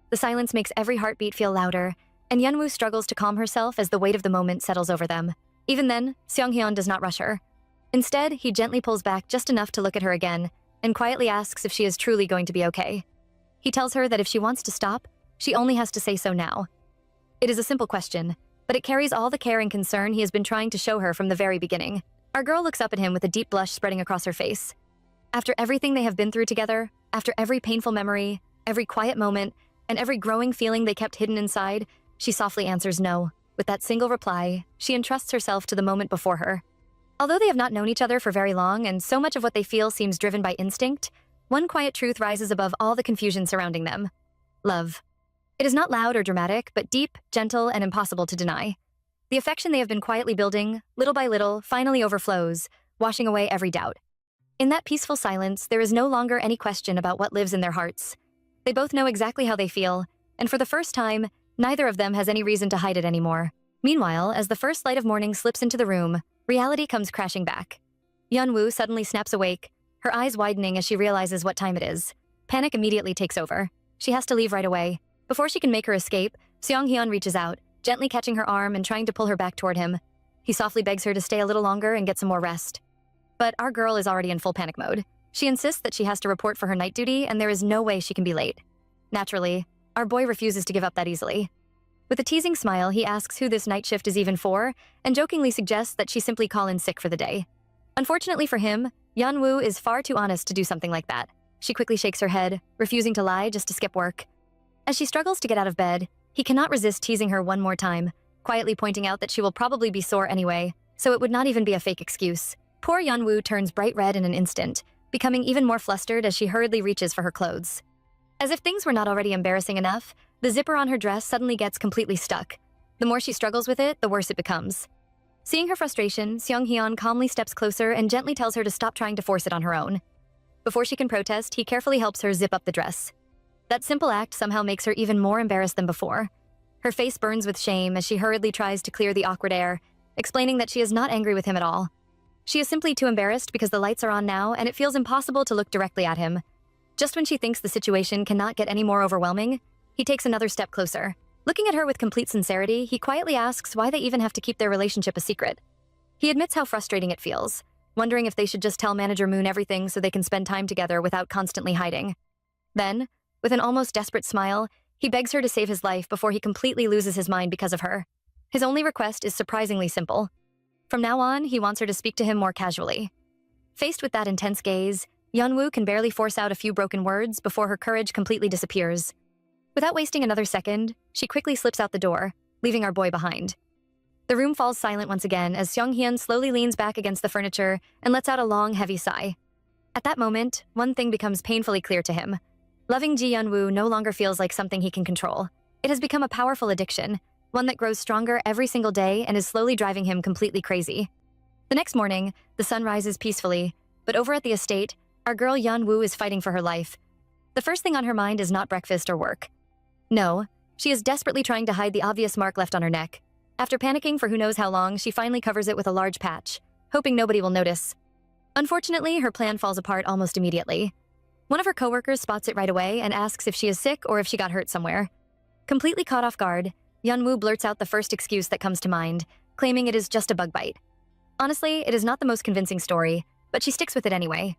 The silence makes every heartbeat feel louder, and Yeonwoo struggles to calm herself as the weight of the moment settles over them. Even then, Seonghyun does not rush her. Instead, he gently pulls back just enough to look at her again, and quietly asks if she is truly going to be okay. He tells her that if she wants to stop, she only has to say so now. It is a simple question, but it carries all the care and concern he has been trying to show her from the very beginning. Our girl looks up at him with a deep blush spreading across her face. After everything they have been through together, after every painful memory, every quiet moment, and every growing feeling they kept hidden inside, she softly answers no. With that single reply, she entrusts herself to the moment before her. Although they have not known each other for very long and so much of what they feel seems driven by instinct, one quiet truth rises above all the confusion surrounding them. Love. It is not loud or dramatic, but deep, gentle, and impossible to deny. The affection they have been quietly building, little by little, finally overflows, washing away every doubt. In that peaceful silence, there is no longer any question about what lives in their hearts. They both know exactly how they feel, and for the first time, neither of them has any reason to hide it anymore. Meanwhile, as the first light of morning slips into the room, reality comes crashing back. Yeonwoo suddenly snaps awake, her eyes widening as she realizes what time it is. Panic immediately takes over. She has to leave right away. Before she can make her escape, Seonghyun reaches out, gently catching her arm and trying to pull her back toward him. He softly begs her to stay a little longer and get some more rest. But our girl is already in full panic mode. She insists that she has to report for her night duty and there is no way she can be late. Naturally, our boy refuses to give up that easily. With a teasing smile, he asks who this night shift is even for and jokingly suggests that she simply call in sick for the day. Unfortunately for him, Yeonwoo is far too honest to do something like that. She quickly shakes her head, refusing to lie just to skip work. As she struggles to get out of bed, he cannot resist teasing her one more time, quietly pointing out that she will probably be sore anyway, so it would not even be a fake excuse. Poor Yeonwoo turns bright red in an instant, becoming even more flustered as she hurriedly reaches for her clothes. As if things were not already embarrassing enough, the zipper on her dress suddenly gets completely stuck. The more she struggles with it, the worse it becomes. Seeing her frustration, Seonghyun calmly steps closer and gently tells her to stop trying to force it on her own. Before she can protest, he carefully helps her zip up the dress. That simple act somehow makes her even more embarrassed than before. Her face burns with shame as she hurriedly tries to clear the awkward air, explaining that she is not angry with him at all. She is simply too embarrassed because the lights are on now and it feels impossible to look directly at him. Just when she thinks the situation cannot get any more overwhelming, he takes another step closer. Looking at her with complete sincerity, he quietly asks why they even have to keep their relationship a secret. He admits how frustrating it feels, wondering if they should just tell Manager Moon everything so they can spend time together without constantly hiding. Then, with an almost desperate smile, he begs her to save his life before he completely loses his mind because of her. His only request is surprisingly simple. From now on, he wants her to speak to him more casually. Faced with that intense gaze, Yeonwoo can barely force out a few broken words before her courage completely disappears. Without wasting another second, she quickly slips out the door, leaving our boy behind. The room falls silent once again as Seonghyun slowly leans back against the furniture and lets out a long, heavy sigh. At that moment, one thing becomes painfully clear to him. Loving Ji Yeonwoo no longer feels like something he can control. It has become a powerful addiction, one that grows stronger every single day and is slowly driving him completely crazy. The next morning, the sun rises peacefully, but over at the estate, our girl Yeonwoo is fighting for her life. The first thing on her mind is not breakfast or work. No, she is desperately trying to hide the obvious mark left on her neck. After panicking for who knows how long, she finally covers it with a large patch, hoping nobody will notice. Unfortunately, her plan falls apart almost immediately. One of her coworkers spots it right away and asks if she is sick or if she got hurt somewhere. Completely caught off guard, Yeonwoo blurts out the first excuse that comes to mind, claiming it is just a bug bite. Honestly, it is not the most convincing story, but she sticks with it anyway.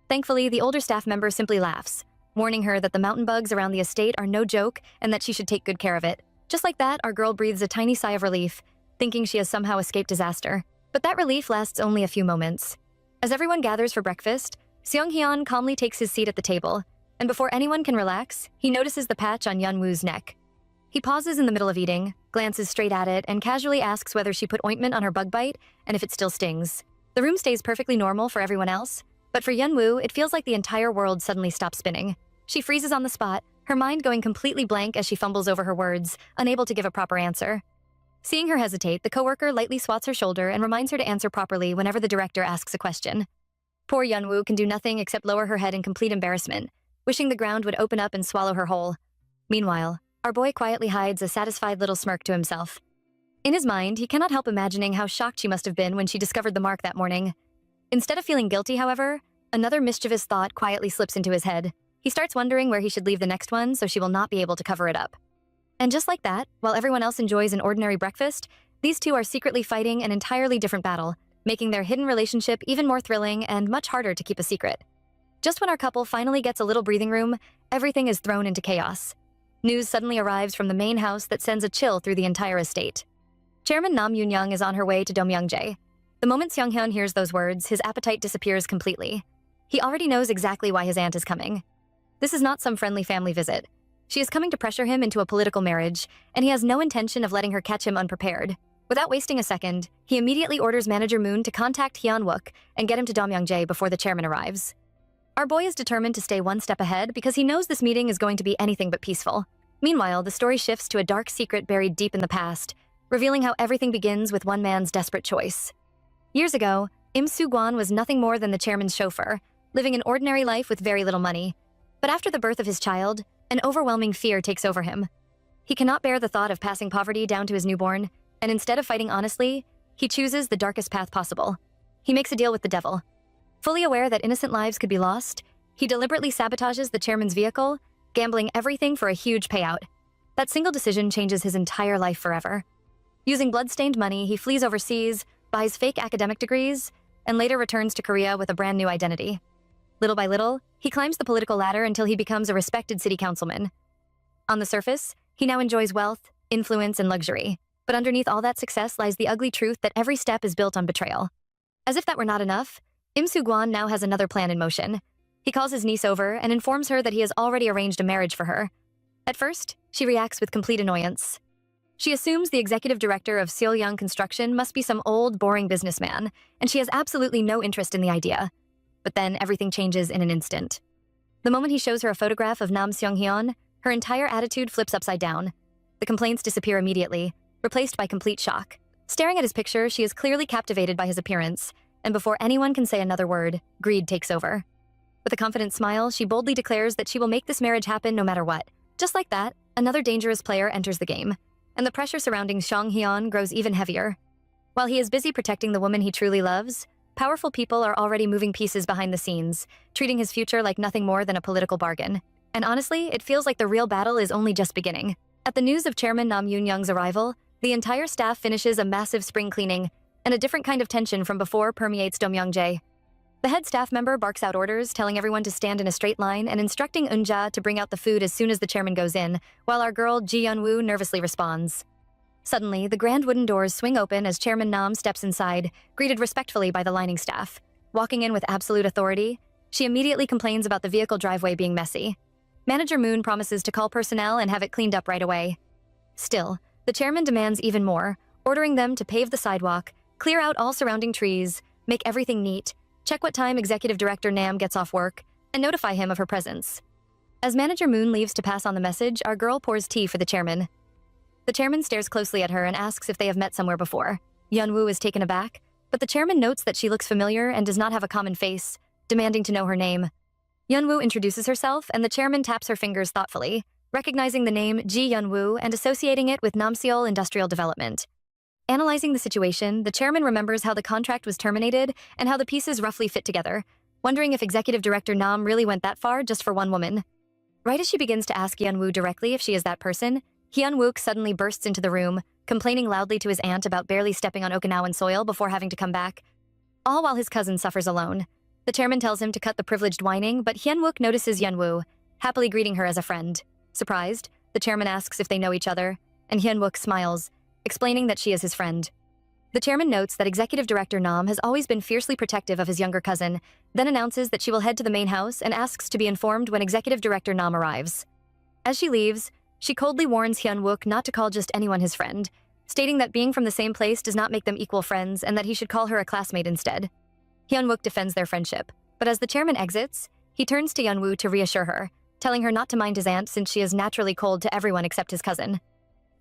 Thankfully, the older staff member simply laughs, warning her that the mountain bugs around the estate are no joke and that she should take good care of it. Just like that, our girl breathes a tiny sigh of relief, thinking she has somehow escaped disaster. But that relief lasts only a few moments. As everyone gathers for breakfast, Seonghyun calmly takes his seat at the table, and before anyone can relax, he notices the patch on Yeonwoo's neck. He pauses in the middle of eating, glances straight at it, and casually asks whether she put ointment on her bug bite and if it still stings. The room stays perfectly normal for everyone else, but for Yunwoo, it feels like the entire world suddenly stops spinning. She freezes on the spot, her mind going completely blank as she fumbles over her words, unable to give a proper answer. Seeing her hesitate, the coworker lightly swats her shoulder and reminds her to answer properly whenever the director asks a question. Poor Yunwoo can do nothing except lower her head in complete embarrassment, wishing the ground would open up and swallow her whole. Meanwhile, our boy quietly hides a satisfied little smirk to himself. In his mind, he cannot help imagining how shocked she must have been when she discovered the mark that morning. Instead of feeling guilty, however, another mischievous thought quietly slips into his head. He starts wondering where he should leave the next one so she will not be able to cover it up. And just like that, while everyone else enjoys an ordinary breakfast, these two are secretly fighting an entirely different battle, making their hidden relationship even more thrilling and much harder to keep a secret. Just when our couple finally gets a little breathing room, everything is thrown into chaos. News suddenly arrives from the main house that sends a chill through the entire estate. Chairman Nam Yoon-young is on her way to Domyoungjae. The moment Seong-hyun hears those words, his appetite disappears completely. He already knows exactly why his aunt is coming. This is not some friendly family visit. She is coming to pressure him into a political marriage, and he has no intention of letting her catch him unprepared. Without wasting a second, he immediately orders Manager Moon to contact Hyun-wook and get him to Domyoungjae before the chairman arrives. Our boy is determined to stay one step ahead because he knows this meeting is going to be anything but peaceful. Meanwhile, the story shifts to a dark secret buried deep in the past, revealing how everything begins with one man's desperate choice. Years ago, Im Soo-gwan was nothing more than the chairman's chauffeur, living an ordinary life with very little money. But after the birth of his child, an overwhelming fear takes over him. He cannot bear the thought of passing poverty down to his newborn, and instead of fighting honestly, he chooses the darkest path possible. He makes a deal with the devil. Fully aware that innocent lives could be lost, he deliberately sabotages the chairman's vehicle, gambling everything for a huge payout. That single decision changes his entire life forever. Using blood-stained money, he flees overseas, buys fake academic degrees, and later returns to Korea with a brand new identity. Little by little, he climbs the political ladder until he becomes a respected city councilman. On the surface, he now enjoys wealth, influence, and luxury. But underneath all that success lies the ugly truth that every step is built on betrayal. As if that were not enough, Im Soo-gwan now has another plan in motion. He calls his niece over and informs her that he has already arranged a marriage for her. At first, she reacts with complete annoyance. She assumes the executive director of Seoul-young Construction must be some old, boring businessman, and she has absolutely no interest in the idea. But then everything changes in an instant. The moment he shows her a photograph of Nam Seong-hyun, her entire attitude flips upside down. The complaints disappear immediately, replaced by complete shock. Staring at his picture, she is clearly captivated by his appearance, and before anyone can say another word, greed takes over. With a confident smile, she boldly declares that she will make this marriage happen no matter what. Just like that, another dangerous player enters the game, and the pressure surrounding Seong-hyun grows even heavier. While he is busy protecting the woman he truly loves, powerful people are already moving pieces behind the scenes, treating his future like nothing more than a political bargain. And honestly, it feels like the real battle is only just beginning. At the news of Chairman Nam Yoon-young's arrival, the entire staff finishes a massive spring cleaning, and a different kind of tension from before permeates Domyoungjae. The head staff member barks out orders, telling everyone to stand in a straight line and instructing Eunja to bring out the food as soon as the chairman goes in, while our girl Ji Yeon-woo nervously responds. Suddenly, the grand wooden doors swing open as Chairman Nam steps inside, greeted respectfully by the lining staff. Walking in with absolute authority, she immediately complains about the vehicle driveway being messy. Manager Moon promises to call personnel and have it cleaned up right away. Still, the chairman demands even more, ordering them to pave the sidewalk, clear out all surrounding trees, make everything neat, check what time Executive Director Nam gets off work, and notify him of her presence. As Manager Moon leaves to pass on the message, our girl pours tea for the chairman. The chairman stares closely at her and asks if they have met somewhere before. Yeon-woo is taken aback, but the chairman notes that she looks familiar and does not have a common face, demanding to know her name. Yeon-woo introduces herself, and the chairman taps her fingers thoughtfully, recognizing the name Ji Yeon-woo and associating it with Namseol Industrial Development. Analyzing the situation, the chairman remembers how the contract was terminated and how the pieces roughly fit together, wondering if Executive Director Nam really went that far just for one woman. Right as she begins to ask Yeon-woo directly if she is that person, Hyun-wook suddenly bursts into the room, complaining loudly to his aunt about barely stepping on Okinawan soil before having to come back. All while his cousin suffers alone. The chairman tells him to cut the privileged whining, but Hyun-wook notices Yeon-woo, happily greeting her as a friend. Surprised, the chairman asks if they know each other, and Hyun-wook smiles, explaining that she is his friend. The chairman notes that Executive Director Nam has always been fiercely protective of his younger cousin, then announces that she will head to the main house and asks to be informed when Executive Director Nam arrives. As she leaves, she coldly warns Hyun-wook not to call just anyone his friend, stating that being from the same place does not make them equal friends and that he should call her a classmate instead. Hyun-wook defends their friendship, but as the chairman exits, he turns to Hyun-woo to reassure her, telling her not to mind his aunt since she is naturally cold to everyone except his cousin.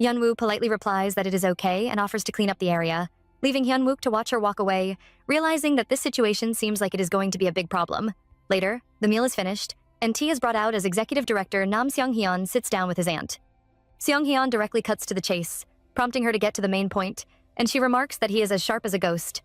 Hyun-woo politely replies that it is okay and offers to clean up the area, leaving Hyun-wook to watch her walk away, realizing that this situation seems like it is going to be a big problem. Later, the meal is finished, and tea is brought out as executive director Nam Seong-hyun sits down with his aunt. Seong-hyun directly cuts to the chase, prompting her to get to the main point, and she remarks that he is as sharp as a ghost.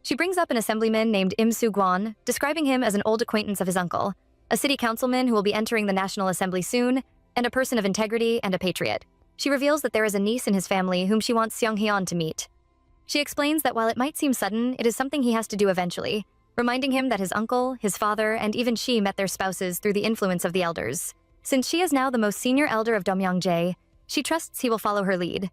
She brings up an assemblyman named Im Soo-gwon, describing him as an old acquaintance of his uncle, a city councilman who will be entering the National Assembly soon, and a person of integrity and a patriot. She reveals that there is a niece in his family whom she wants Seong-hyun to meet. She explains that while it might seem sudden, it is something he has to do eventually, reminding him that his uncle, his father, and even she met their spouses through the influence of the elders. Since she is now the most senior elder of Domyongjae, she trusts he will follow her lead.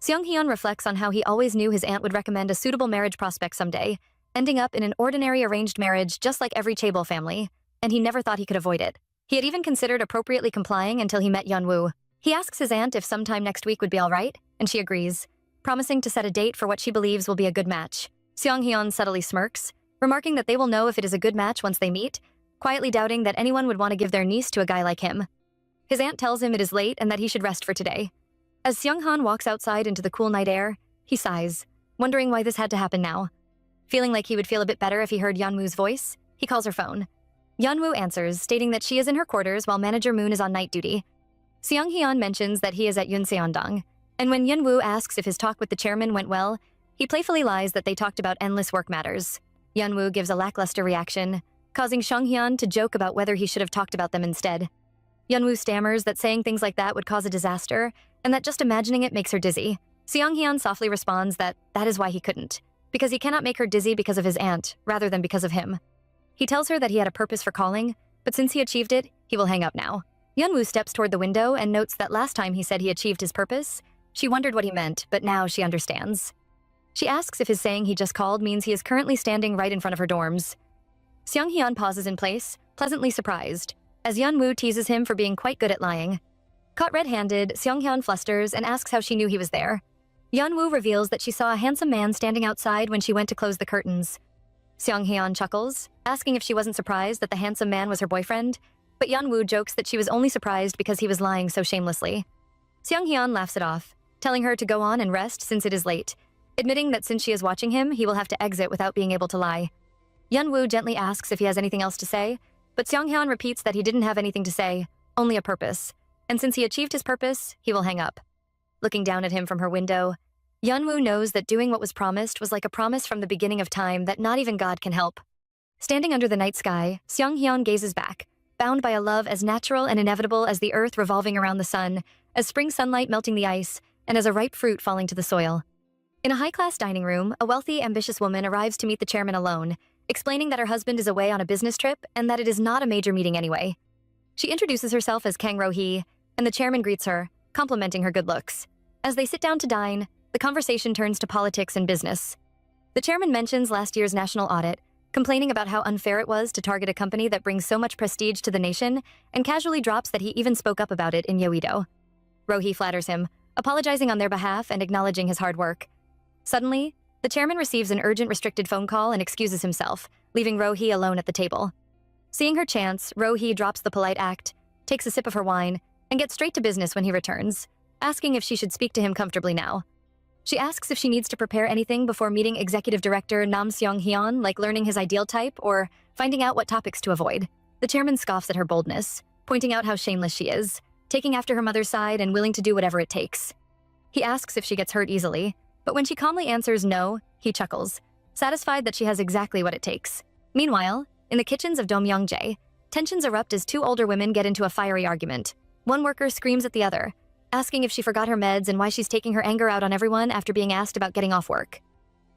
Seong-hyun reflects on how he always knew his aunt would recommend a suitable marriage prospect someday, ending up in an ordinary arranged marriage just like every chaebol family, and he never thought he could avoid it. He had even considered appropriately complying until he met Hyun-woo. He asks his aunt if sometime next week would be all right, and she agrees, promising to set a date for what she believes will be a good match. Seong-hyun subtly smirks, remarking that they will know if it is a good match once they meet, quietly doubting that anyone would want to give their niece to a guy like him. His aunt tells him it is late and that he should rest for today. As Seong-han walks outside into the cool night air, he sighs, wondering why this had to happen now. Feeling like he would feel a bit better if he heard Yeonwoo's voice, he calls her phone. Yeonwoo answers, stating that she is in her quarters while Manager Moon is on night duty. Seong-hyun mentions that he is at Yunseondong, and when Yeonwoo asks if his talk with the chairman went well, he playfully lies that they talked about endless work matters. Yeonwoo gives a lackluster reaction, causing Seong-hyun to joke about whether he should have talked about them instead. Yeonwoo stammers that saying things like that would cause a disaster, and that just imagining it makes her dizzy. Seong-hyun softly responds that is why he couldn't, because he cannot make her dizzy because of his aunt, rather than because of him. He tells her that he had a purpose for calling, but since he achieved it, he will hang up now. Yeonwoo steps toward the window and notes that last time he said he achieved his purpose, she wondered what he meant, but now she understands. She asks if his saying he just called means he is currently standing right in front of her dorms. Seong-hyun pauses in place, pleasantly surprised, as Yeonwoo teases him for being quite good at lying. Caught red-handed, Seong-hyun flusters and asks how she knew he was there. Yeonwoo reveals that she saw a handsome man standing outside when she went to close the curtains. Seong-hyun chuckles, asking if she wasn't surprised that the handsome man was her boyfriend, but Yeonwoo jokes that she was only surprised because he was lying so shamelessly. Seong-hyun laughs it off, telling her to go on and rest since it is late, admitting that since she is watching him, he will have to exit without being able to lie. Yeonwoo gently asks if he has anything else to say, but Seong-hyun repeats that he didn't have anything to say, only a purpose, and since he achieved his purpose, he will hang up. Looking down at him from her window, Yeonwoo knows that doing what was promised was like a promise from the beginning of time that not even God can help. Standing under the night sky, Seong-hyun gazes back, bound by a love as natural and inevitable as the earth revolving around the sun, as spring sunlight melting the ice, and as a ripe fruit falling to the soil. In a high-class dining room, a wealthy, ambitious woman arrives to meet the chairman alone, explaining that her husband is away on a business trip and that it is not a major meeting anyway. She introduces herself as Kang Ro-hee, and the chairman greets her, complimenting her good looks. As they sit down to dine, the conversation turns to politics and business. The chairman mentions last year's national audit, complaining about how unfair it was to target a company that brings so much prestige to the nation, and casually drops that he even spoke up about it in Yeouido. Ro-hee flatters him, apologizing on their behalf and acknowledging his hard work. Suddenly, the chairman receives an urgent restricted phone call and excuses himself, leaving Ro-hee alone at the table. Seeing her chance, Ro-hee drops the polite act, takes a sip of her wine, and gets straight to business when he returns, asking if she should speak to him comfortably now. She asks if she needs to prepare anything before meeting Executive Director Nam Seong-hyun, like learning his ideal type or finding out what topics to avoid. The chairman scoffs at her boldness, pointing out how shameless she is, taking after her mother's side and willing to do whatever it takes. He asks if she gets hurt easily, but when she calmly answers no, he chuckles, satisfied that she has exactly what it takes. Meanwhile, in the kitchens of Domyongjae, tensions erupt as two older women get into a fiery argument. One worker screams at the other, asking if she forgot her meds and why she's taking her anger out on everyone after being asked about getting off work.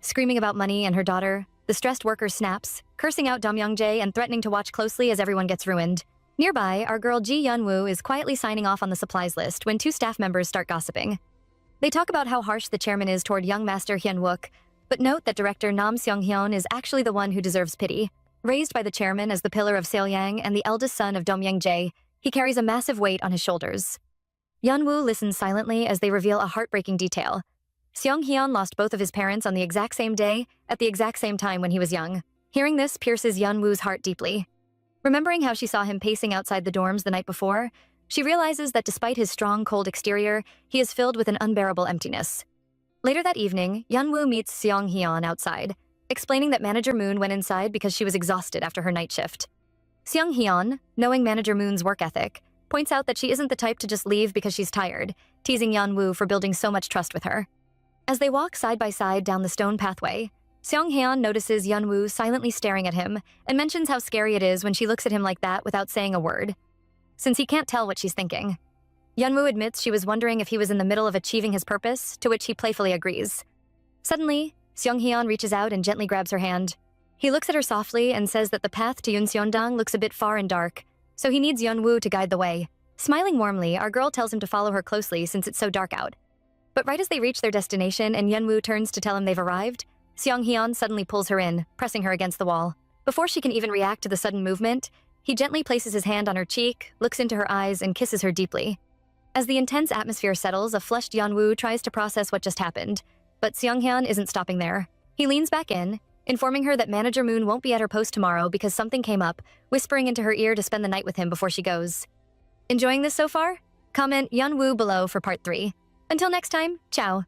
Screaming about money and her daughter, the stressed worker snaps, cursing out Domyongjae and threatening to watch closely as everyone gets ruined. Nearby, our girl Ji Yeonwoo is quietly signing off on the supplies list when two staff members start gossiping. They talk about how harsh the chairman is toward young master Hyun-wook, but note that director Nam Seong-hyun is actually the one who deserves pity. Raised by the chairman as the pillar of Seolyang and the eldest son of Domyongjae, he carries a massive weight on his shoulders. Yeonwoo listens silently as they reveal a heartbreaking detail. Seong-hyun lost both of his parents on the exact same day, at the exact same time when he was young. Hearing this pierces Yeonwoo's heart deeply. Remembering how she saw him pacing outside the dorms the night before, she realizes that despite his strong, cold exterior, he is filled with an unbearable emptiness. Later that evening, Yeonwoo meets Seong-hyun outside, explaining that Manager Moon went inside because she was exhausted after her night shift. Seong-hyun, knowing Manager Moon's work ethic, points out that she isn't the type to just leave because she's tired, teasing Yeonwoo for building so much trust with her. As they walk side by side down the stone pathway, Seong-hyun notices Yeonwoo silently staring at him and mentions how scary it is when she looks at him like that without saying a word, since he can't tell what she's thinking. Yeonwoo admits she was wondering if he was in the middle of achieving his purpose, to which he playfully agrees. Suddenly, Seong-hyun reaches out and gently grabs her hand. He looks at her softly and says that the path to Yunseondang looks a bit far and dark, so he needs Yeonwoo to guide the way. Smiling warmly, our girl tells him to follow her closely since it's so dark out. But right as they reach their destination and Yeonwoo turns to tell him they've arrived, Seong-hyun suddenly pulls her in, pressing her against the wall. Before she can even react to the sudden movement, he gently places his hand on her cheek, looks into her eyes, and kisses her deeply. As the intense atmosphere settles, a flushed Yeonwoo tries to process what just happened, but Seong-hyun isn't stopping there. He leans back in, informing her that Manager Moon won't be at her post tomorrow because something came up, whispering into her ear to spend the night with him before she goes. Enjoying this so far? Comment Yeonwoo below for part 3. Until next time, ciao.